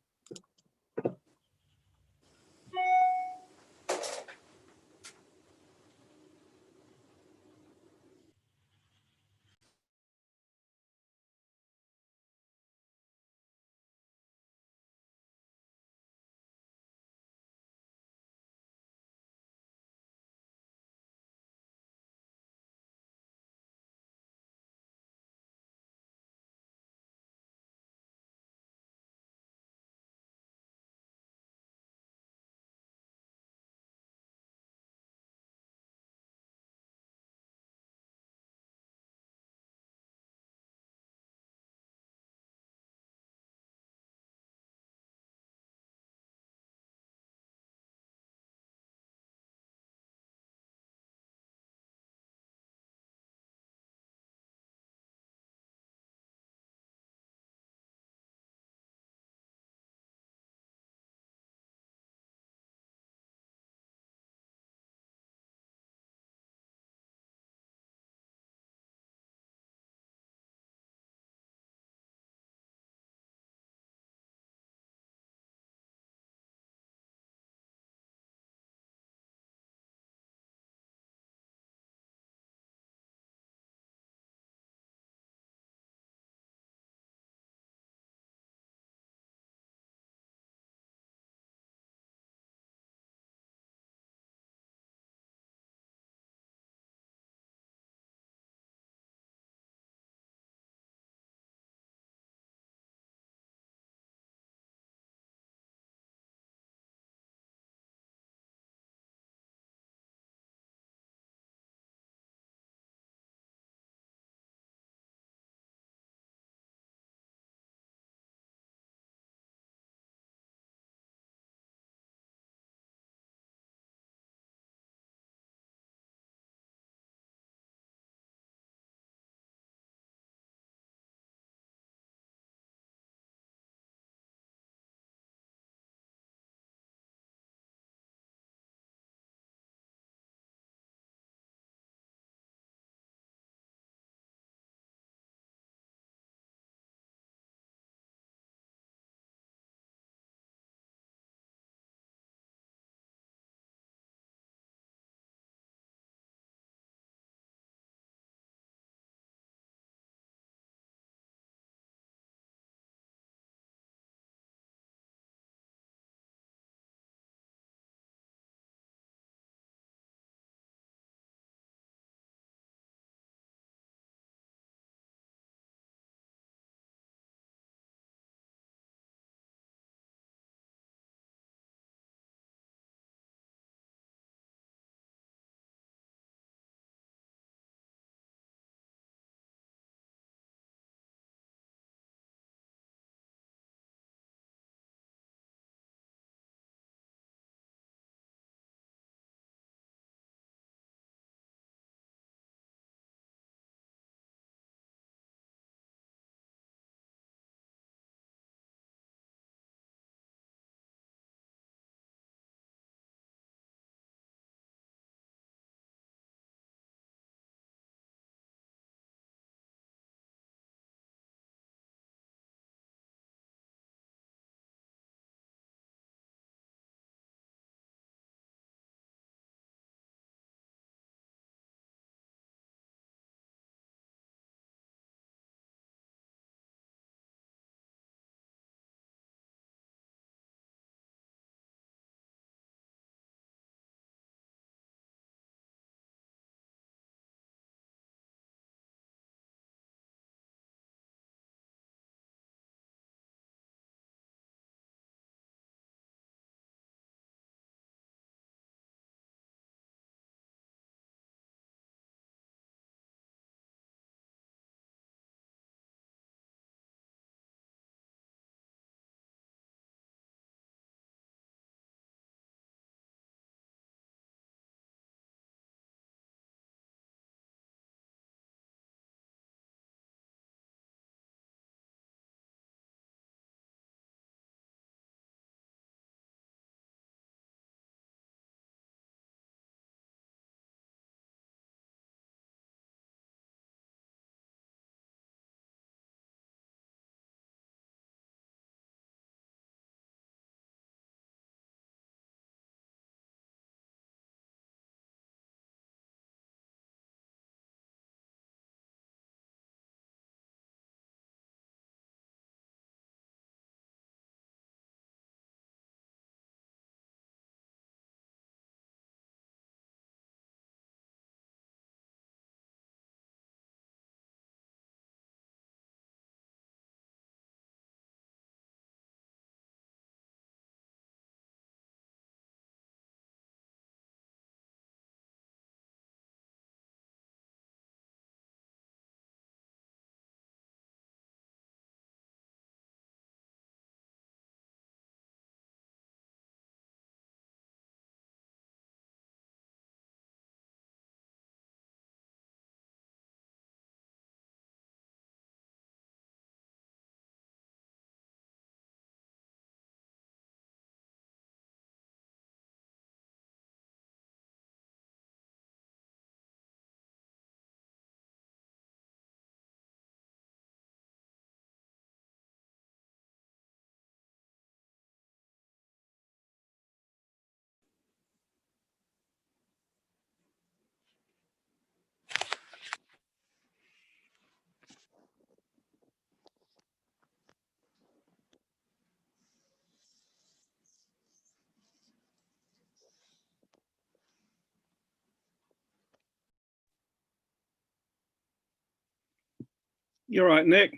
You're right, Nick.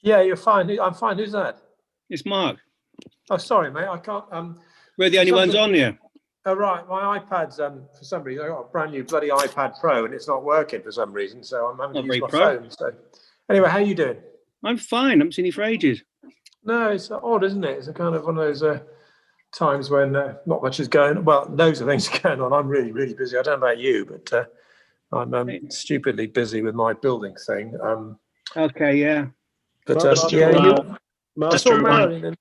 Yeah, you're fine. I'm fine. Who's that? It's Mark. Oh, sorry, mate. I can't. We're the only ones on here. Oh, right. My iPad's for some reason I got a brand new bloody iPad Pro and it's not working for some reason. So I'm having Not to use very my pro. phone. So anyway, how you doing? I'm fine. I haven't seen you for ages. No, it's odd, isn't it? It's a kind of one of those times when not much is going. Well, loads of things are going on. I'm really, really busy. I don't know about you, but I'm stupidly busy with my building thing. Okay, yeah. But Mark, I saw Marilyn and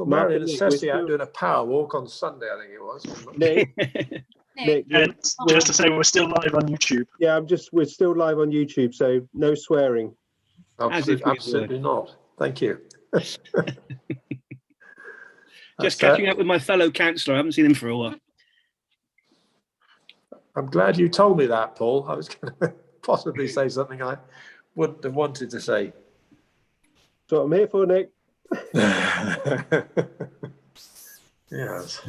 Mark and and Nick, Ceci out doing a power walk on Sunday, I think it was. Nick, Just to say, we're still live on YouTube. Yeah, we're still live on YouTube, so no swearing. Absolutely not. Thank you. Just catching up with my fellow councillor. I haven't seen him for a while. I'm glad you told me that, Paul. I was going to possibly say something I wouldn't have wanted to say. That's what I'm here for, Nick. Yes.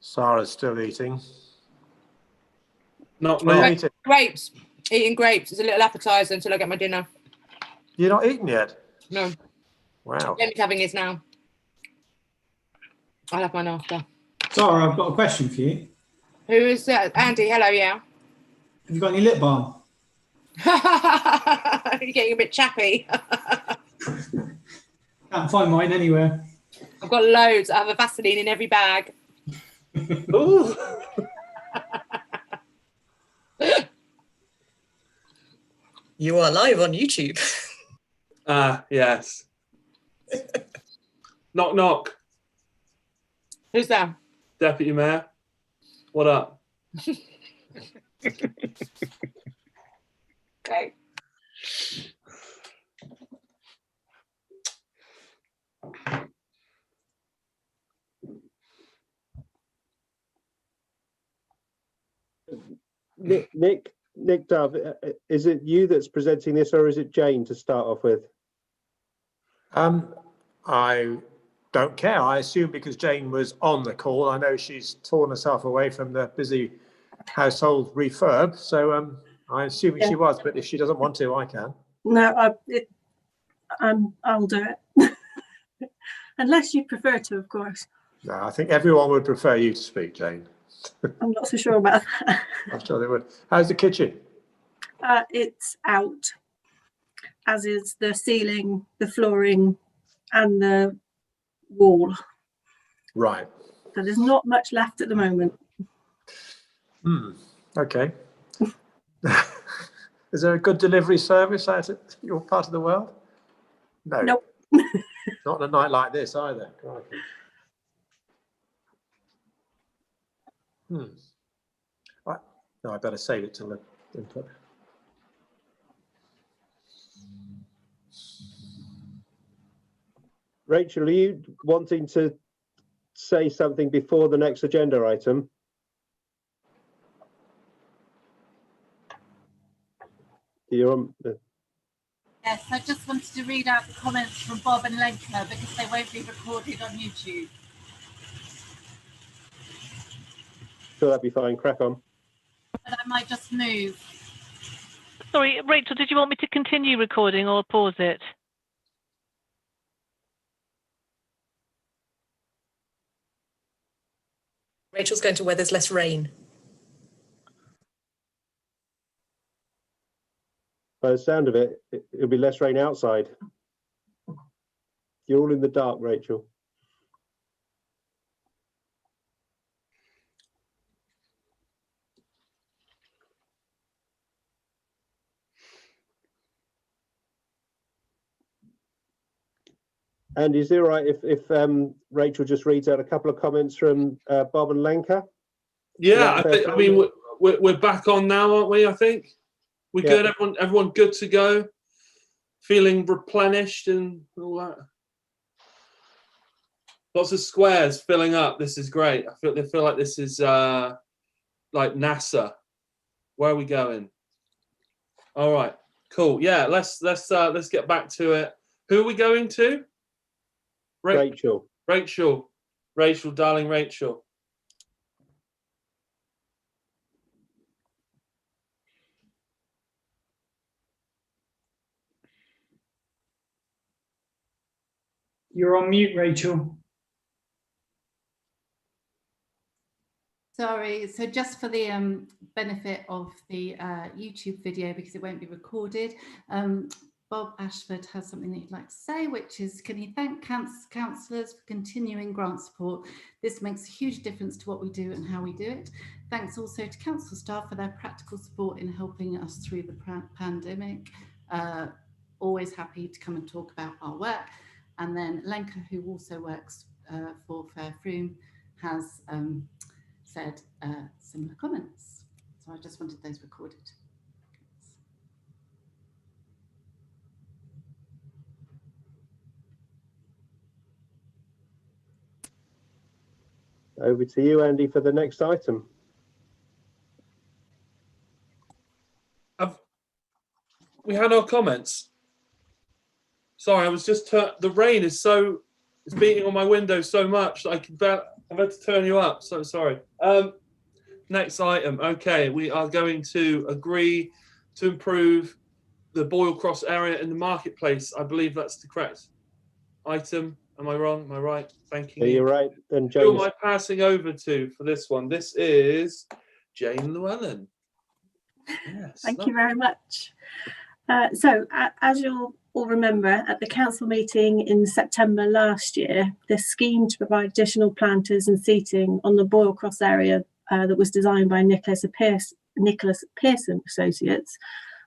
Sarah's still eating. Not eating. Grapes. Eating grapes. It's a little appetizer until I get my dinner. You're not eating yet? No. Wow. Jamie's having his now. I'll have mine after. Sarah, I've got a question for you. Who is that? Andy, hello, yeah. Have you got any lip balm? You're getting a bit chappy. Can't find mine anywhere. I've got loads. I have a Vaseline in every bag. Ooh. You are live on YouTube. Yes. Knock, knock. Who's that? Deputy Mayor. What up? Okay. Nick Dove, is it you that's presenting this, or is it Jane to start off with? I don't care. I assume because Jane was on the call, I know she's torn herself away from the busy household refurb. So I assume she was, but if she doesn't want to, I can. No, I'll do it. Unless you prefer to, of course. No, I think everyone would prefer you to speak, Jane. I'm not so sure about that. I'm sure they would. How's the kitchen? It's out, as is the ceiling, the flooring, and the wall. Right. So there's not much left at the moment. Okay. Is there a good delivery service out at your part of the world? No. Nope. Not on a night like this either. Crikey. Right. No, I better save it till the input. Rachel, are you wanting to say something before the next agenda item? You're on. Yes, I just wanted to read out the comments from Bob and Lenka because they won't be recorded on YouTube. Sure, that'd be fine. Crack on. But I might just move. Sorry, Rachel, did you want me to continue recording or pause it? Rachel's going to where there's less rain. By the sound of it, it'll be less rain outside. You're all in the dark, Rachel. And is it all right if Rachel just reads out a couple of comments from Bob and Lenka? Yeah, I mean, we're back on now, aren't we? I think we're good. Everyone good to go, feeling replenished and all that. Lots of squares filling up. This is great. I feel like this is like NASA. Where are we going? All right, cool. Yeah, let's get back to it. Who are we going to? Rachel. Rachel, darling Rachel. You're on mute, Rachel. Sorry, so just for the benefit of the YouTube video, because it won't be recorded, Bob Ashford has something that he'd like to say, which is, can he thank councillors for continuing grant support? This makes a huge difference to what we do and how we do it. Thanks also to council staff for their practical support in helping us through the pandemic. Always happy to come and talk about our work. And then Lenka, who also works for Frome, has said similar comments. So I just wanted those recorded. Over to you, Andy, for the next item. We had our comments. Sorry, I was just the rain is so, it's beating on my window so much that I've had to turn you up. So sorry. Next item. Okay, we are going to agree to improve the Boyle Cross area in the marketplace. I believe that's the correct item. Am I wrong? Am I right? Thank you. Yeah, you're right. And Who am James. I passing over to for this one? This is Jane Llewellyn. Yes. Thank you very much. So, as you'll all remember, at the council meeting in September last year, the scheme to provide additional planters and seating on the Boyle Cross area that was designed by Nicholas Pearson Associates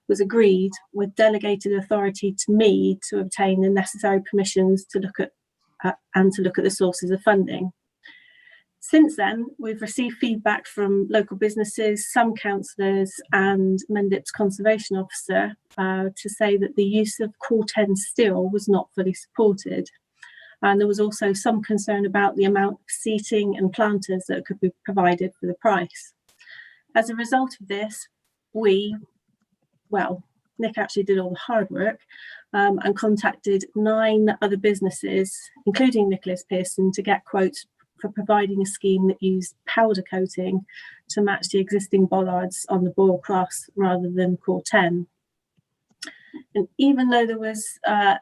was agreed, with delegated authority to me to obtain the necessary permissions to look at the sources of funding. Since then, we've received feedback from local businesses, some councillors and Mendip's conservation officer to say that the use of core 10 steel was not fully supported. And there was also some concern about the amount of seating and planters that could be provided for the price. As a result of this, Nick actually did all the hard work and contacted 9 other businesses, including Nicholas Pearson, to get quotes for providing a scheme that used powder coating to match the existing bollards on the Boyle Cross rather than core 10. And even though there was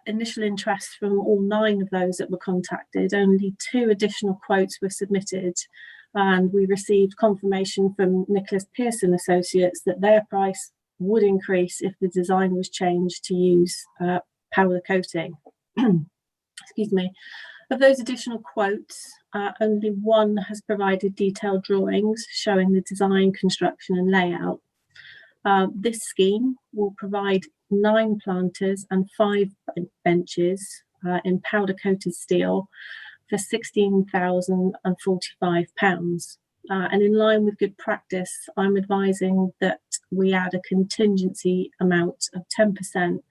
initial interest from all 9 of those that were contacted, only 2 additional quotes were submitted, and we received confirmation from Nicholas Pearson Associates that their price would increase if the design was changed to use powder coating. Excuse me. Of those additional quotes, only 1 has provided detailed drawings showing the design, construction and layout. This scheme will provide 9 planters and 5 benches in powder coated steel for £16,045. And in line with good practice, I'm advising that we add a contingency amount of 10%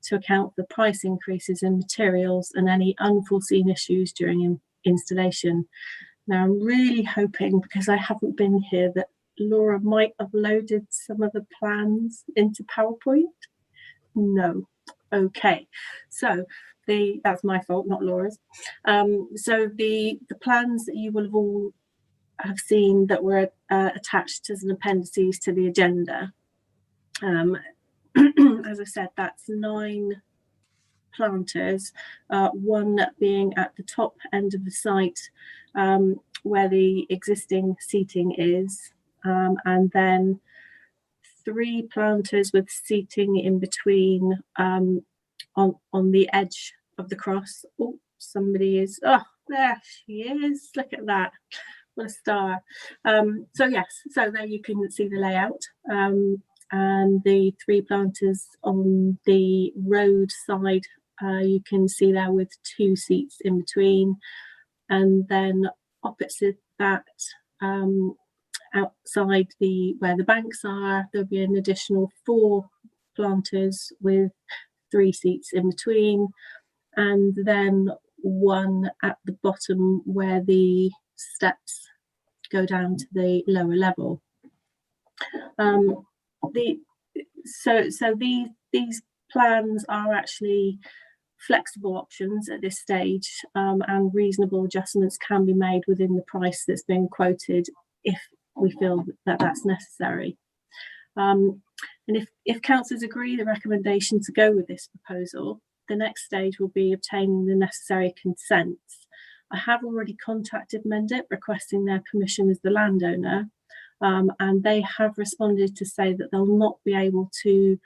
to account for price increases in materials and any unforeseen issues during installation. Now, I'm really hoping, because I haven't been here, that Laura might have loaded some of the plans into PowerPoint. No. Okay. So that's my fault, not Laura's. So the plans that you will have all have seen that were attached as an appendices to the agenda. As I said, that's 9 planters, 1 being at the top end of the site where the existing seating is, and then 3 planters with seating in between on the edge of the cross. Oh, somebody is, oh, there she is, look at that. What a star. So yes, so there you can see the layout, and the 3 planters on the road side, you can see there with 2 seats in between, and then opposite that, outside where the banks are, there'll be an additional 4 planters with 3 seats in between, and then 1 at the bottom where the steps go down to the lower level. So these plans are actually flexible options at this stage, and reasonable adjustments can be made within the price that's been quoted if we feel that that's necessary. And if councillors agree the recommendation to go with this proposal, the next stage will be obtaining the necessary consents. I have already contacted Mendip requesting their permission as the landowner, and they have responded to say that they'll not be able to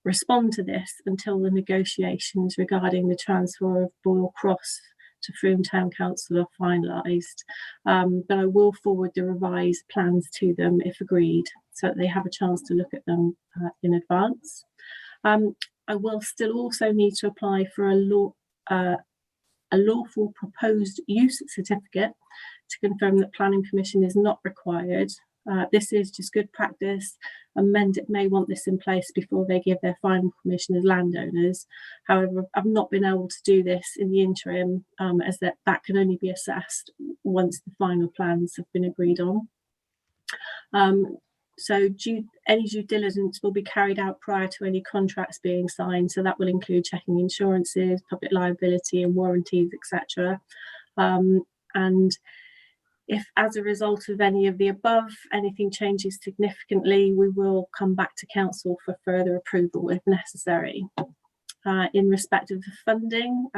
respond to this until the negotiations regarding the transfer of Boyle Cross to Frome Town Council are finalised. But I will forward the revised plans to them if agreed, so that they have a chance to look at them in advance. I will still also need to apply for a lawful proposed use certificate to confirm that planning permission is not required. This is just good practice, and Mendip may want this in place before they give their final permission as landowners. However, I've not been able to do this in the interim, as that can only be assessed once the final plans have been agreed on. So any due diligence will be carried out prior to any contracts being signed. So that will include checking insurances, public liability and warranties, etc. And if as a result of any of the above, anything changes significantly, we will come back to council for further approval if necessary. In respect of the funding,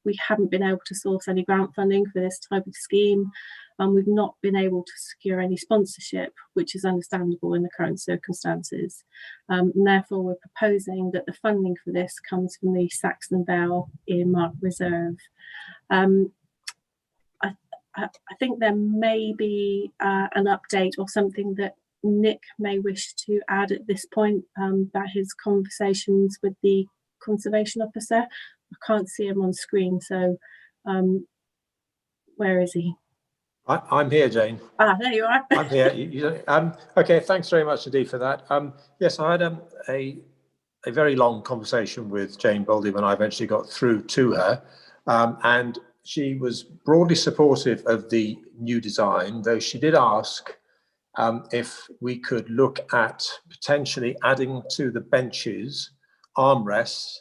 we haven't been able to source any grant funding for this type of scheme, and we've not been able to secure any sponsorship, which is understandable in the current circumstances. And therefore, we're proposing that the funding for this comes from the Saxon Vale earmark reserve. I think there may be an update or something that Nick may wish to add at this point about his conversations with the conservation officer. I can't see him on screen, so where is he? I'm here, Jane. Ah, there you are. I'm here. Okay, thanks very much, Adi, for that. Yes, I had a very long conversation with Jane Boldy when I eventually got through to her, and she was broadly supportive of the new design, though she did ask if we could look at potentially adding to the benches armrests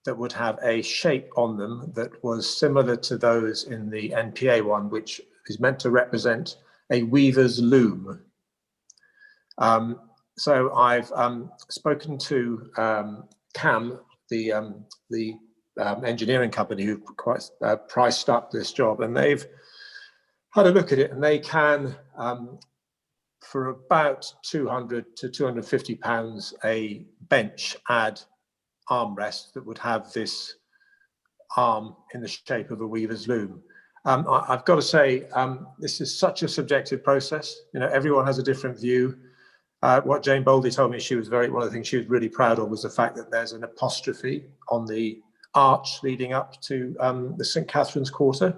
that would have a shape on them that was similar to those in the NPA one, which is meant to represent a weaver's loom. So I've spoken to CAM, the engineering company who quite priced up this job, and they've had a look at it, and they can, for about 200 to 250 pounds a bench, add armrest that would have this arm in the shape of a weaver's loom. I've got to say, this is such a subjective process. You know, everyone has a different view. What Jane Boldy told me, one of the things she was really proud of was the fact that there's an apostrophe on the arch leading up to the St. Catherine's Quarter.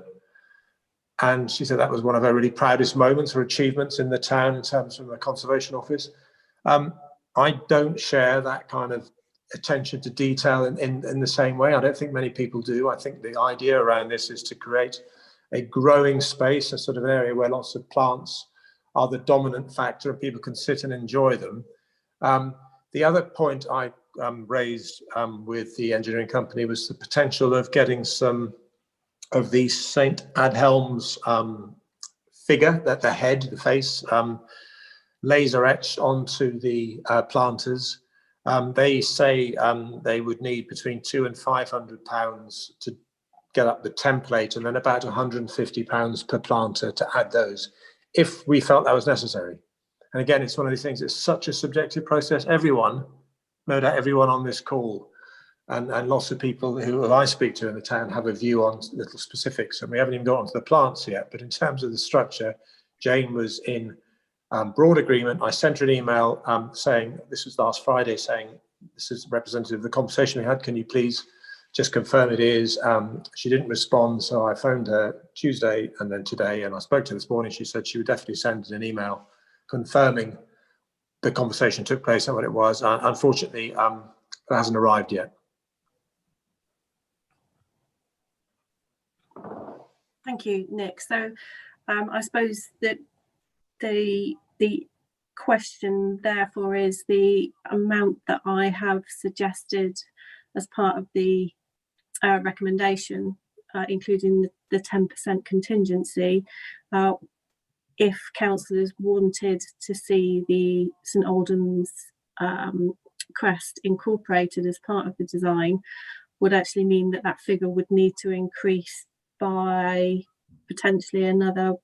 And she said that was one of her really proudest moments or achievements in the town in terms of the Conservation Office. I don't share that kind of attention to detail in the same way. I don't think many people do. I think the idea around this is to create a growing space, a sort of area where lots of plants are the dominant factor and people can sit and enjoy them. The other point I raised with the engineering company was the potential of getting some of the St. Adhelm's figure, that the head, the face, laser etched onto the planters. They say they would need between £200 and £500 to get up the template, and then about £150 per planter to add those, if we felt that was necessary. And again, it's one of these things, it's such a subjective process. Everyone, no doubt everyone on this call, and lots of people who I speak to in the town have a view on little specifics, and we haven't even got onto the plants yet. But in terms of the structure, Jane was in broad agreement. I sent her an email saying, this was last Friday, saying, this is representative of the conversation we had, can you please just confirm it is? She didn't respond, so I phoned her Tuesday and then today, and I spoke to her this morning. She said she would definitely send an email confirming the conversation took place and what it was. Unfortunately, it hasn't arrived yet. Thank you, Nick. So I suppose that the question therefore is the amount that I have suggested as part of the recommendation, including the 10% contingency, if councillors wanted to see the St Aldham's crest incorporated as part of the design, would actually mean that that figure would need to increase by potentially another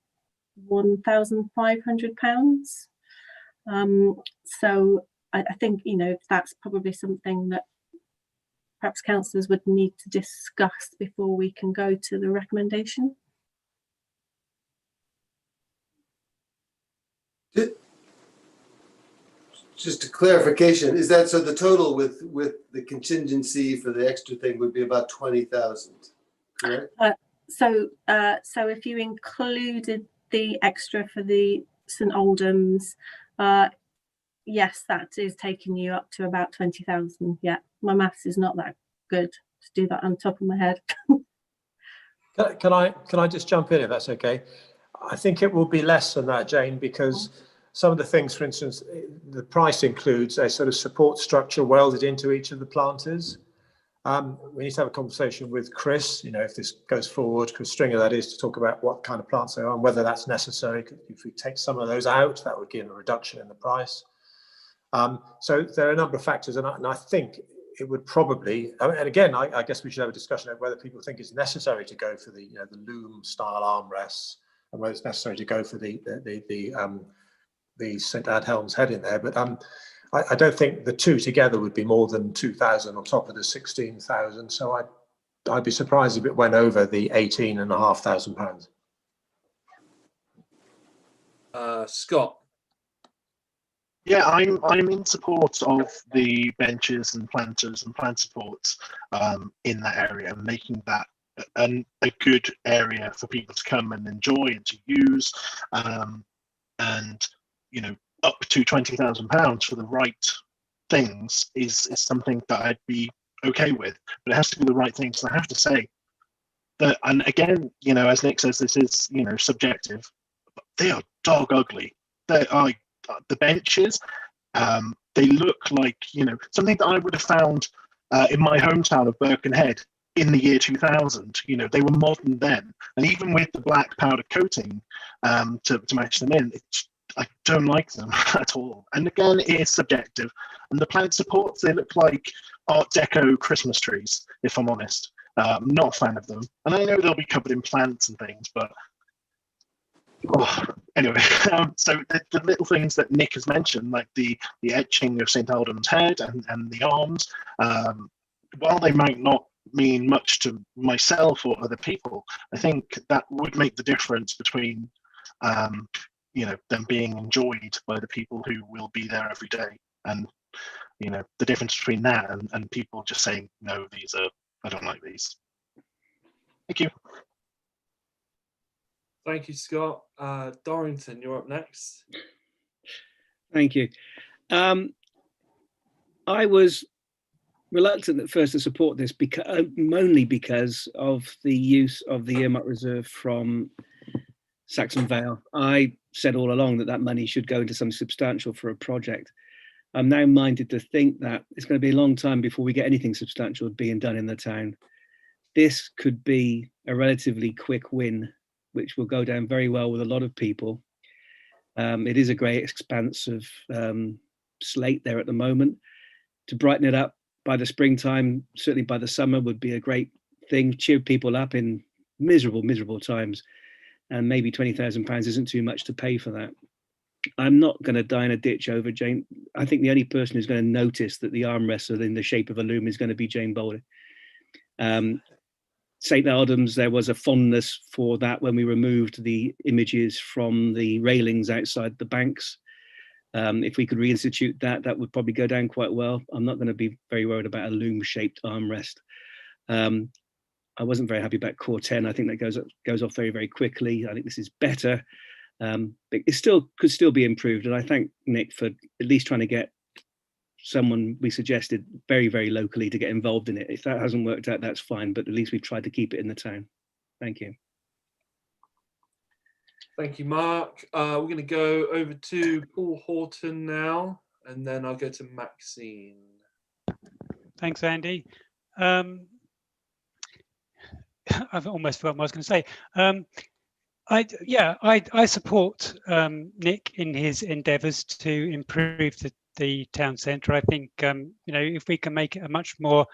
£1,500. So I think, you know, that's probably something that perhaps councillors would need to discuss before we can go to the recommendation. Just a clarification, is that so the total with the contingency for the extra thing would be about 20,000, correct? So if you included the extra for the St Aldham's, yes, that is taking you up to about 20,000. Yeah, my maths is not that good to do that on the top of my head. Can I just jump in if that's okay? I think it will be less than that, Jane, because some of the things, for instance, the price includes a sort of support structure welded into each of the planters. We need to have a conversation with Chris, you know, if this goes forward, Chris Stringer, that is, to talk about what kind of plants they are and whether that's necessary. If we take some of those out, that would give a reduction in the price. So there are a number of factors, and I think it would probably, and again, I guess we should have a discussion of whether people think it's necessary to go for the, you know, the loom style armrests, and whether it's necessary to go for the St Adhelm's head in there. But I don't think the two together would be more than 2,000 on top of the 16,000. So I'd be surprised if it went over the £18,500. Scott. Yeah, I'm in support of the benches and planters and plant supports in that area, and making that a good area for people to come and enjoy and to use, and you know, up to £20,000 for the right things is something that I'd be okay with, but it has to be the right things. And I have to say that, and again, you know, as Nick says, this is, you know, subjective, but they are dog ugly. They are the benches. They look like, you know, something that I would have found in my hometown of Birkenhead in the year 2000. You know, they were modern then, and even with the black powder coating to match them in, I don't like them at all. And again, it is subjective. And the plant supports, they look like Art Deco Christmas trees, if I'm honest. I'm not a fan of them. And I know they'll be covered in plants and things, but anyway, so the little things that Nick has mentioned, like the etching of St Aldham's head and the arms, while they might not mean much to myself or other people, I think that would make the difference between you know, them being enjoyed by the people who will be there every day. And you know, the difference between that and people just saying, no, I don't like these. Thank you. Thank you, Scott. Dorrington, you're up next. Thank you. I was reluctant at first to support this only because of the use of the earmark reserve from Saxon Vale. I said all along that money should go into something substantial for a project. I'm now minded to think that it's going to be a long time before we get anything substantial being done in the town. This could be a relatively quick win, which will go down very well with a lot of people. It is a great expanse of slate there at the moment. To brighten it up by the springtime, certainly by the summer, would be a great thing. Cheer people up in miserable times. And maybe £20,000 isn't too much to pay for that. I'm not going to die in a ditch over Jane. I think the only person who's going to notice that the armrests are in the shape of a loom is going to be Jane Boulder. St Aldham's, there was a fondness for that when we removed the images from the railings outside the banks. If we could reinstitute that, that would probably go down quite well. I'm not going to be very worried about a loom-shaped armrest. I wasn't very happy about Core 10. I think that goes off very, very quickly. I think this is better. But it could still be improved. And I thank Nick for at least trying to get someone we suggested very, very locally to get involved in it. If that hasn't worked out, that's fine. But at least we've tried to keep it in the town. Thank you. Thank you, Mark. We're going to go over to Paul Horton now, and then I'll go to Maxine. Thanks, Andy. I've almost forgotten what I was going to say. I support Nick in his endeavours to improve the town centre. I think if we can make it a much more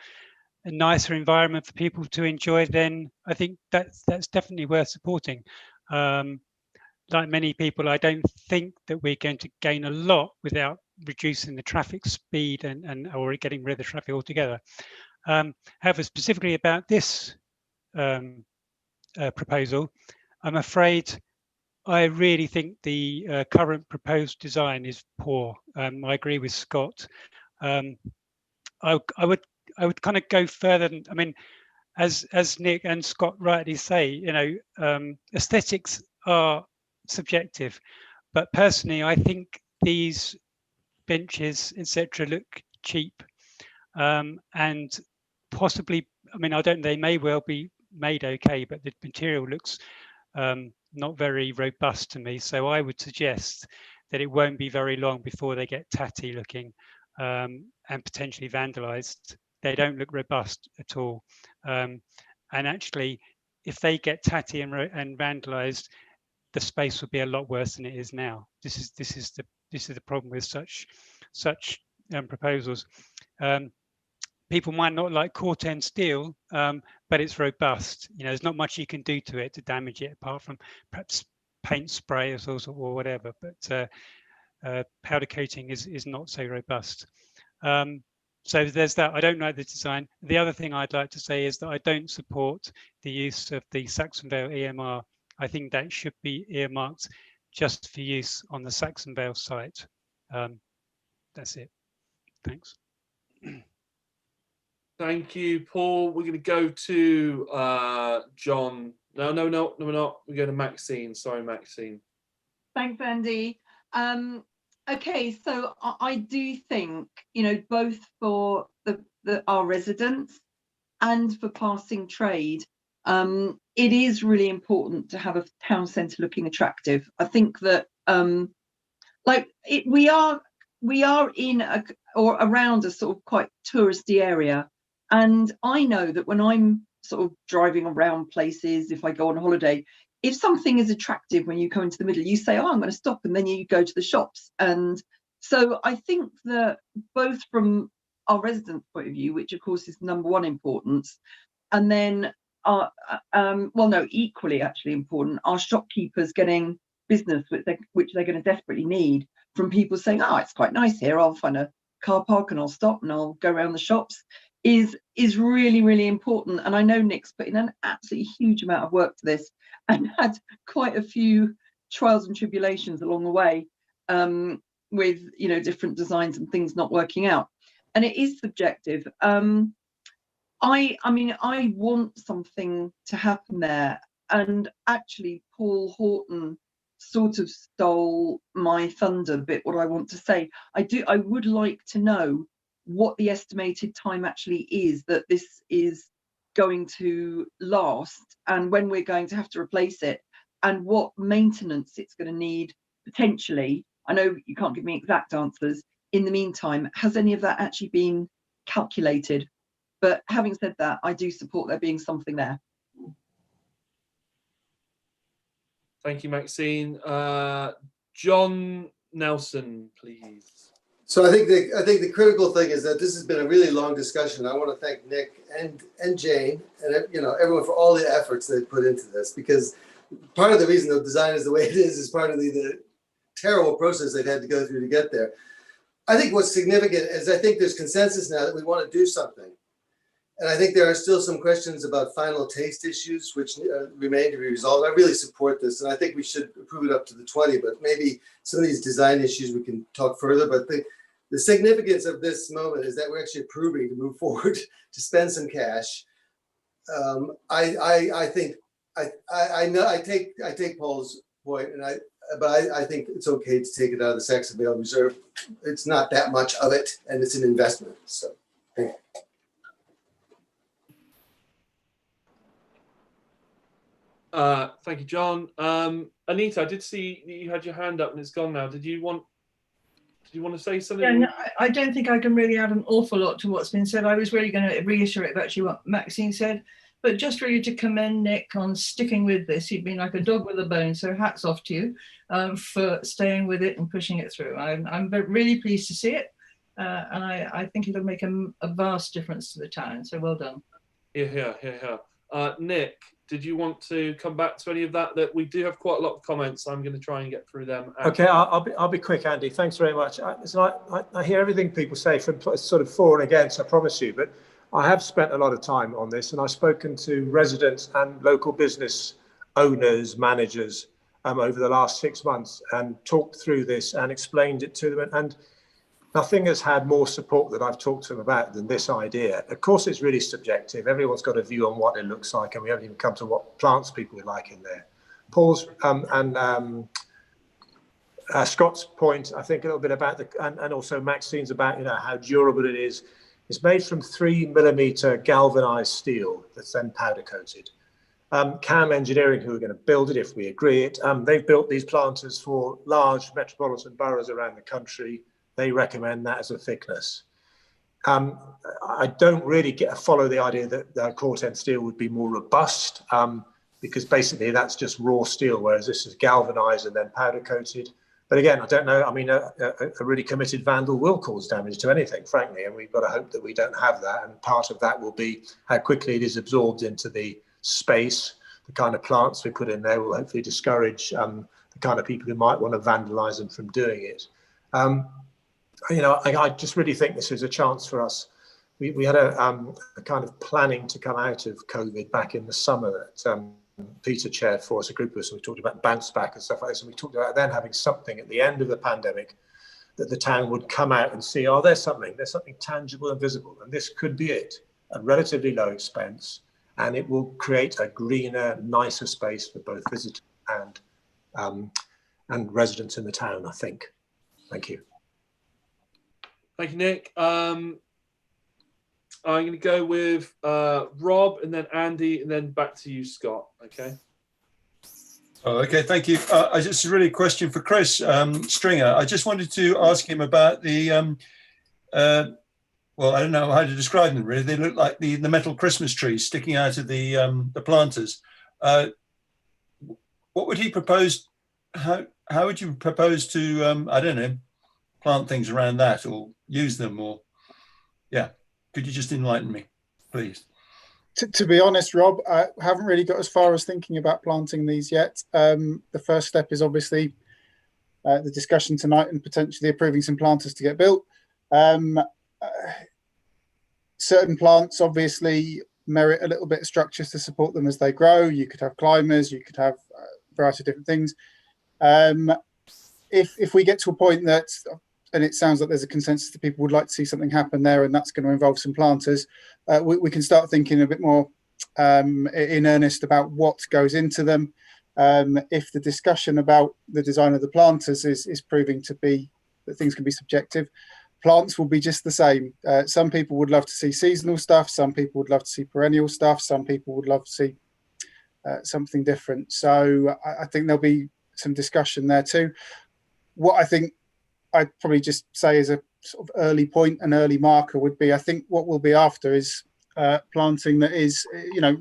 a nicer environment for people to enjoy, then I think that's definitely worth supporting. Like many people, I don't think that we're going to gain a lot without reducing the traffic speed or getting rid of the traffic altogether. However, specifically about this proposal, I'm afraid I really think the current proposed design is poor. I agree with Scott. I would kind of go further than, I mean, as Nick and Scott rightly say, aesthetics are subjective, but personally, I think these benches, etc., look cheap, and possibly, I mean, I don't. They may well be made okay, but the material looks not very robust to me. So I would suggest that it won't be very long before they get tatty looking and potentially vandalized. They don't look robust at all. And actually, if they get tatty and vandalized, the space would be a lot worse than it is now. This is the problem with such proposals. People might not like Corten steel, but it's robust. There's not much you can do to it to damage it, apart from perhaps paint spray or whatever. But powder coating is not so robust. So there's that. I don't like the design. The other thing I'd like to say is that I don't support the use of the Saxon Vale EMR. I think that should be earmarked just for use on the Saxon Vale site. That's it. Thanks. Thank you, Paul. We're going to go to John. No, we're not. We go to Maxine. Sorry, Maxine. Thanks, Andy. Okay, so I do think, both for our residents and for passing trade, it is really important to have a town centre looking attractive. I think that we are in or around a sort of quite touristy area, and I know that when I'm sort of driving around places, if I go on holiday, if something is attractive when you come into the middle, you say, oh, I'm going to stop, and then you go to the shops. And so I think that both from our residents' point of view, which of course is number one importance, and then equally actually important, our shopkeepers getting business which they're going to desperately need from people saying, oh, it's quite nice here, I'll find a car park and I'll stop and I'll go around the shops, is really, really important. And I know Nick's put in an absolutely huge amount of work to this and had quite a few trials and tribulations along the way, with different designs and things not working out. And it is subjective. I mean, I want something to happen there. And actually, Paul Horton sort of stole my thunder a bit, what I want to say. I would like to know what the estimated time actually is that this is going to last, and when we're going to have to replace it, and what maintenance it's going to need potentially. I know you can't give me exact answers. In the meantime, has any of that actually been calculated? But having said that, I do support there being something there. Thank you, Maxine. John Nelson, please. So I think the critical thing is that this has been a really long discussion. I want to thank Nick and Jane and everyone for all the efforts they've put into this, because part of the reason the design is the way it is part of the terrible process they've had to go through to get there. I think what's significant is I think there's consensus now that we want to do something. And I think there are still some questions about final taste issues which remain to be resolved. I really support this, and I think we should approve it up to the 20, but maybe some of these design issues we can talk further. But the significance of this moment is that we're actually approving to move forward, to spend some cash. I think I take Paul's point, but I think it's okay to take it out of the Saxon Vale Reserve. It's not that much of it, and it's an investment. So, thank you. Thank you, John. Anita, I did see that you had your hand up and it's gone now. Did you want to say something? Yeah, no, I don't think I can really add an awful lot to what's been said. I was really going to reiterate actually what Maxine said. But just really to commend Nick on sticking with this. You've been like a dog with a bone, so hats off to you for staying with it and pushing it through. I'm really pleased to see it, and I think it'll make a vast difference to the town, so well done. Yeah. Nick, did you want to come back to any of that? That we do have quite a lot of comments. I'm going to try and get through them. Okay, I'll be quick, Andy. Thanks very much. I hear everything people say from sort of for and against, I promise you, but I have spent a lot of time on this, and I've spoken to residents and local business owners, managers over the last 6 months and talked through this and explained it to them. And nothing has had more support that I've talked to them about than this idea. Of course, it's really subjective. Everyone's got a view on what it looks like, and we haven't even come to what plants people would like in there. Paul's and Scott's point, I think a little bit about and also Maxine's about how durable it is. It's made from 3mm galvanized steel that's then powder coated. CAM Engineering, who are going to build it if we agree it, they've built these planters for large metropolitan boroughs around the country. They recommend that as a thickness. I don't really follow the idea that Corten steel would be more robust because basically that's just raw steel, whereas this is galvanized and then powder coated. But again, I don't know. I mean, a really committed vandal will cause damage to anything, frankly, and we've got to hope that we don't have that. And part of that will be how quickly it is absorbed into the space. The kind of plants we put in there will hopefully discourage the kind of people who might want to vandalize them from doing it. I just really think this is a chance for us. We had a kind of planning to come out of COVID back in the summer that Peter chaired for us, a group of us, and we talked about bounce back and stuff like this. And we talked about then having something at the end of the pandemic that the town would come out and see, oh, there's something tangible and visible. And this could be it at relatively low expense. And it will create a greener, nicer space for both visitors and residents in the town, I think. Thank you. Thank you, Nick. I'm going to go with Rob and then Andy and then back to you, Scott. Okay. Oh, okay, thank you. Just really a question for Chris Stringer. I just wanted to ask him about the, well, I don't know how to describe them really. They look like the metal Christmas trees sticking out of the planters. What would he propose? How would you propose to, I don't know, plant things around that or use them or, yeah. Could you just enlighten me, please? To be honest, Rob, I haven't really got as far as thinking about planting these yet. The first step is obviously the discussion tonight and potentially approving some planters to get built. Certain plants obviously merit a little bit of structures to support them as they grow. You could have climbers, you could have a variety of different things. If we get to a point that, and it sounds like there's a consensus that people would like to see something happen there, and that's going to involve some planters, we can start thinking a bit more in earnest about what goes into them. If the discussion about the design of the planters is proving to be that things can be subjective, plants will be just the same. Some people would love to see seasonal stuff, some people would love to see perennial stuff, some people would love to see something different. So I think there'll be some discussion there too. What I think I'd probably just say as a sort of early point, an early marker would be, I think what we'll be after is planting that is,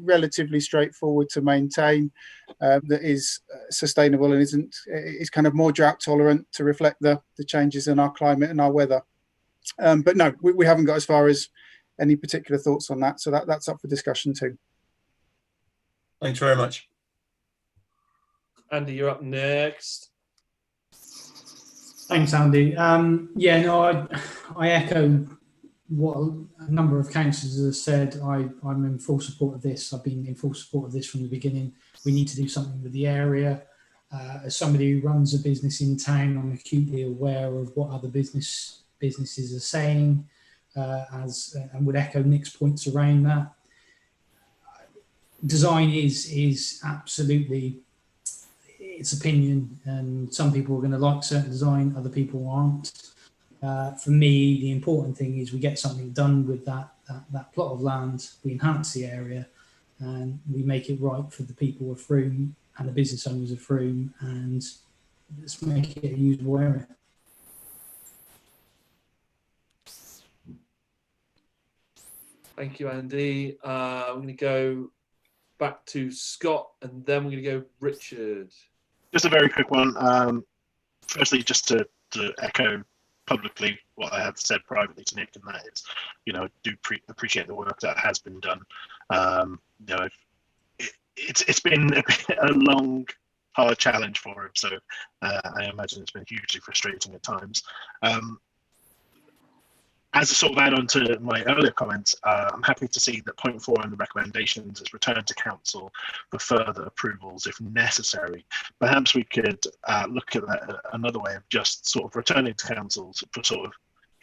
relatively straightforward to maintain, that is sustainable and is kind of more drought tolerant to reflect the changes in our climate and our weather. But no, we haven't got as far as any particular thoughts on that. So that's up for discussion too. Thanks very much. Andy, you're up next. Thanks, Andy. I echo what a number of councillors have said. I'm in full support of this. I've been in full support of this from the beginning. We need to do something with the area. As somebody who runs a business in town, I'm acutely aware of what other businesses are saying, and would echo Nick's points around that. Design is absolutely its opinion, and some people are going to like certain design, other people aren't. For me, the important thing is we get something done with that plot of land, we enhance the area, and we make it right for the people of Frome and the business owners of Frome, and let's make it a usable area. Thank you, Andy. I'm going to go back to Scott, and then we're going to go Richard. Just a very quick one. Firstly, just to echo publicly what I have said privately to Nick, and that is, you know, I do appreciate the work that has been done. You know, it's been a long, hard challenge for him, so I imagine it's been hugely frustrating at times. As a sort of add-on to my earlier comments, I'm happy to see that point 4 in the recommendations is returned to council for further approvals if necessary. Perhaps we could look at that another way of just sort of returning to council for sort of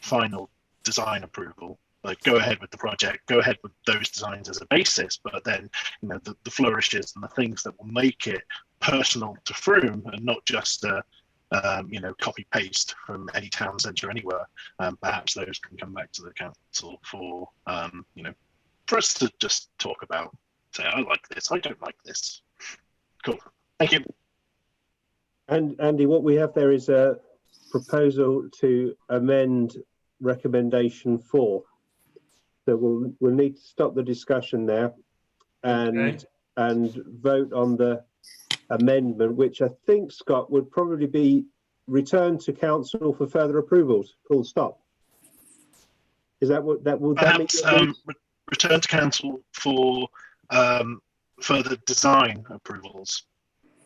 final design approval. Like, go ahead with the project, go ahead with those designs as a basis, but then, you know, the flourishes and the things that will make it personal to Frome and not just you know, copy paste from any town centre anywhere. Perhaps those can come back to the council for you know, for us to just talk about. Say, I like this, I don't like this. Cool. Thank you. And Andy, what we have there is a proposal to amend recommendation 4. So we'll need to stop the discussion there and vote on the amendment, which I think, Scott, would probably be returned to council for further approvals. Full stop. Is that what that would? Perhaps return to council for further design approvals.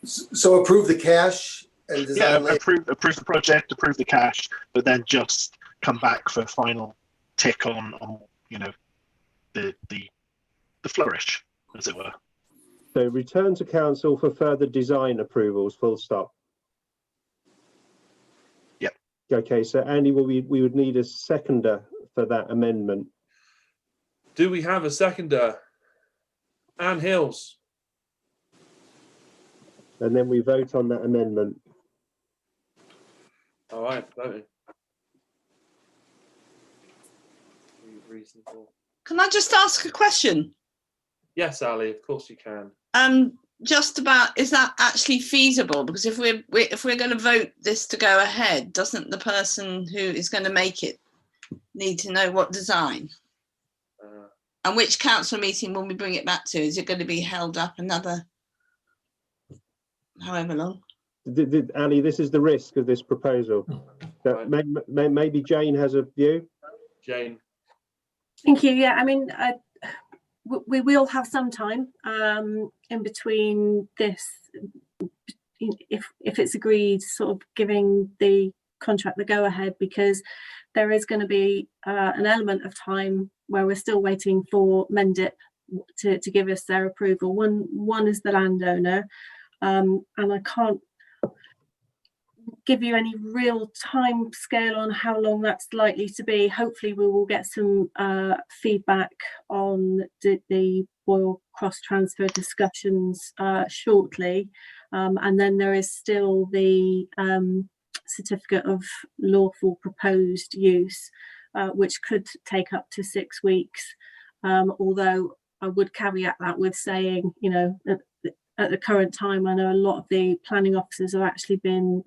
So approve the cash and design. Yeah, approve the project, approve the cash, but then just come back for final tick on you know, the flourish, as it were. So return to council for further design approvals, full stop. Yep. Okay, so Andy, we would need a seconder for that amendment. Do we have a seconder? Anne Hills. And then we vote on that amendment. All right, voting. Reasonable. Can I just ask a question? Yes, Ali, of course you can. Just about, is that actually feasible? Because if we're going to vote this to go ahead, doesn't the person who is going to make it need to know what design? And which council meeting will we bring it back to? Is it going to be held up another however long? Ali, this is the risk of this proposal. That maybe Jane has a view. Jane. Thank you. Yeah, I mean, we will have some time in between this, if it's agreed, sort of giving the contract the go ahead, because there is going to be an element of time where we're still waiting for Mendip to give us their approval. One is the landowner, and I can't give you any real time scale on how long that's likely to be. Hopefully we will get some feedback on the Boyle cross transfer discussions shortly, and then there is still the certificate of lawful proposed use, which could take up to 6 weeks, although I would caveat that with saying, you know, at the current time, I know a lot of the planning officers have actually been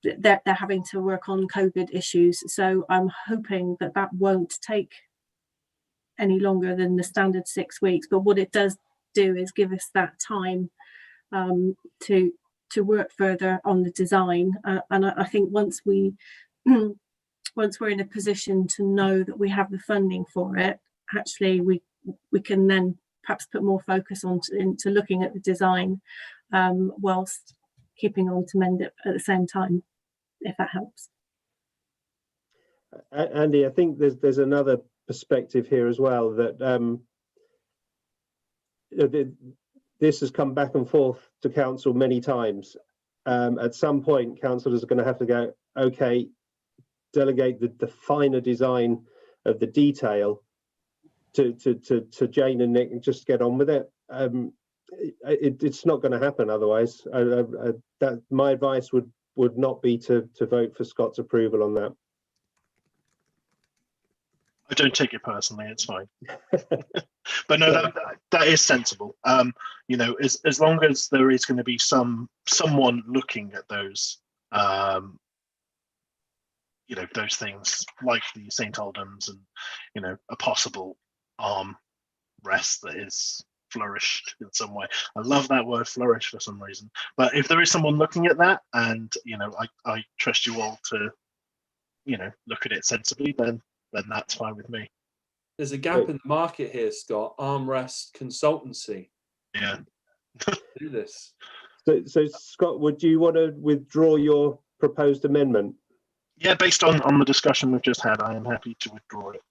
they're having to work on COVID issues, so I'm hoping that won't take any longer than the standard 6 weeks. But what it does do is give us that time to work further on the design, and I think once we're in a position to know that we have the funding for it, actually we can then perhaps put more focus into looking at the design, whilst keeping on to Mendip at the same time, if that helps. Andy, I think there's another perspective here as well, that this has come back and forth to council many times. At some point, councillors are going to have to go, okay, delegate the finer design of the detail to Jane and Nick and just get on with it. It's not going to happen otherwise. That my advice would not be to vote for Scott's approval on that. I don't take it personally, it's fine. But no, that is sensible. You know, as long as there is going to be someone looking at those you know, those things like the St. Aldans and, you know, a possible arm rest that is flourished in some way. I love that word flourish for some reason. But if there is someone looking at that, and I trust you all to look at it sensibly, then that's fine with me. There's a gap in the market here, Scott. Armrest consultancy. Yeah. Do this. So Scott, would you want to withdraw your proposed amendment? Yeah, based on the discussion we've just had, I am happy to withdraw it.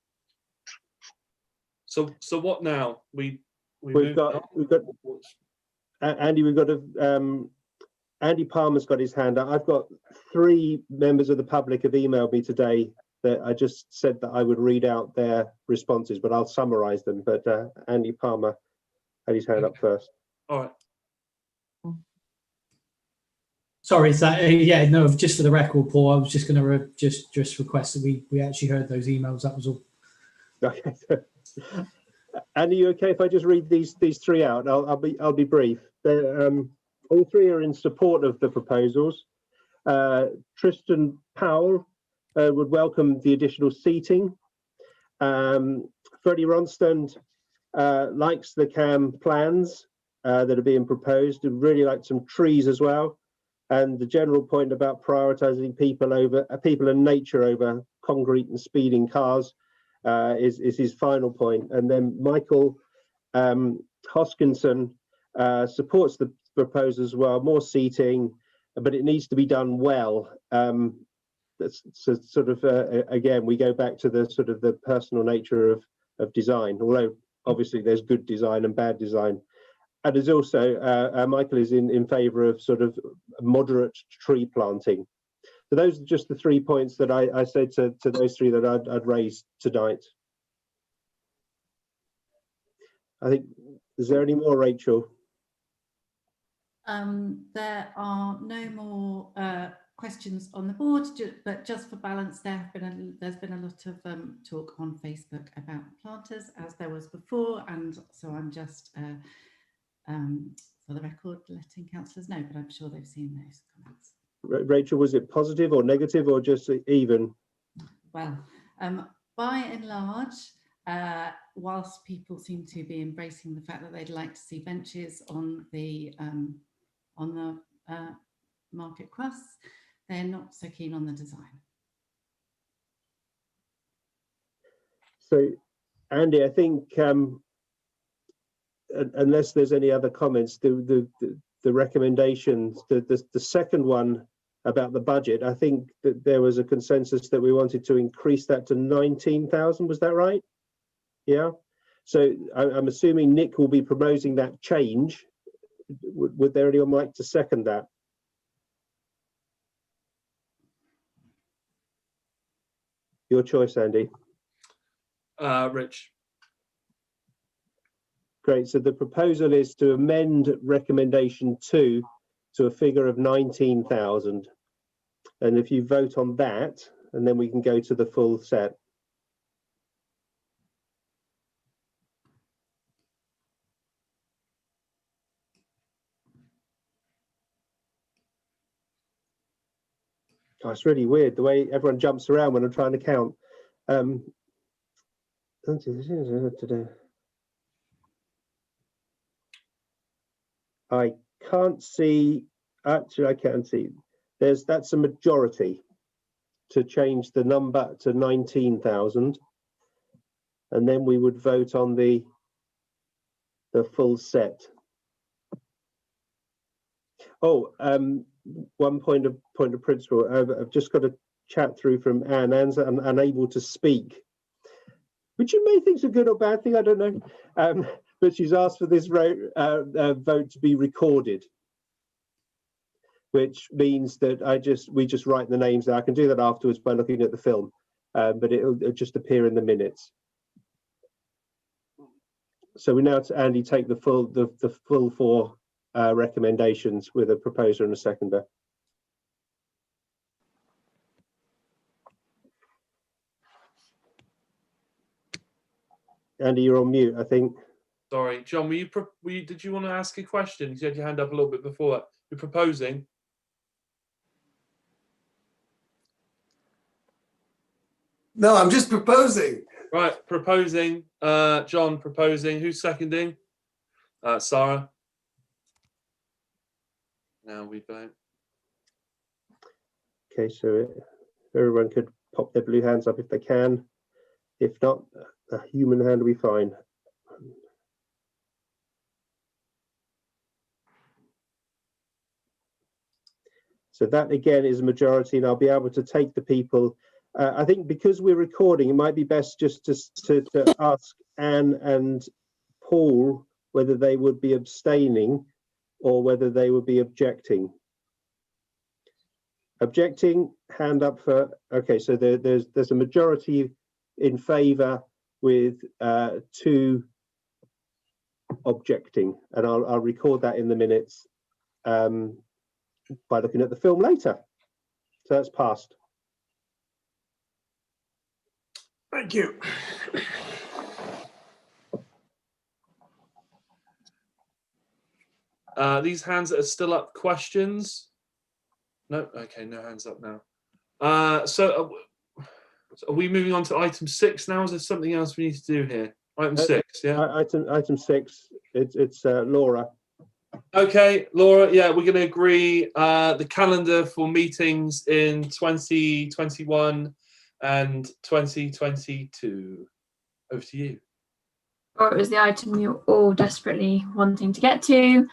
So what now? We've got Andy. We've got Andy Palmer's got his hand up. I've got 3 members of the public have emailed me today that I just said that I would read out their responses, but I'll summarise them. But Andy Palmer had his hand up first. All right. Sorry, yeah, no, just for the record, Paul, I was just going to just request that we actually heard those emails. That was all. Okay. And are you okay if I just read these 3 out? I'll be brief. All 3 are in support of the proposals. Tristan Powell would welcome the additional seating. Freddie Ronstand likes the CAM plans that are being proposed and really like some trees as well. And the general point about prioritising people and nature over concrete and speeding cars is his final point. And then Michael Hoskinson supports the proposal as well. More seating, but it needs to be done well. That's sort of again, we go back to the sort of the personal nature of design. Although obviously there's good design and bad design. And there's also Michael is in favour of sort of moderate tree planting. So those are just the 3 points that I said to those 3 that I'd raised tonight. I think, is there any more, Rachel? There are no more questions on the board, but just for balance, there's been a lot of talk on Facebook about planters, as there was before, and so I'm just for the record letting councillors know, but I'm sure they've seen those comments. Rachel, was it positive or negative or just even? Well, by and large, whilst people seem to be embracing the fact that they'd like to see benches on the market crusts, they're not so keen on the design. So, Andy, I think unless there's any other comments, the recommendations, the second one about the budget, I think that there was a consensus that we wanted to increase that to 19,000. Was that right? Yeah. So I'm assuming Nick will be proposing that change. Would there anyone like to second that? Your choice, Andy. Rich. Great. So the proposal is to amend recommendation 2 to a figure of 19,000. And if you vote on that, and then we can go to the full set. Oh, it's really weird the way everyone jumps around when I'm trying to count. I can't see, actually I can see, that's a majority to change the number to 19,000. And then we would vote on the full set. Oh, one point of principle. I've just got a chat through from Anne. Anne's unable to speak, which you may think is a good or bad thing, I don't know. But she's asked for this vote to be recorded, which means that we just write the names there. I can do that afterwards by looking at the film, but it'll just appear in the minutes. So we now, to Andy, take the full 4 recommendations with a proposer and a seconder. Andy, you're on mute, I think. Sorry, John. Did you want to ask a question? You had your hand up a little bit before that. You're proposing. No, I'm just proposing Right, proposing. John proposing. Who's seconding? Sarah. Now we vote. Okay, so everyone could pop their blue hands up if they can. If not, a human hand will be fine. So that again is a majority, and I'll be able to take the people. I think because we're recording, it might be best just to ask Anne and Paul whether they would be abstaining or whether they would be objecting. Objecting, hand up for, okay, so there's a majority in favour with 2 objecting, and I'll record that in the minutes by looking at the film later. So that's passed. Thank you. These hands that are still up, questions? No, okay, no hands up now. So are we moving on to item 6 now? Is there something else we need to do here? Item 6, yeah? Item 6, it's Laura. Okay, Laura, yeah, we're going to agree the calendar for meetings in 2021 and 2022. Over to you. Or it was the item you're all desperately wanting to get to.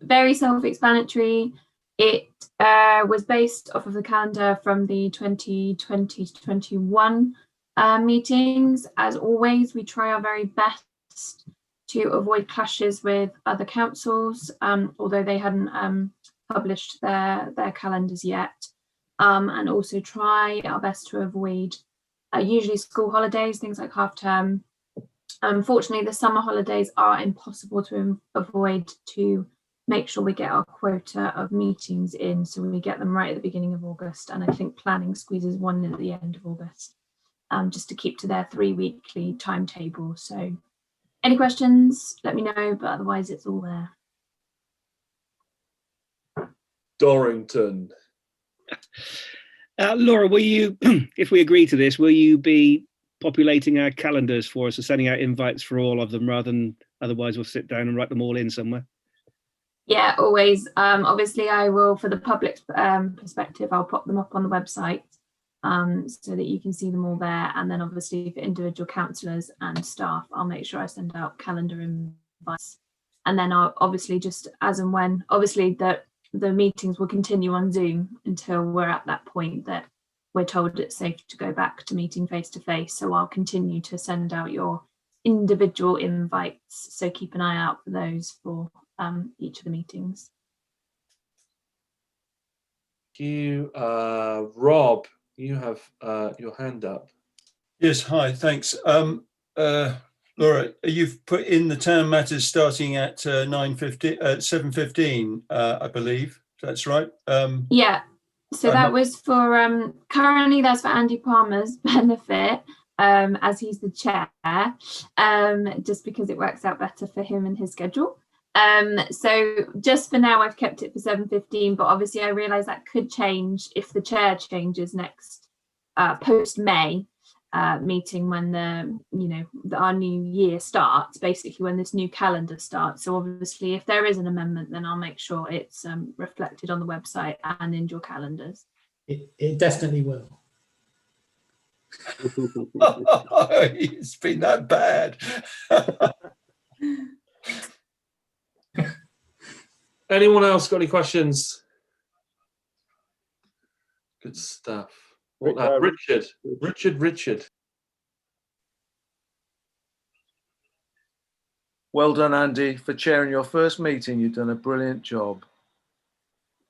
Very self-explanatory. It was based off of the calendar from the 2020 to 21 meetings. As always, we try our very best to avoid clashes with other councils, although they hadn't published their calendars yet, and also try our best to avoid usually school holidays, things like half term. Unfortunately, the summer holidays are impossible to avoid to make sure we get our quota of meetings in, so we get them right at the beginning of August, and I think planning squeezes one in at the end of August, just to keep to their 3 weekly timetable. So any questions, let me know, but otherwise it's all there. Dorrington. Laura, will you, if we agree to this, will you be populating our calendars for us and sending out invites for all of them rather than otherwise we'll sit down and write them all in somewhere? Yeah, always. Obviously, I will, for the public perspective, I'll pop them up on the website so that you can see them all there. And then obviously for individual councillors and staff, I'll make sure I send out calendar invites. And then I'll obviously just as and when, obviously the meetings will continue on Zoom until we're at that point that we're told it's safe to go back to meeting face to face. So I'll continue to send out your individual invites. So keep an eye out for those for each of the meetings. You, Rob, you have your hand up. Yes, hi, thanks. Laura, you've put in the town matters starting at 7:15, I believe. That's right. Yeah. So that was for currently that's for Andy Palmer's benefit, as he's the chair, just because it works out better for him and his schedule. So just for now, I've kept it for 7:15, but obviously I realise that could change if the chair changes next post-May meeting when our new year starts, basically when this new calendar starts. So obviously if there is an amendment, then I'll make sure it's reflected on the website and in your calendars. It definitely will. It's been that bad. Anyone else got any questions? Good stuff. Richard. Well done, Andy, for chairing your first meeting. You've done a brilliant job.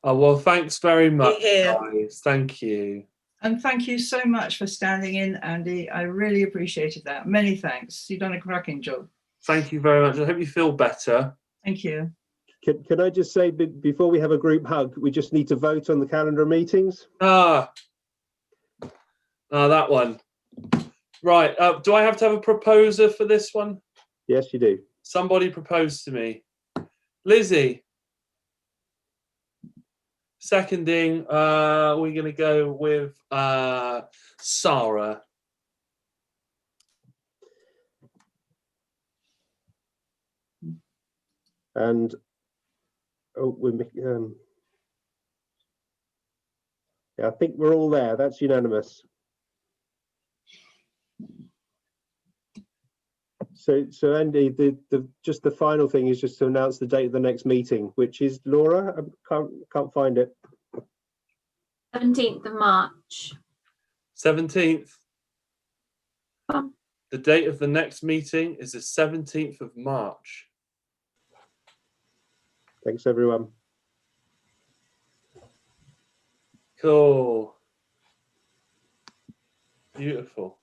Oh, well, thanks very much, Yeah. guys. Thank you. And thank you so much for standing in, Andy. I really appreciated that. Many thanks. You've done a cracking job. Thank you very much. I hope you feel better. Thank you. Can I just say, before we have a group hug, we just need to vote on the calendar of meetings? That one. Right. Do I have to have a proposer for this one? Yes, you do. Somebody proposed to me. Lizzie. Seconding, we're going to go with Sarah. And yeah, I think we're all there. That's unanimous. So Andy, just the final thing is just to announce the date of the next meeting, which is, Laura, I can't find it. 17th of March. 17th. The date of the next meeting is the 17th of March. Thanks, everyone. Cool. Beautiful.